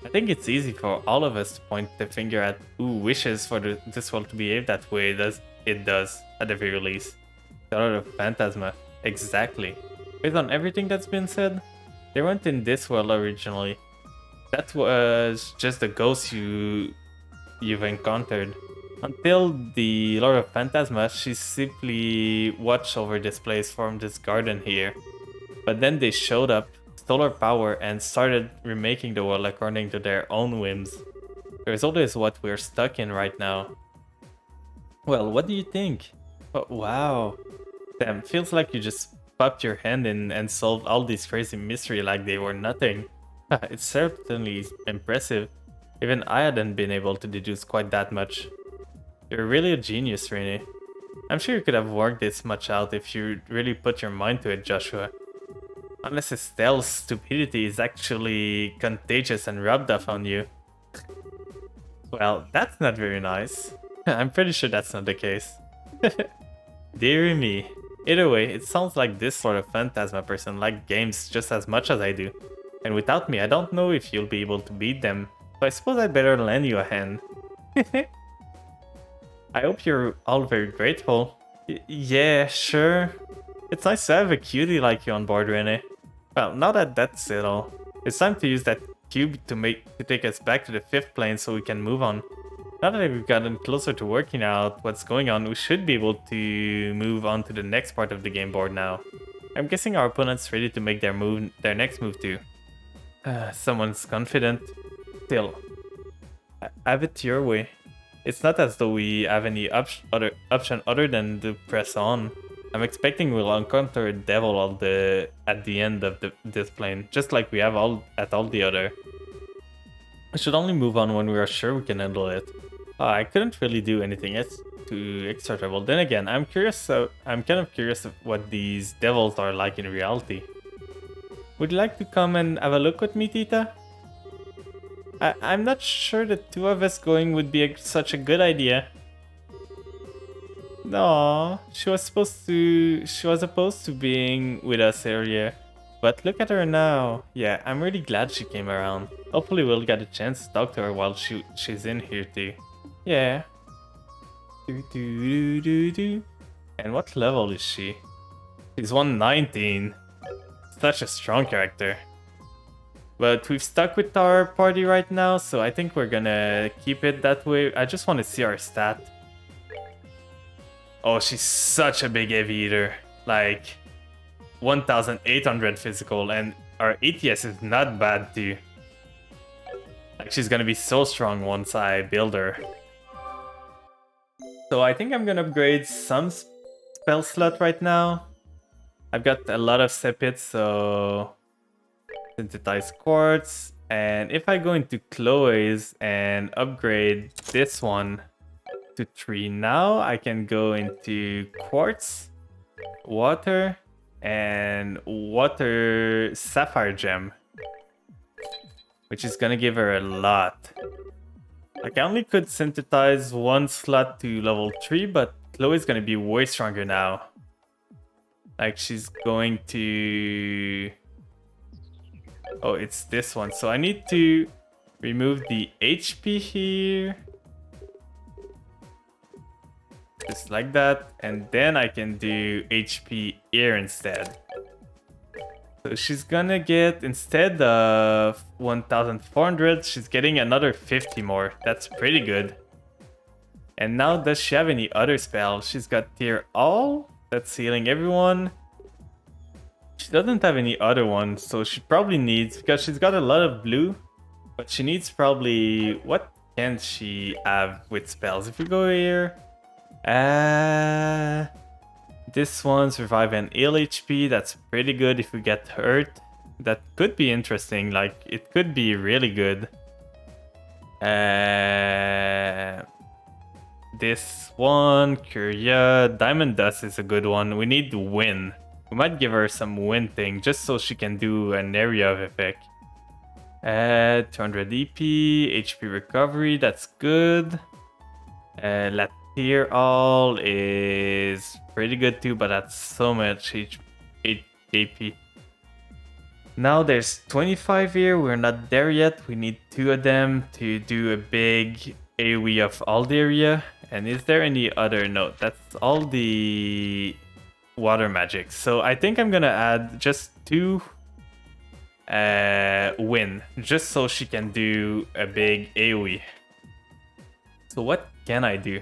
I think it's easy for all of us to point the finger at who wishes for this world to behave that way it does, at the very least. The Lord of Phantasma, exactly. Based on everything that's been said, they weren't in this world originally. That was just the ghosts you've encountered. Until the Lord of Phantasma, she simply watched over this place from this garden here. But then they showed up, stole our power, and started remaking the world according to their own whims. The result is what we're stuck in right now. Well, what do you think? Oh, wow. Damn, feels like you just popped your hand in and solved all these crazy mystery like they were nothing. It's certainly impressive. Even I hadn't been able to deduce quite that much. You're really a genius, Rene. I'm sure you could have worked this much out if you really put your mind to it, Joshua. Unless Estelle's stupidity is actually contagious and rubbed off on you. Well, that's not very nice. I'm pretty sure that's not the case. Dear me. Either way, it sounds like this sort of Phantasma person likes games just as much as I do. And without me, I don't know if you'll be able to beat them. So I suppose I'd better lend you a hand. I hope you're all very grateful. Yeah, sure. It's nice to have a cutie like you on board, Rene. Well, now that that's it all, it's time to use that cube to take us back to the 5th plane so we can move on. Now that we've gotten closer to working out what's going on, we should be able to move on to the next part of the game board now. I'm guessing our opponent's ready to make their next move too. Someone's confident. Still, have it your way. It's not as though we have any option other than to press on. I'm expecting we'll encounter a devil at the end of this plane, just like we have at all the other. We should only move on when we are sure we can handle it. I couldn't really do anything too extra trouble. Then again, I'm kind of curious of what these devils are like in reality. Would you like to come and have a look with me, Tita? I'm not sure the two of us going would be such a good idea. No, she was opposed to being with us earlier. But look at her now. Yeah, I'm really glad she came around. Hopefully we'll get a chance to talk to her while she's in here too. Yeah. And what level is she? She's 119. Such a strong character. But we've stuck with our party right now, so I think we're gonna keep it that way. I just want to see our stat. Oh, she's such a big heavy eater. Like 1,800 physical, and our ATS is not bad too. Like she's gonna be so strong once I build her. So I think I'm gonna upgrade some spell slot right now. I've got a lot of sepits, so synthesize quartz. And if I go into Chloe's and upgrade this one to 3 now, I can go into quartz, water, and water sapphire gem, which is gonna give her a lot. Like I only could synthesize 1 slot to level 3, but Chloe's gonna be way stronger now. Like she's going to... Oh, it's this one. So I need to remove the HP here. Just like that. And then I can do HP here instead. So she's gonna get, instead of 1,400, she's getting another 50 more. That's pretty good. And now, does she have any other spells? She's got Tear All. That's healing everyone. She doesn't have any other ones, so she probably needs, because she's got a lot of blue, but she needs probably, what can she have with spells? If we go here, this one's revive and heal HP. That's pretty good if we get hurt. That could be interesting, like it could be really good. This one, Curia, Diamond Dust is a good one. We need to win. We might give her some wind thing just so she can do an area of effect. 200 EP, HP recovery, that's good. Latir All is pretty good too, but that's so much AP. Now there's 25 here, we're not there yet. We need 2 of them to do a big AoE of all the area. And is there any other? No, that's all the water magic. So I think I'm gonna add just 2 wind, just so she can do a big AoE. So what can I do?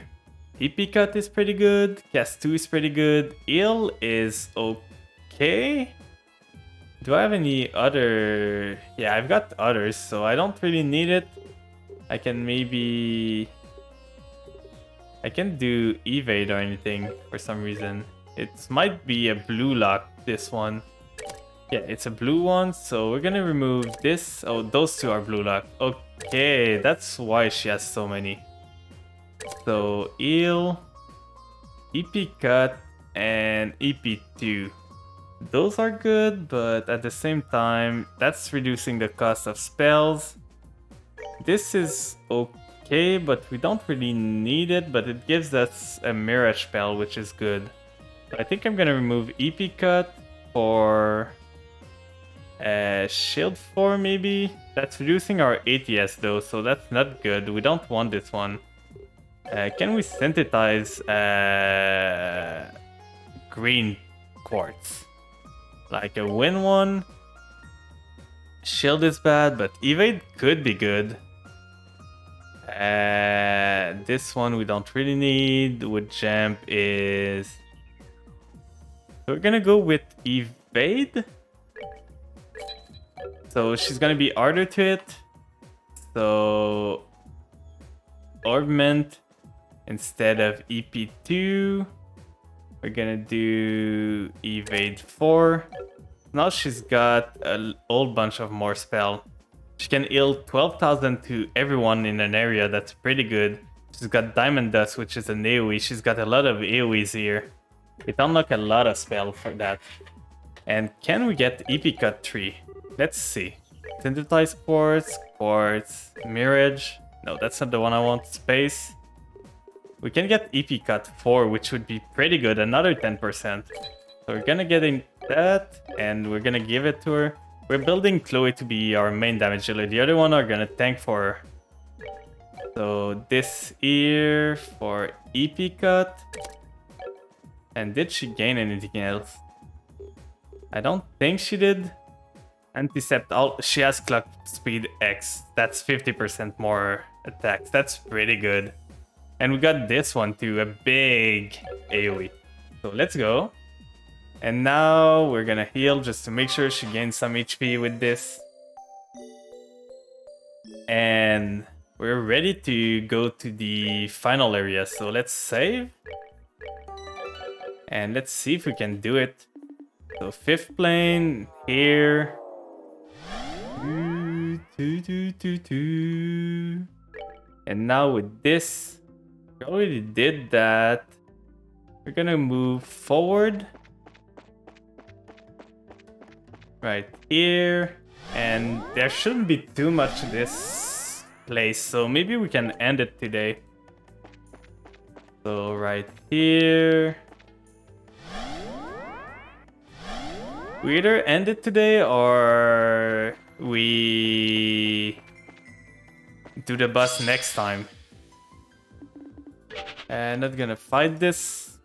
EP cut is pretty good, cast 2 is pretty good, heal is okay. Do I have any other? Yeah, I've got others, so I don't really need it. I can do evade or anything for some reason. It might be a blue lock, this one. Yeah, it's a blue one, so we're gonna remove this. Oh, those 2 are blue lock. Okay, that's why she has so many. So heal. EP cut and EP2. Those are good, but at the same time, that's reducing the cost of spells. This is okay, but we don't really need it, but it gives us a Mirage spell, which is good. So I think I'm gonna remove EP cut for Shield 4 maybe? That's reducing our ATS though, so that's not good. We don't want this one. Can we synthesize green quartz? Like a win one. Shield is bad, but evade could be good. This one we don't really need. Wood jump is... We're gonna go with evade. So she's gonna be harder to hit. So Orbment instead of EP2. We're gonna do evade 4. Now she's got a whole bunch of more spell. She can heal 12,000 to everyone in an area. That's pretty good. She's got Diamond Dust, which is an AoE. She's got a lot of AoEs here. It unlock a lot of spell for that. And can we get EP Cut 3? Let's see. Synthesize Quartz, Quartz, Mirage. No, that's not the one I want. Space. We can get EP Cut 4, which would be pretty good. Another 10%. So we're gonna get in that, and we're gonna give it to her. We're building Chloe to be our main damage dealer. The other one are gonna tank for her. So this here for EP Cut. And did she gain anything else? I don't think she did. Anticept, she has clock speed X. That's 50% more attacks. That's pretty good. And we got this one too, a big AoE. So let's go. And now we're gonna heal just to make sure she gains some HP with this. And we're ready to go to the final area. So let's save. And let's see if we can do it. So 5th plane here. And now with this, we already did that. We're gonna move forward. Right here. And there shouldn't be too much in this place, so maybe we can end it today. So right here. We either end it today or we do the boss next time. And not gonna fight this.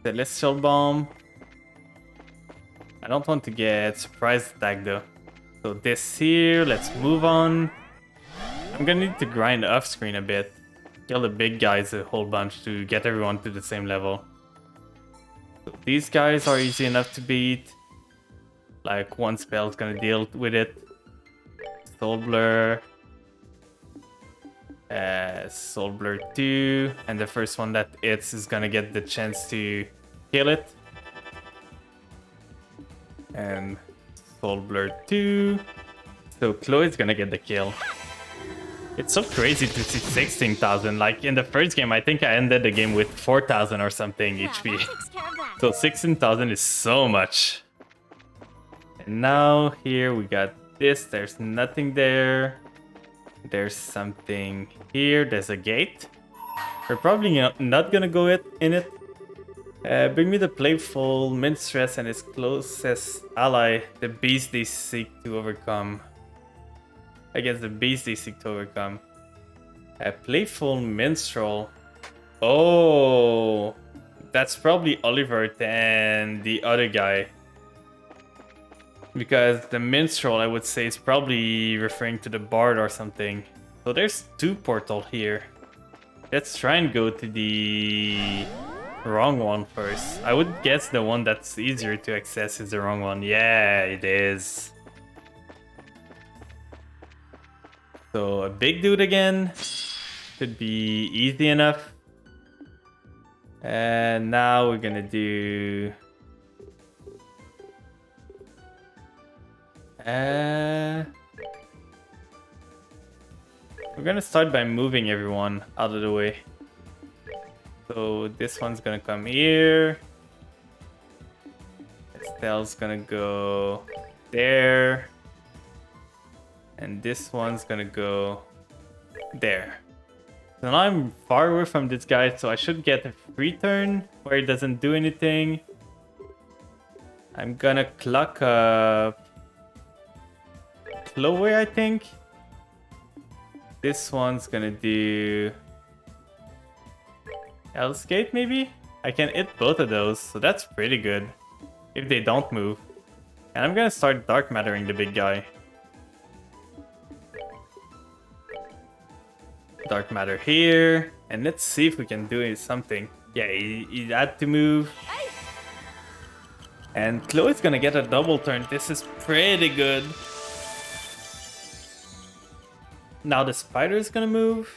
Celestial Bomb. I don't want to get surprise attack though. So this here, let's move on. I'm gonna need to grind off screen a bit. Kill the big guys a whole bunch to get everyone to the same level. So these guys are easy enough to beat. Like one spell is gonna deal with it. Soul Blur. Soul Blur 2. And the first one that hits is gonna get the chance to kill it. And Soul Blur 2. So Chloe's gonna get the kill. It's so crazy to see 16,000. Like in the first game, I think I ended the game with 4,000 or something HP. So 16,000 is so much. And now here we got this. There's nothing there. There's something here. There's a gate. We're probably not gonna go in it. Bring me the playful minstress and his closest ally, the beast they seek to overcome. Against the beast they seek to overcome. A playful minstrel. Oh, that's probably Oliver and the other guy. Because the minstrel, I would say, is probably referring to the bard or something. So there's 2 portals here. Let's try and go to the wrong one first. I would guess the one that's easier to access is the wrong one. Yeah, it is. So a big dude again. Should be easy enough. And now we're gonna do... we're gonna start by moving everyone out of the way. So this one's gonna come here. Estelle's gonna go there. And this one's gonna go there. So now I'm far away from this guy, so I should get a free turn where he doesn't do anything. I'm gonna clock up Chloe, I think. This one's gonna do Hell's Gate, maybe? I can hit both of those, so that's pretty good. If they don't move. And I'm gonna start Dark Mattering the big guy. Dark Matter here. And let's see if we can do something. Yeah, he had to move. And Chloe's gonna get a double turn. This is pretty good. Now the spider's gonna move.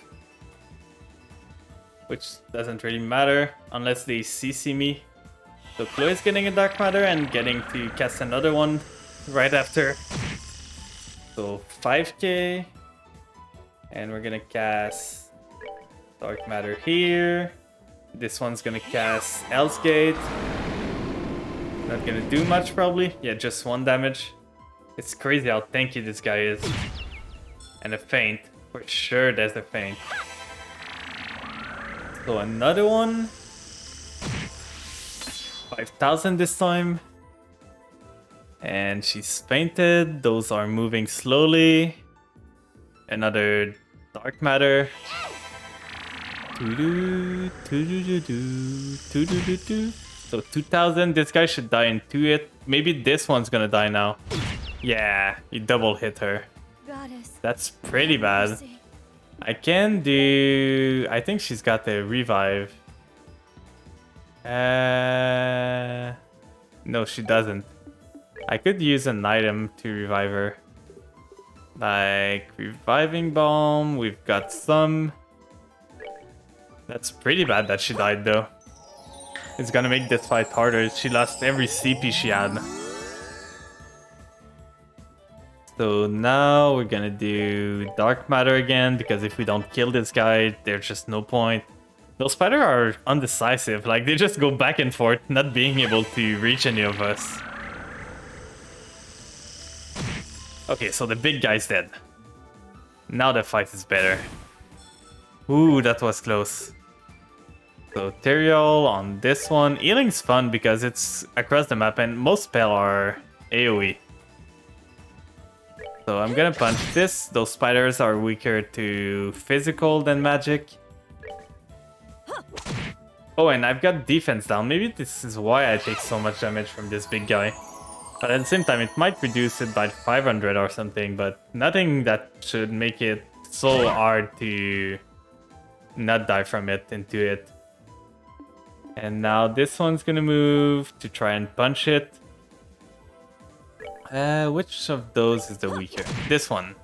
Which doesn't really matter unless they CC me. So Chloe's getting a Dark Matter and getting to cast another one right after. So 5k. And we're gonna cast Dark Matter here. This one's gonna cast Hell's Gate. Not gonna do much probably. Yeah, just 1 damage. It's crazy how tanky this guy is. And a feint. For sure there's a feint. So another one. 5,000 this time. And she's feinted. Those are moving slowly. Another Dark Matter. So 2,000. This guy should die in 2 hit. Maybe this one's gonna die now. Yeah, he double hit her. Goddess. That's pretty bad. I can do... I think she's got the revive. No, she doesn't. I could use an item to revive her. Like Reviving Balm, we've got some. That's pretty bad that she died though. It's gonna make this fight harder. She lost every CP she had. So now we're gonna do Dark Matter again, because if we don't kill this guy, there's just no point. Those spiders are undecisive, like they just go back and forth, not being able to reach any of us. Okay, so the big guy's dead. Now the fight is better. Ooh, that was close. So Teriol on this one. Healing's fun because it's across the map and most spells are AoE. So I'm gonna punch this. Those spiders are weaker to physical than magic. Oh, and I've got defense down. Maybe this is why I take so much damage from this big guy. But at the same time, it might reduce it by 500 or something, but nothing that should make it so hard to not die from it into it. And now this one's gonna move to try and punch it. Which of those is the weaker? This one.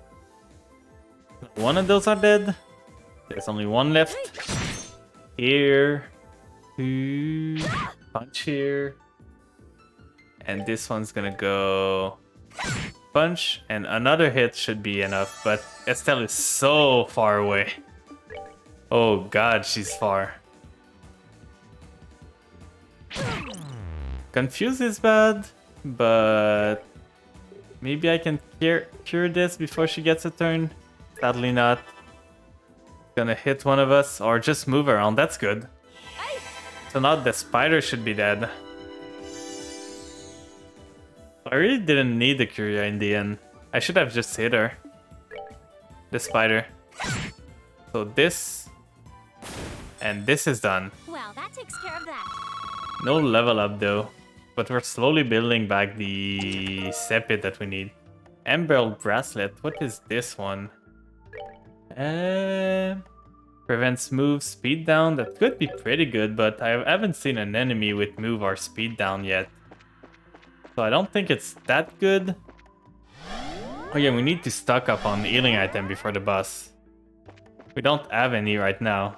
One of those are dead. There's only one left. Here. Two. Punch here. And this one's gonna go punch, and another hit should be enough, but Estelle is so far away. Oh god, she's far. Confuse is bad, but maybe I can cure this before she gets a turn. Sadly not. Gonna hit one of us, or just move around, that's good. So now the spider should be dead. I really didn't need the Curia in the end. I should have just hit her. The spider. So this. And this is done. Well, that takes care of that. No level up though. But we're slowly building back the Sepit that we need. Emerald Bracelet. What is this one? Prevents move speed down. That could be pretty good, but I haven't seen an enemy with move or speed down yet. So I don't think it's that good. Oh yeah, we need to stock up on healing item before the boss. We don't have any right now.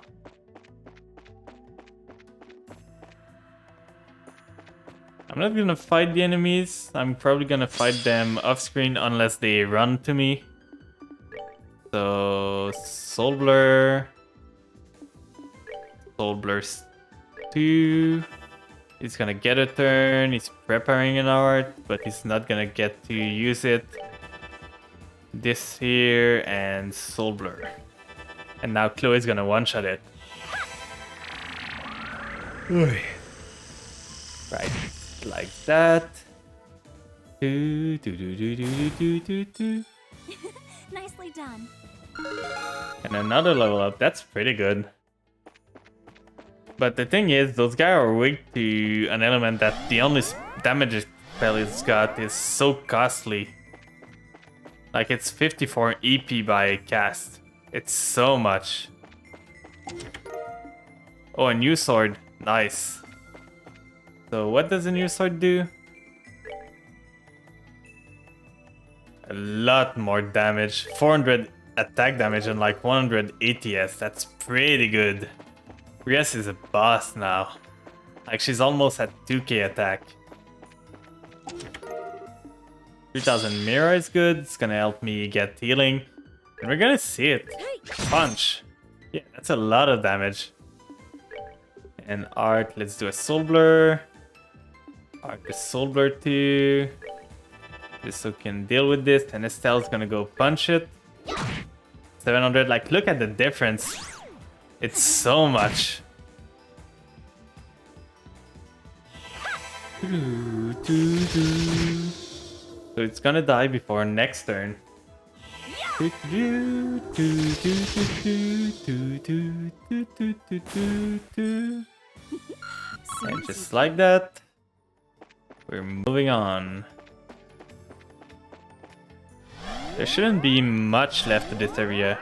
I'm not gonna fight the enemies. I'm probably gonna fight them off screen unless they run to me. So Soul Blur. Soul Blur 2. He's gonna get a turn. He's preparing an art, but he's not gonna get to use it. This here and Soul Blur. And now Chloe's gonna one-shot it. Right, like that. Nicely done. And another level up. That's pretty good. But the thing is, those guys are weak to an element that the only damage spell it's got is so costly. Like, it's 54 EP by cast. It's so much. Oh, a new sword. Nice. So what does a new sword do? A lot more damage. 400 attack damage and like 100 ATS. That's pretty good. Rias is a boss now. Like, she's almost at 2k attack. 3000 Mira is good. It's gonna help me get healing. And we're gonna see it. Punch. Yeah, that's a lot of damage. And art, let's do a Soul Blur. Art the Soul Blur too. Just so we can deal with this. And Estelle's gonna go punch it. 700, like, look at the difference. It's so much. So it's gonna die before next turn. And just like that, we're moving on. There shouldn't be much left of this area.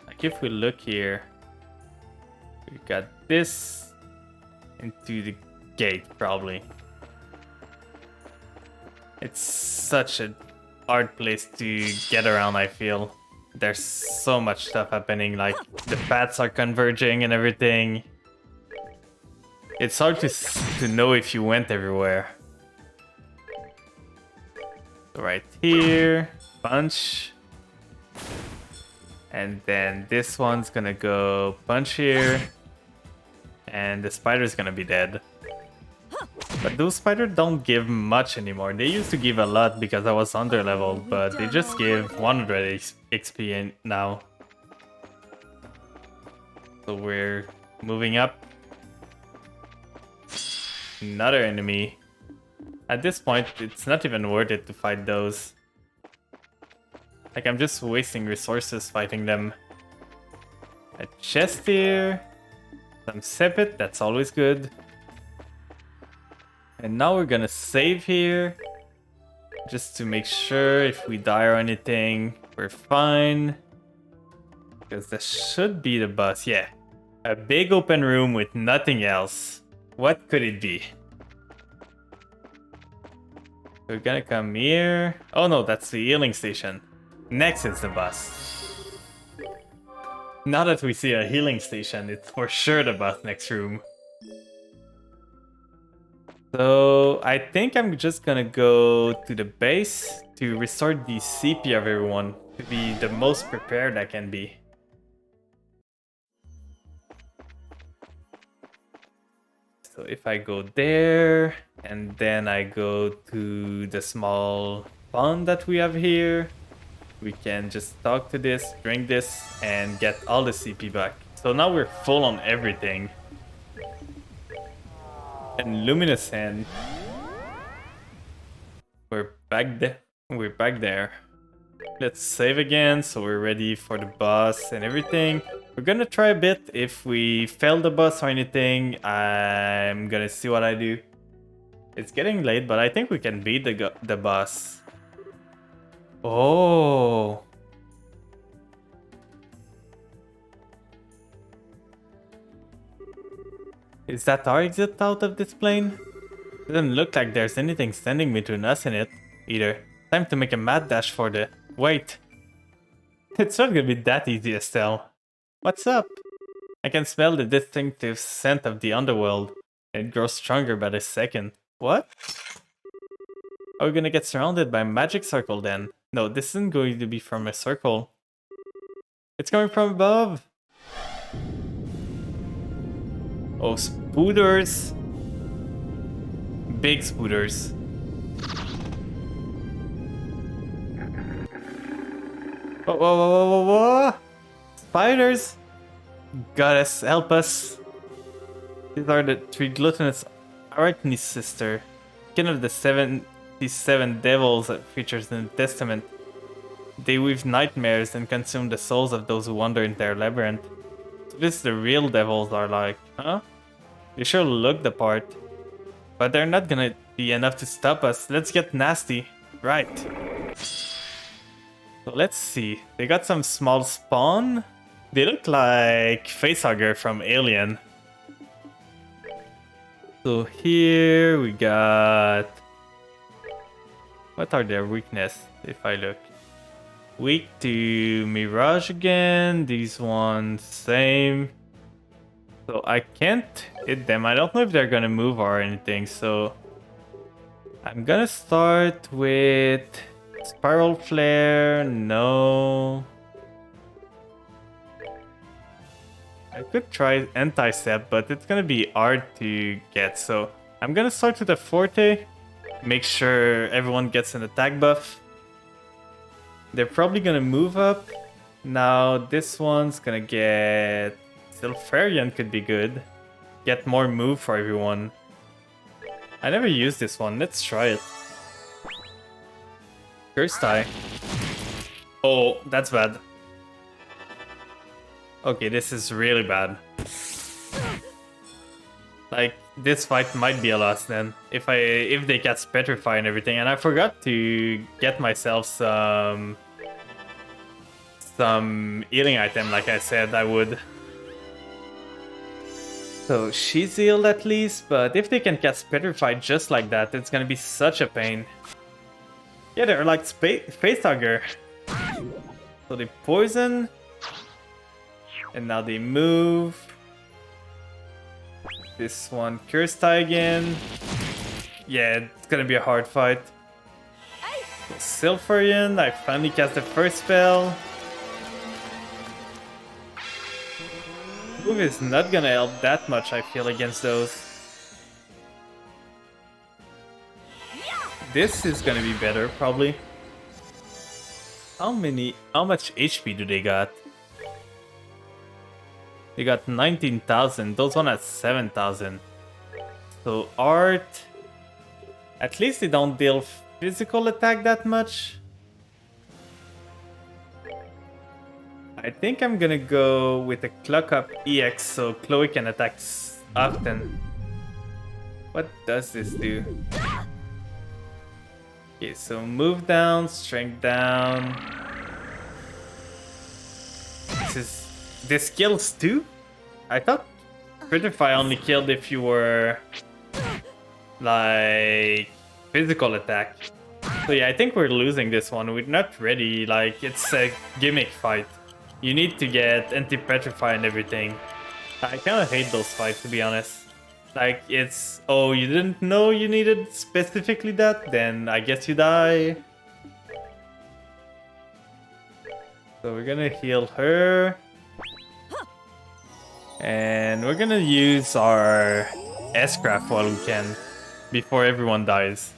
Like, if we look here, we got this into the gate, probably. It's such an hard place to get around, I feel. There's so much stuff happening, like the paths are converging and everything. It's hard to know if you went everywhere. So right here, punch. And then this one's gonna go punch here. And the spider's gonna be dead. But those spiders don't give much anymore. They used to give a lot because I was under leveled, but they just give 100 XP now. So we're moving up. Another enemy. At this point, it's not even worth it to fight those. Like, I'm just wasting resources fighting them. A chest here. Some Sepet, that's always good. And now we're gonna save here. Just to make sure if we die or anything, we're fine. Because this should be the boss, yeah. A big open room with nothing else. What could it be? We're gonna come here. Oh no, that's the healing station. Next is the boss. Now that we see a healing station, it's for sure the boss next room. So I think I'm just gonna go to the base to restore the CP of everyone to be the most prepared I can be. So if I go there, and then I go to the small pond that we have here, we can just talk to this, drink this, and get all the CP back. So now we're full on everything. And Luminous Hand. We're back there. Let's save again, so we're ready for the boss and everything. We're gonna try a bit. If we fail the boss or anything, I'm gonna see what I do. It's getting late, but I think we can beat the boss. Oh. Is that our exit out of this plane? Doesn't look like there's anything standing between us and it, either. Time to make a mad dash for the... Wait. It's not gonna be that easy, Estelle. What's up? I can smell the distinctive scent of the underworld. And it grows stronger by the second. What? Are we gonna get surrounded by a magic circle then? No, this isn't going to be from a circle. It's coming from above! Oh, spooters. Big spooters. Whoa, whoa, whoa, whoa, whoa, whoa! Spiders! Goddess, help us. These are the 3 gluttonous Arachne's sister. Kin of the 77 devils that features in the Testament. They weave nightmares and consume the souls of those who wander in their labyrinth. So this the real devils are like, huh? They sure look the part. But they're not gonna be enough to stop us. Let's get nasty. Right. So let's see. They got some small spawn. They look like Facehugger from Alien. So here we got... What are their weakness, if I look? Weak to Mirage again. These ones, same. So I can't hit them. I don't know if they're gonna move or anything, so... I'm gonna start with... Spiral Flare, no... I could try Anti-Step, but it's gonna be hard to get, so... I'm gonna start with a Forte. Make sure everyone gets an attack buff. They're probably gonna move up. Now this one's gonna get... Silfarian could be good. Get more move for everyone. I never used this one, let's try it. First tie. Oh, that's bad. Okay, this is really bad. Like, this fight might be a loss then. If they cast Petrify and everything. And I forgot to get myself some healing item like I said I would. So she's healed at least, but if they can cast Petrify just like that, it's gonna be such a pain. Yeah, they're like Facehugger. So they poison. And now they move. This one Curse Tie again. Yeah, it's gonna be a hard fight. Silfarian, I finally cast the first spell. Move is not gonna help that much, I feel, against those. This is gonna be better, probably. How much HP do they got? They got 19,000. Those one has 7,000. So art. At least they don't deal physical attack that much. I think I'm gonna go with a Cluck Up EX so Chloe can attack often. What does this do? Okay, so move down, strength down. This kills too? I thought Petrify only killed if you were like physical attack. So yeah, I think we're losing this one. We're not ready. Like, it's a gimmick fight. You need to get anti-Petrify and everything. I kind of hate those fights, to be honest. Like, it's, oh, you didn't know you needed specifically that? Then I guess you die. So we're gonna heal her. And we're gonna use our S-Craft while we can, before everyone dies.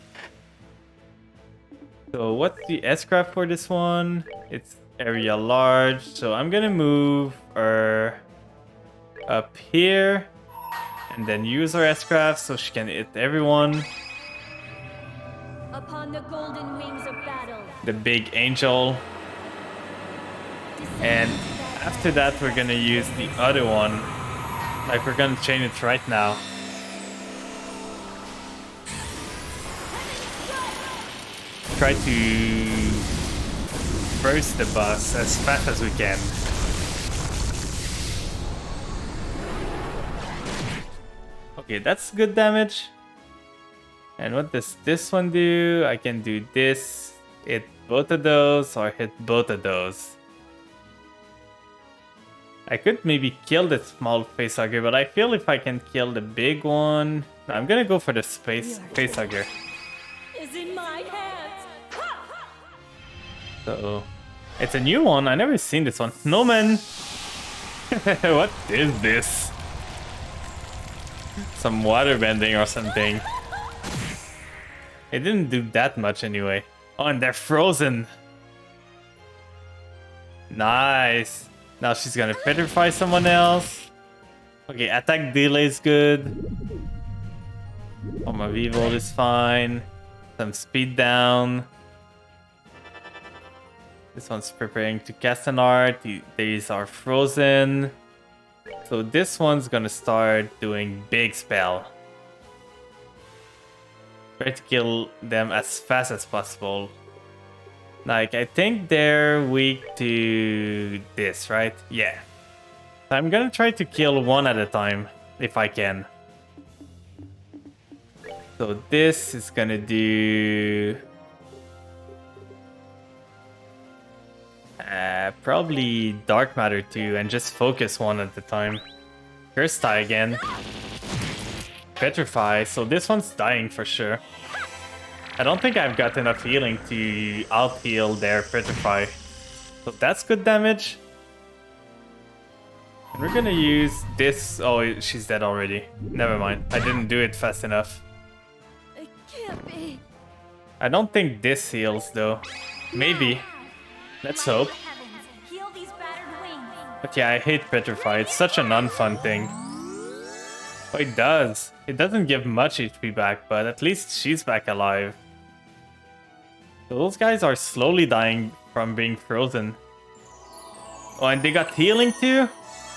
So what's the S-Craft for this one? It's area large, so I'm gonna move her up here. And then use her S-Craft so she can hit everyone. Upon the golden wings of battle. The big angel. And after that we're gonna use the other one. Like, we're gonna chain it right now. Try to burst the boss as fast as we can. Okay, that's good damage. And what does this one do? I can do this, hit both of those, or hit both of those. I could maybe kill the small facehugger, but I feel if I can kill the big one... No, I'm gonna go for the facehugger. Is in my hands. So, it's a new one. I never seen this one. No man. What is this? Some water bending or something. It didn't do that much anyway. Oh, and they're frozen. Nice. Now she's gonna petrify someone else. Okay, attack delay is good. Oh, my V-Volt is fine. Some speed down. This one's preparing to cast an art. These are frozen. So this one's gonna start doing big spell. Try to kill them as fast as possible. Like, I think they're weak to this, right? Yeah. So I'm gonna try to kill one at a time, if I can. So this is gonna do... probably Dark Matter too, and just focus one at a time. Curse tie again. Petrify, so this one's dying for sure. I don't think I've got enough healing to out-heal their Petrify. So that's good damage. And we're gonna use this... Oh, she's dead already. Never mind, I didn't do it fast enough. It can't be. I don't think this heals though. Maybe. Let's hope. Heavens, heal these battered wings. But yeah, I hate Petrify. It's such an unfun thing. Oh, it does. It doesn't give much HP back, but at least she's back alive. So those guys are slowly dying from being frozen. Oh, and they got healing too?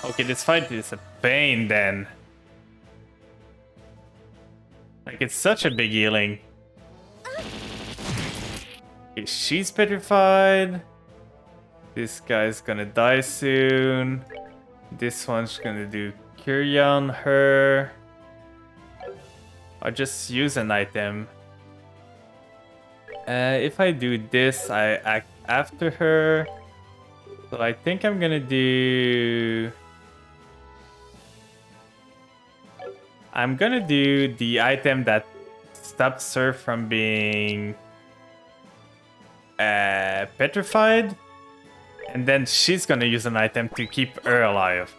Okay, this fight is a pain then. Like, it's such a big healing. Okay, she's petrified. This guy's gonna die soon. This one's gonna do Curia on her. I'll just use an item. If I do this, I act after her. So I think I'm gonna do... I'm gonna do the item that stops her from being petrified. And then she's gonna use an item to keep her alive.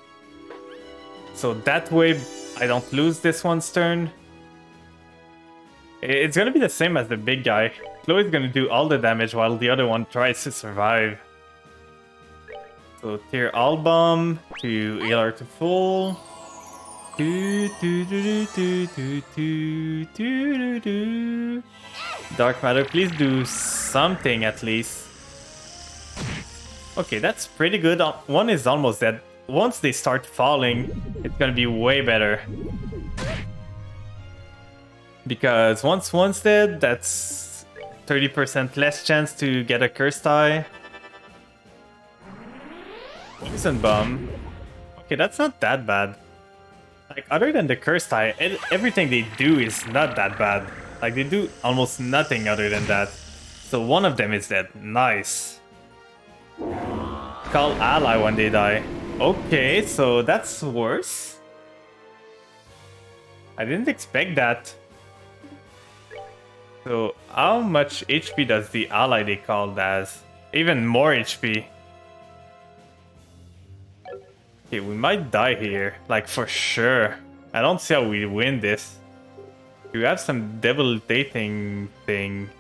So that way I don't lose this one's turn. It's gonna be the same as the big guy. Chloe's gonna do all the damage while the other one tries to survive. So Tear All Bomb to heal her to full. Dark Matter, please do something at least. Okay, that's pretty good. One is almost dead. Once they start falling, it's gonna be way better. Because once one's dead, that's 30% less chance to get a curse die. Poison Bomb. Okay, that's not that bad. Like, other than the curse tie, everything they do is not that bad. Like, they do almost nothing other than that. So one of them is dead. Nice. Call ally when they die. Okay, so that's worse. I didn't expect that. So how much HP does the ally they called as? Even more HP. Okay, we might die here. Like, for sure. I don't see how we win this. We have some debilitating thing.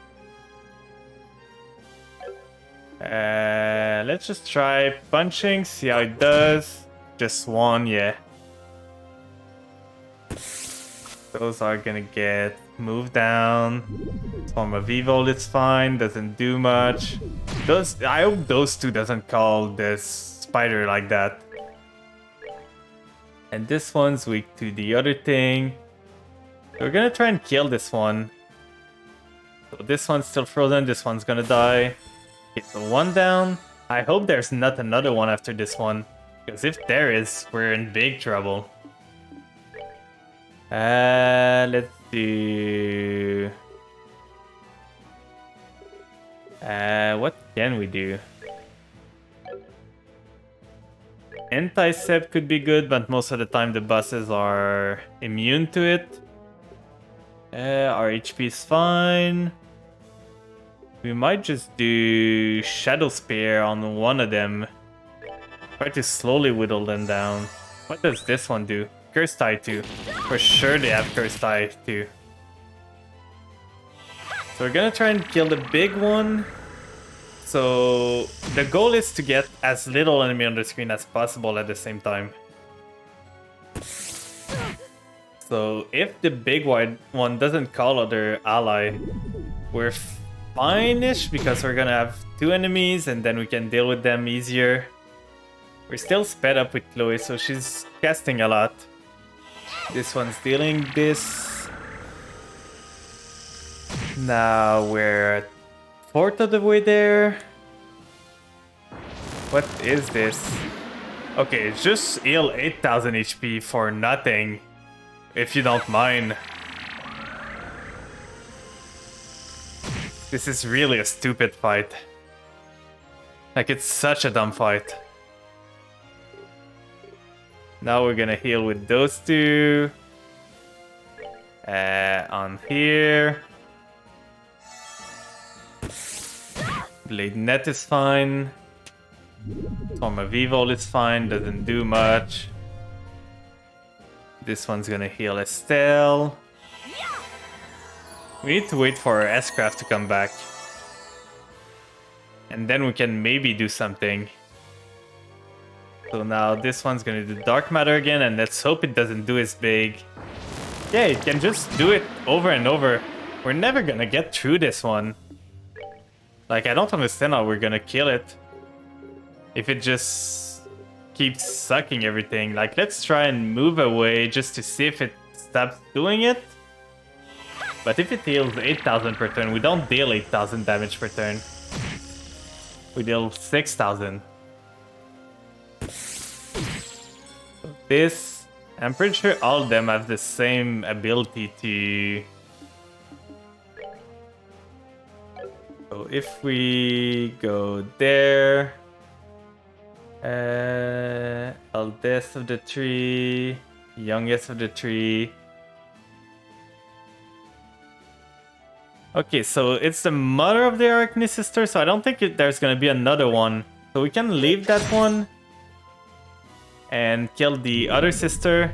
Let's just try punching, see how it does. Just one, yeah. Those are gonna get moved down. Form of Evil, it's fine, doesn't do much. I hope those two doesn't call this spider like that. And this one's weak to the other thing. We're gonna try and kill this one. So this one's still frozen, this one's gonna die. Okay, so one down. I hope there's not another one after this one. Because if there is, we're in big trouble. Let's do... what can we do? Anti-Sep could be good, but most of the time the bosses are immune to it. Our HP is fine. We might just do Shadow Spear on one of them. Try to slowly whittle them down. What does this one do? Cursed Eye too. For sure they have Cursed Eye too. So we're gonna try and kill the big one. So the goal is to get as little enemy on the screen as possible at the same time. So if the big white one doesn't call other ally, we're fine-ish because we're gonna have 2 enemies and then we can deal with them easier. We're still sped up with Chloe, so she's casting a lot. This one's dealing this. Now we're at 1/4 of the way there. What is this? Okay, just heal 8000 HP for nothing, if you don't mind. This is really a stupid fight. Like, it's such a dumb fight. Now we're gonna heal with those 2. On here. Blade Net is fine. Storm of Evil is fine, doesn't do much. This one's gonna heal Estelle. We need to wait for our S-Craft to come back. And then we can maybe do something. So now this one's gonna do Dark Matter again, and let's hope it doesn't do as big. Yeah, it can just do it over and over. We're never gonna get through this one. Like, I don't understand how we're gonna kill it. If it just keeps sucking everything. Like, let's try and move away just to see if it stops doing it. But if it deals 8000 per turn, we don't deal 8000 damage per turn. We deal 6000. This, I'm pretty sure all of them have the same ability to... So if we go there... eldest of the tree, youngest of the tree. Okay, so it's the mother of the Arachne sister, so I don't think there's gonna be another one. So we can leave that one and kill the other sister.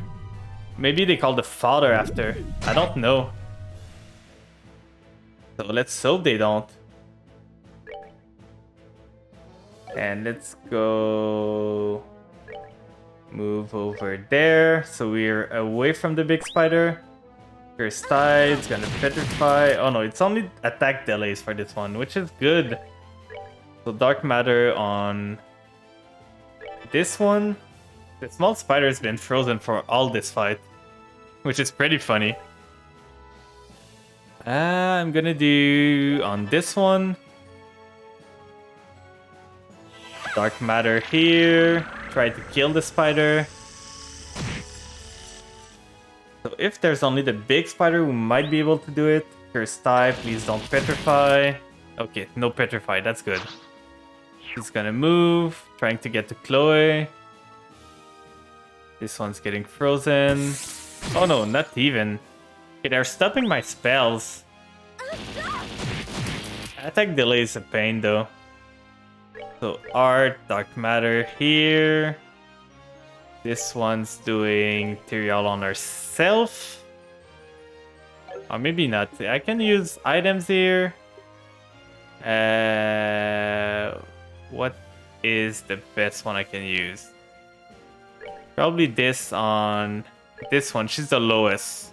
Maybe they call the father after. I don't know. So let's hope they don't. And let's go move over there. So we're away from the big spider. Cursed Tide's gonna petrify. Oh no, it's only attack delays for this one, which is good. So Dark Matter on this one. The small spider's been frozen for all this fight, which is pretty funny. I'm gonna do on this one. Dark Matter here. Try to kill the spider. So if there's only the big spider, we might be able to do it. Cursed Tide, please don't petrify. Okay, no petrify, that's good. He's gonna move, trying to get to Chloe. This one's getting frozen. Oh no, not even. Okay, they're stopping my spells. Attack delay is a pain though. So Art, Dark Matter here. This one's doing Tyrael on herself. Or maybe not. I can use items here. What is the best one I can use? Probably this on this one. She's the lowest.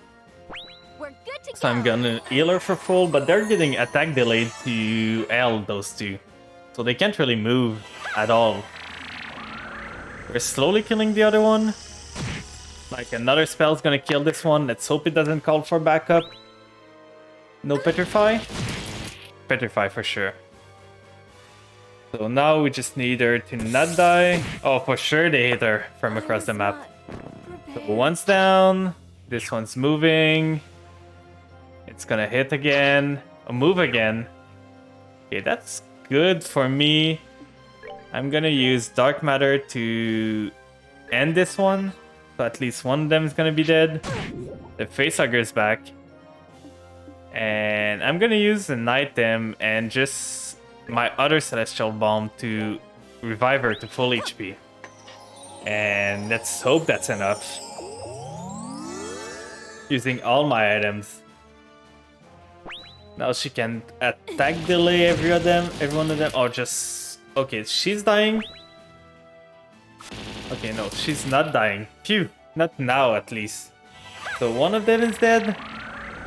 We're good to So I'm gonna heal her for full, but they're getting attack delayed to L, those two. So they can't really move at all. We're slowly killing the other one. Like, another spell's gonna kill this one. Let's hope it doesn't call for backup. No petrify? Petrify for sure. So now we just need her to not die. Oh, for sure they hit her from across the map. So one's down. This one's moving. It's gonna hit again. Oh, move again. Okay, that's good for me. I'm gonna use Dark Matter to end this one. So at least one of them is gonna be dead. The Facehugger is back. And I'm gonna use an item and just my other Celestial Bomb to revive her to full HP. And let's hope that's enough. using all my items. Now she can attack delay every one of them, or just... Okay, she's dying. Okay, no, she's not dying. Phew, not now at least. So one of them is dead.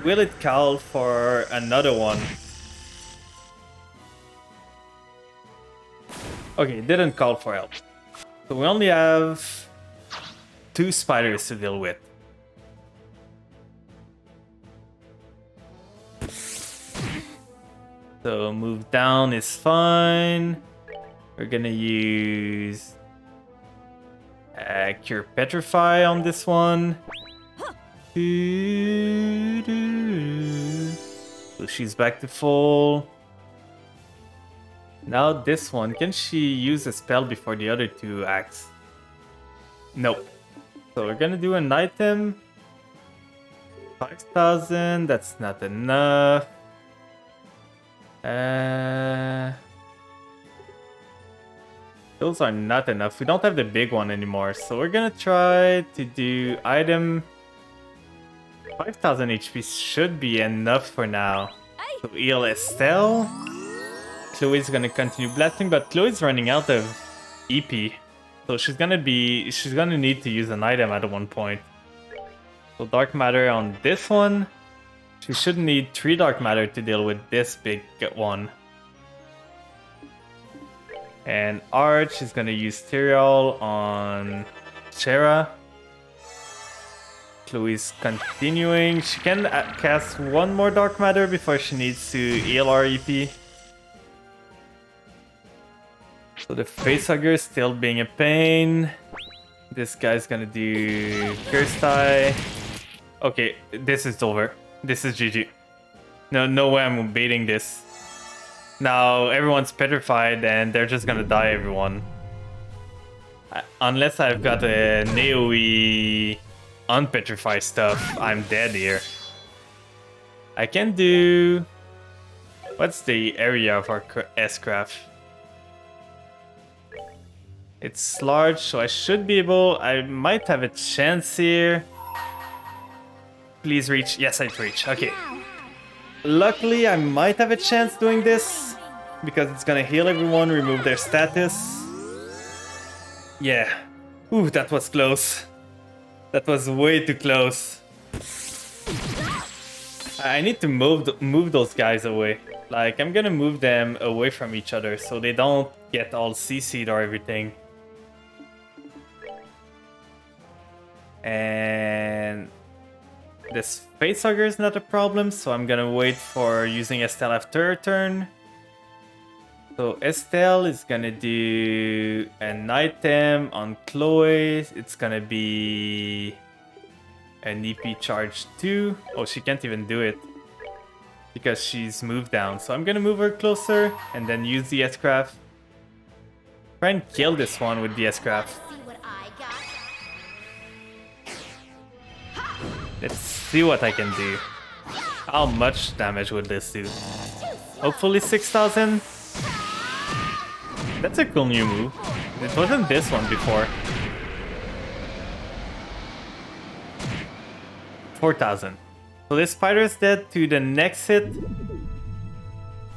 Will it call for another one? Okay, it didn't call for help. So we only have 2 spiders to deal with. So move down is fine. We're gonna use Cure Petrify on this one. So she's back to full. Now this one, can she use a spell before the other 2 acts? Nope. So we're gonna do an item. 5,000, that's not enough. Those are not enough. We don't have the big one anymore, so we're gonna try to do item. 5,000 HP should be enough for now. So heal Estelle. Chloe's gonna continue blasting, but Chloe's running out of EP. So she's gonna need to use an item at one point. So dark matter on this one. She should need 3 dark matter to deal with this big one. And Arch is gonna use Tyrael on Shera. Chloe's continuing. She can cast 1 more dark matter before she needs to heal our EP. So the facehugger is still being a pain. This guy's gonna do Curse Die. Okay, this is over. This is GG. No way I'm baiting this. Now everyone's petrified and they're just gonna die, everyone. Unless I've got a AoE unpetrify stuff, I'm dead here. I can do... What's the area of our S-craft? It's large, so I should be able... I might have a chance here. Please reach. Yes, I reach. Okay. Luckily, I might have a chance doing this, because it's gonna heal everyone, remove their status. Yeah. Ooh, that was close. That was way too close. I need to move those guys away. Like, I'm gonna move them away from each other so they don't get all CC'd or everything. And this facehugger is not a problem, so I'm gonna wait for using Estelle after her turn. So Estelle is gonna do an item on Chloe. It's gonna be an EP charge 2. Oh, she can't even do it because she's moved down. So I'm gonna move her closer and then use the S-craft. Try and kill this one with the S-craft. Let's see what I can do. How much damage would this do? Hopefully 6,000. That's a cool new move. It wasn't this one before. 4,000. So this spider is dead to the next hit.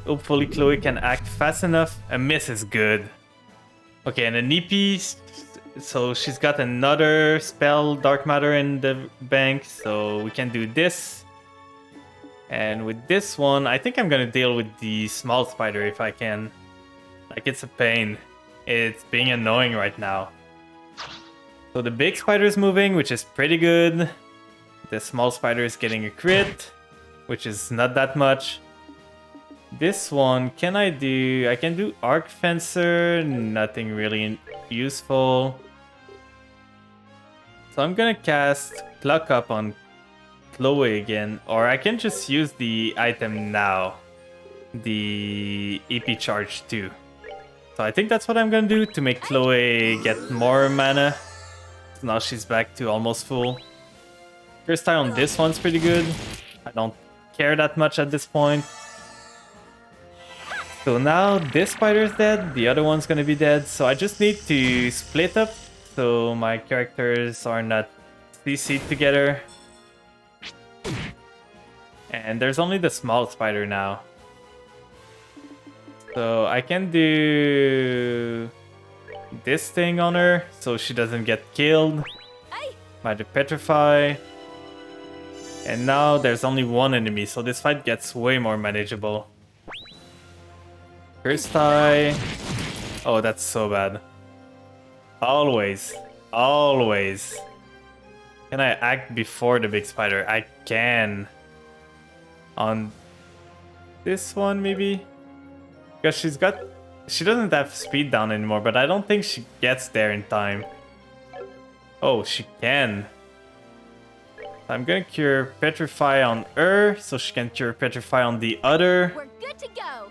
Hopefully Chloe can act fast enough. A miss is good. Okay, and an EP. So she's got another spell, Dark Matter, in the bank. So we can do this. And with this one, I think I'm gonna deal with the small spider if I can. Like, it's a pain. It's being annoying right now. So the big spider is moving, which is pretty good. The small spider is getting a crit, which is not that much. This one, I can do Arc Fencer, nothing really useful. So I'm gonna cast Pluck Up on Chloe again, or I can just use the item now. The EP charge 2. So I think that's what I'm gonna do to make Chloe get more mana. So now she's back to almost full. First time on this one's pretty good. I don't care that much at this point. So now this spider's dead, the other one's gonna be dead. So I just need to split up so my characters are not CC'd together. And there's only the small spider now. So I can do this thing on her so she doesn't get killed by the petrify. And now there's only one enemy, so this fight gets way more manageable. First eye. Oh, that's so bad. Always. Always. Can I act before the big spider? I can. On this one, maybe? Because she doesn't have speed down anymore, but I don't think she gets there in time. Oh, she can. I'm gonna cure Petrify on her, so she can cure Petrify on the other. We're good to go.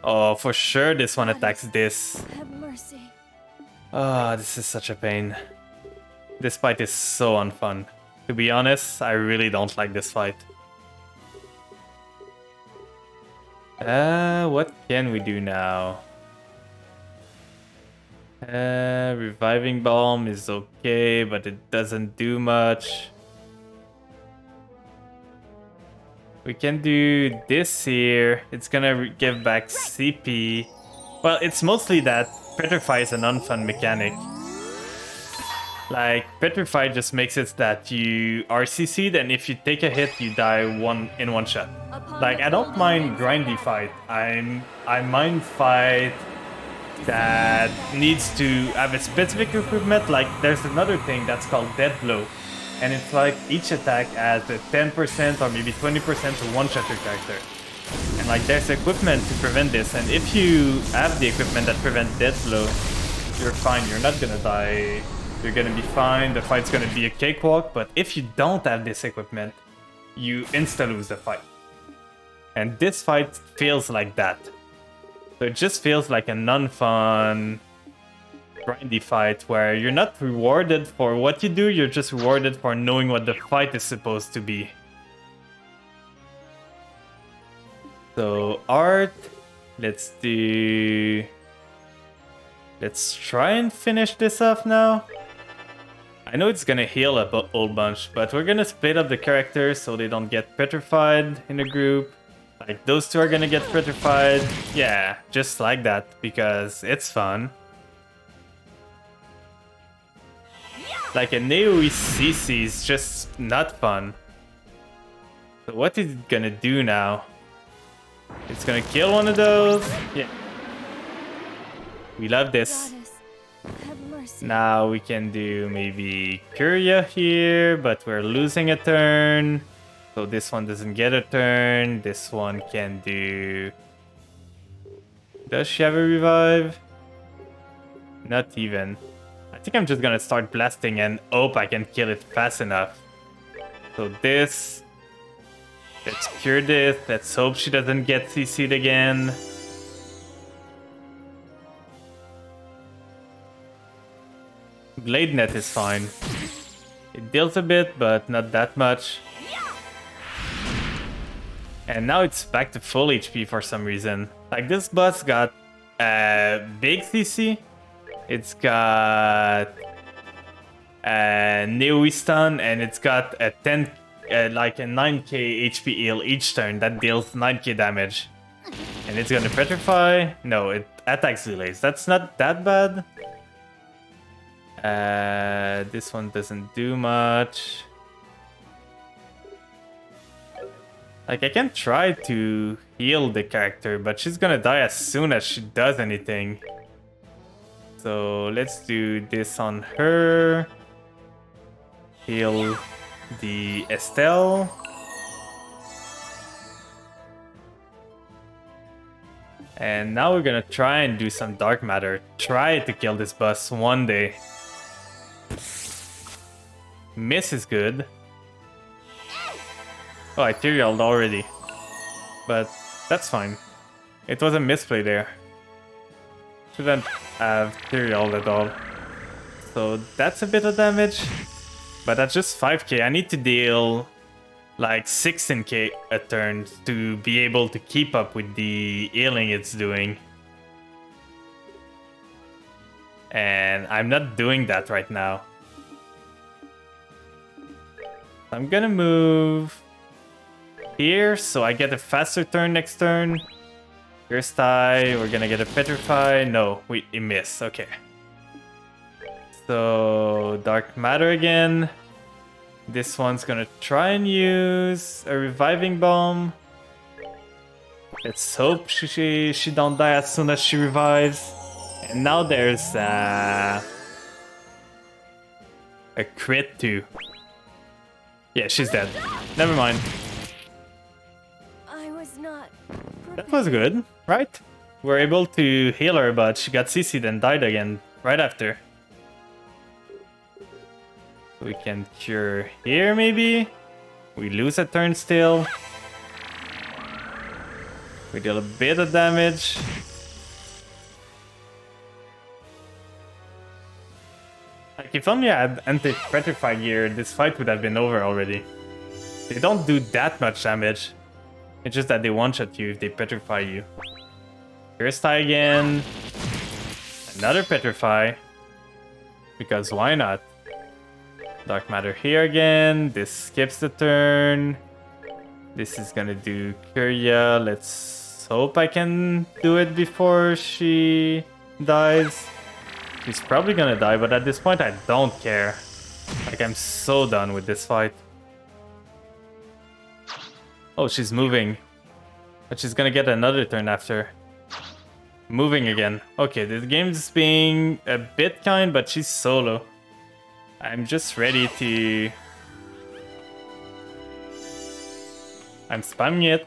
Oh, for sure this one attacks this. Have mercy. Ah, this is such a pain. This fight is so unfun. To be honest, I really don't like this fight. What can we do now? Reviving Balm is okay, but it doesn't do much. We can do this here. It's gonna give back CP. Well, it's mostly that Petrify is an unfun mechanic. Like, Petrify just makes it that you are CC'd, and if you take a hit, you die in one shot. Like, I don't mind grindy fight. I mind fight that needs to have a specific equipment. Like, there's another thing that's called Dead Blow. And it's like each attack has a 10% or maybe 20% to one-shot your character. And like, there's equipment to prevent this, and if you have the equipment that prevents Dead Blow, you're fine, you're not gonna die. You're gonna be fine, the fight's gonna be a cakewalk, but if you don't have this equipment, you insta-lose the fight. And this fight feels like that. So it just feels like a non-fun, grindy fight where you're not rewarded for what you do, you're just rewarded for knowing what the fight is supposed to be. So art, let's try and finish this off now. I know it's gonna heal a whole bunch, but we're gonna split up the characters so they don't get petrified in a group. Like, those two are gonna get petrified. Yeah, just like that, because it's fun. Like, a AoE CC is just not fun. So what is it gonna do now? It's gonna kill one of those. Yeah. We love this. Now we can do maybe Curia here, but we're losing a turn. So this one doesn't get a turn. This one can do... Does she have a revive? Not even. I think I'm just gonna start blasting and hope I can kill it fast enough. So this... Let's cure this. Let's hope she doesn't get CC'd again. Blade Net is fine. It deals a bit, but not that much. And now it's back to full HP for some reason. Like, this boss got a big CC. It's got a AoE stun, and it's got a 10, like a 9k HP heal each turn that deals 9k damage. And it's gonna petrify. No, it attacks delays. That's not that bad. This one doesn't do much. Like, I can try to heal the character, but she's gonna die as soon as she does anything. So let's do this on her. Heal the Estelle. And now we're gonna try and do some dark matter. Try to kill this boss one day. Miss is good. Oh, I Tyrael'd already. But that's fine. It was a misplay there. Shouldn't have Tyrael'd at all. So that's a bit of damage. But that's just 5k. I need to deal like 16k a turn to be able to keep up with the healing it's doing. And I'm not doing that right now. I'm gonna move here, so I get a faster turn next turn. Here's tie, we're gonna get a Petrify. No, we miss, okay. So, Dark Matter again. This one's gonna try and use a Reviving Bomb. Let's hope she don't die as soon as she revives. And now there's a crit too. Yeah, she's dead. Never mind. I was not. That was good, right? We're able to heal her, but she got CC'd and died again right after. We can cure here, maybe? We lose a turn still. We deal a bit of damage. Like, if only I had anti-petrify gear, this fight would have been over already. They don't do that much damage. It's just that they one-shot you if they petrify you. Here's tie again. Another petrify. Because why not? Dark Matter here again. This skips the turn. This is gonna do Curia. Let's hope I can do it before she dies. She's probably gonna die, but at this point I don't care. Like, I'm so done with this fight. Oh, she's moving. But she's gonna get another turn after. Moving again. Okay, this game's being a bit kind, but she's solo. I'm just ready to... I'm spamming it.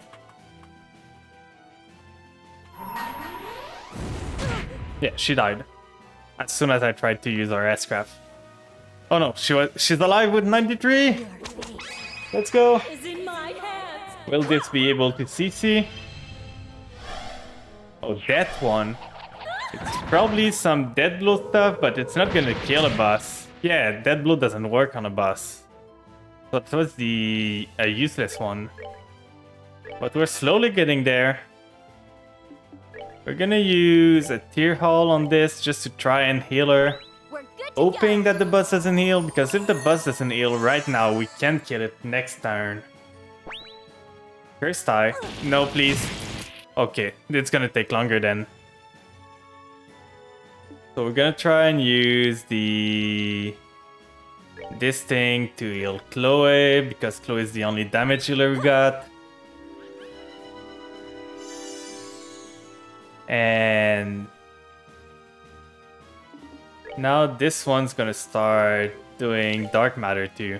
Yeah, she died. As soon as I tried to use our S-Craft. Oh no, she's alive with 93! Let's go! Is in my hands. Will this be able to CC? Oh, that one. It's probably some dead blow stuff, but it's not gonna kill a boss. Yeah, dead blow doesn't work on a boss. So that was a useless one. But we're slowly getting there. We're gonna use a Tear Hall on this just to try and heal her. We're good to Hoping go. that the boss doesn't heal, because if the boss doesn't heal right now, we can't kill it next turn. First tie. No, please. Okay, it's gonna take longer then. So we're gonna try and use this thing to heal Chloe, because Chloe is the only damage healer we got. And now this one's gonna start doing Dark Matter too.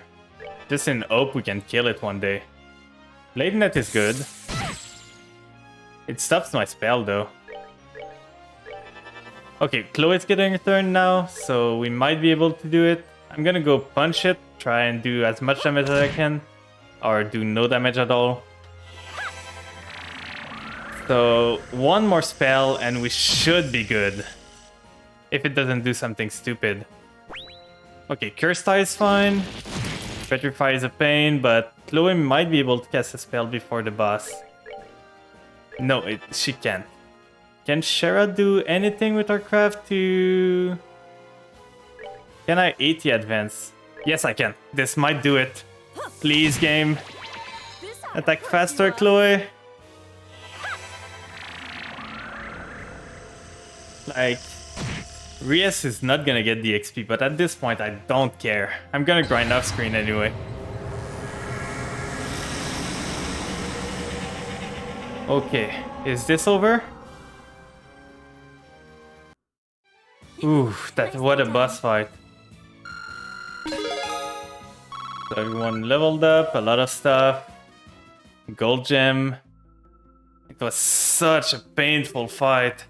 Just in hope we can kill it one day. Blade Net is good. It stops my spell though. Okay, Chloe's getting a turn now, so we might be able to do it. I'm gonna go punch it, try and do as much damage as I can. Or do no damage at all. So, one more spell and we should be good. If it doesn't do something stupid. Okay, Curse Tie is fine. Petrify is a pain, but Chloe might be able to cast a spell before the boss. No, she can't. Can Shara do anything with her craft to... Can I 80 advance? Yes, I can. This might do it. Please, game. This how Attack it works, faster, you know. Chloe. Like, Rias is not gonna get the XP, but at this point I don't care. I'm gonna grind off screen anyway. Okay, is this over? Ooh, what a boss fight. So everyone leveled up, a lot of stuff. Gold gem. It was such a painful fight.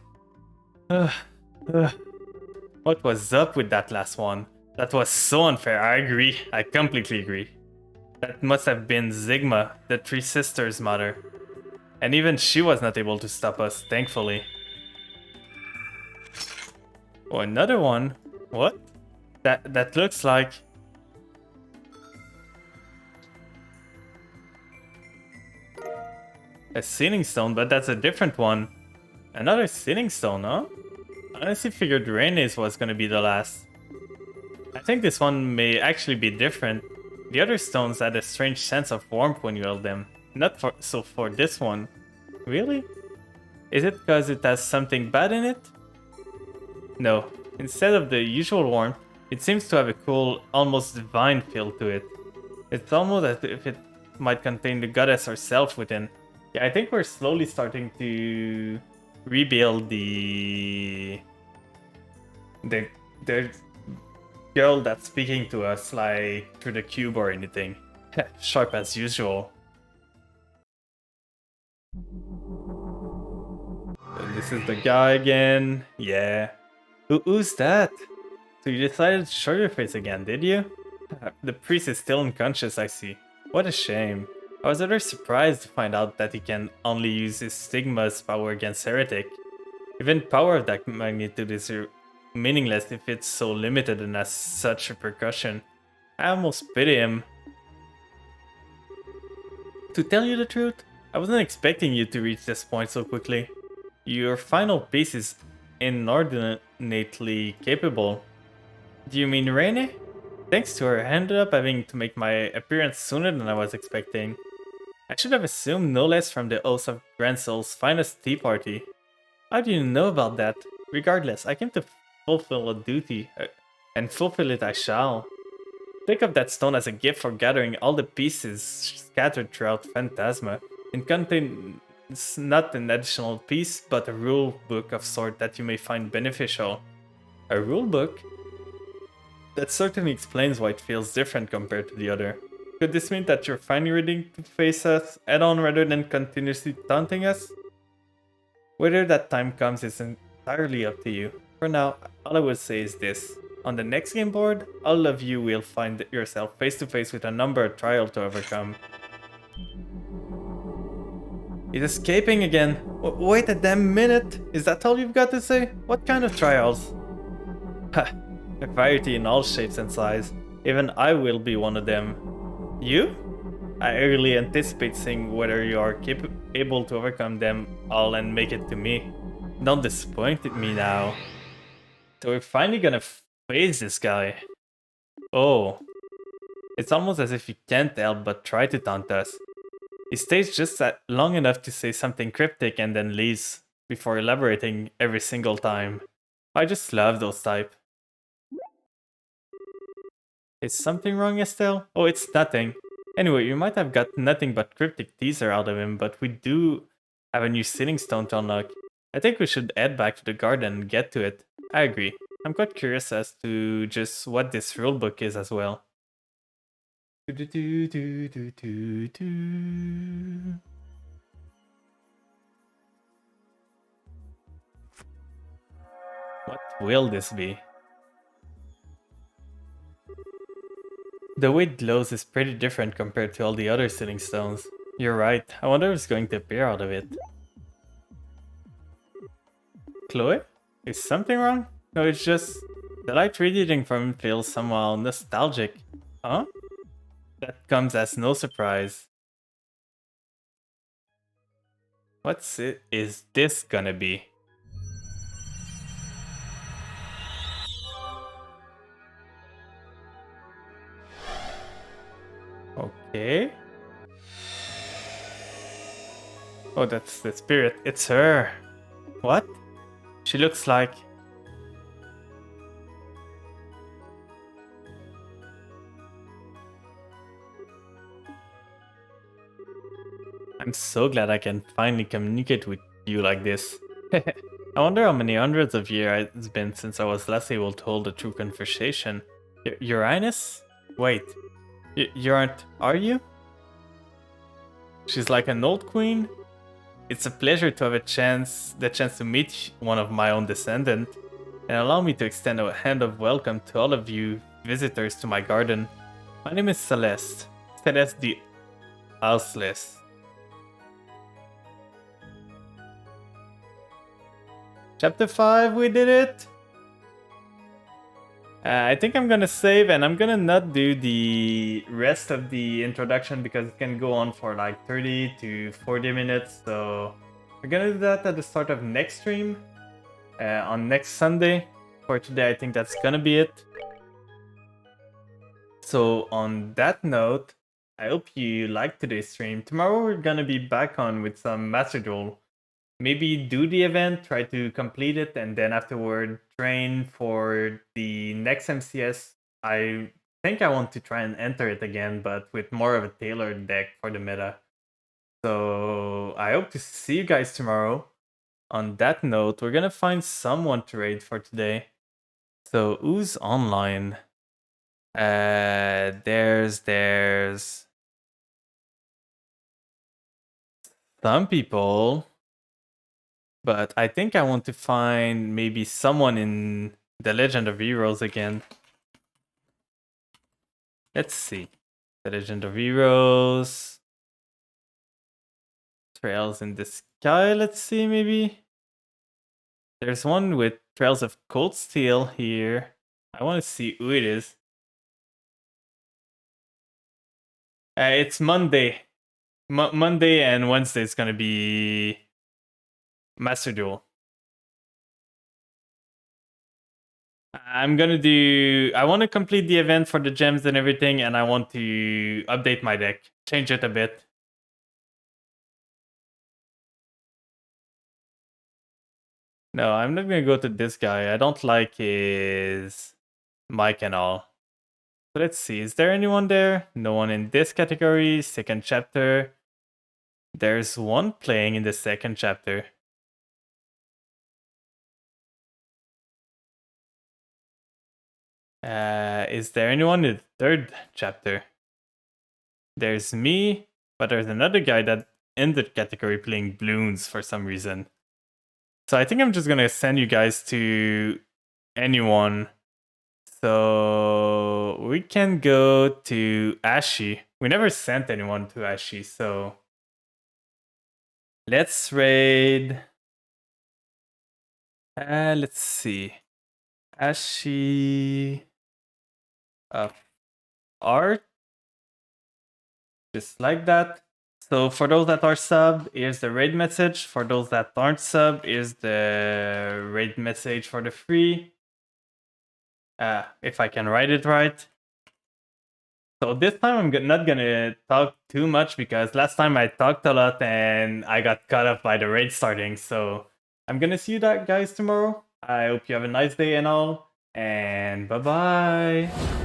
What was up with that last one? That was so unfair, I agree. I completely agree. That must have been Sigma, the Three Sisters' mother. And even she was not able to stop us, thankfully. Oh, another one? What? That looks like... a Sealing Stone, but that's a different one. Another Sealing Stone, huh? I honestly figured Raine's was gonna be the last. I think this one may actually be different. The other stones had a strange sense of warmth when you held them. Not for so for this one. Really? Is it because it has something bad in it? No. Instead of the usual warmth, it seems to have a cool, almost divine feel to it. It's almost as if it might contain the goddess herself within. Yeah, I think we're slowly starting to rebuild the the girl that's speaking to us like through the cube or anything. Sharp as usual. And this is the guy again. Yeah. Who's that? So you decided to show your face again, did you? The priest is still unconscious, I see. What a shame. I was rather surprised to find out that he can only use his stigma's power against heretic. Even power of that magnitude is meaningless if it's so limited and has such repercussion. I almost pity him. To tell you the truth, I wasn't expecting you to reach this point so quickly. Your final piece is inordinately capable. Do you mean Raine? Thanks to her, I ended up having to make my appearance sooner than I was expecting. I should have assumed no less from the Oath of Grand Soul's finest tea party. How do you know about that? Regardless, I came to fulfill a duty, and fulfill it I shall. Think of that stone as a gift for gathering all the pieces scattered throughout Phantasma. It contains not an additional piece, but a rule book of sort that you may find beneficial. A rule book? That certainly explains why it feels different compared to the other. Could this mean that you're finally ready to face us head on rather than continuously taunting us? Whether that time comes is entirely up to you. For now, all I would say is this. On the next game board, all of you will find yourself face to face with a number of trials to overcome. He's escaping again. Wait a damn minute! Is that all you've got to say? What kind of trials? Ha! A variety in all shapes and size. Even I will be one of them. You? I eagerly anticipate seeing whether you are able to overcome them all and make it to me. Don't disappoint me now. So we're finally gonna face this guy. Oh. It's almost as if he can't help but try to taunt us. He stays just that long enough to say something cryptic and then leaves, before elaborating every single time. I just love those type. Is something wrong, Estelle? Oh, it's nothing. Anyway, you might have got nothing but cryptic teaser out of him, but we do have a new sitting stone to unlock. I think we should head back to the garden and get to it. I agree. I'm quite curious as to just what this rulebook is as well. What will this be? The way it glows is pretty different compared to all the other sitting stones. You're right, I wonder what's going to appear out of it. Chloe? Is something wrong? No, it's just... the light radiating from it feels somehow nostalgic. Huh? That comes as no surprise. Is this gonna be? Okay. Oh, that's the spirit. It's her. What? She looks like... I'm so glad I can finally communicate with you like this. I wonder how many hundreds of years it's been since I was last able to hold a true conversation. Your Highness? Wait, you aren't, are you? She's like an old queen? It's a pleasure to have the chance to meet one of my own descendant, and allow me to extend a hand of welcome to all of you visitors to my garden. My name is Celeste the Houseless. Chapter 5, we did it! I think I'm gonna save and I'm gonna not do the rest of the introduction because it can go on for like 30 to 40 minutes, so we're gonna do that at the start of next stream. on next Sunday. For today, I think that's gonna be it. So on that note, I hope you liked today's stream. Tomorrow we're gonna be back on with some Master Duel. Maybe do the event, try to complete it, and then afterward train for the next MCS. I think I want to try and enter it again, but with more of a tailored deck for the meta. So I hope to see you guys tomorrow. On that note, we're gonna find someone to raid for today. So who's online? There's some people, but I think I want to find maybe someone in the Legend of Heroes again. Let's see. The Legend of Heroes. Trails in the Sky, let's see maybe. There's one with Trails of Cold Steel here. I want to see who it is. It's Monday. Monday and Wednesday is gonna be Master Duel. I want to complete the event for the gems and everything, and I want to update my deck, change it a bit. No, I'm not gonna go to this guy. I don't like his mic and all. So let's see, is there anyone there? No one in this category, second chapter. There's one playing in the second chapter. Is there anyone in the third chapter? There's me, but there's another guy that in the category playing balloons for some reason. So I think I'm just gonna send you guys to anyone. So we can go to Ashy. We never sent anyone to Ashy, so let's raid. Let's see. Ashy art. Just like that. So for those that are sub, here's the raid message. For those that aren't sub, here's the raid message for the free. If I can write it right. So this time I'm not gonna talk too much because last time I talked a lot and I got cut off by the raid starting. So I'm gonna see you guys tomorrow. I hope you have a nice day and all. And bye bye.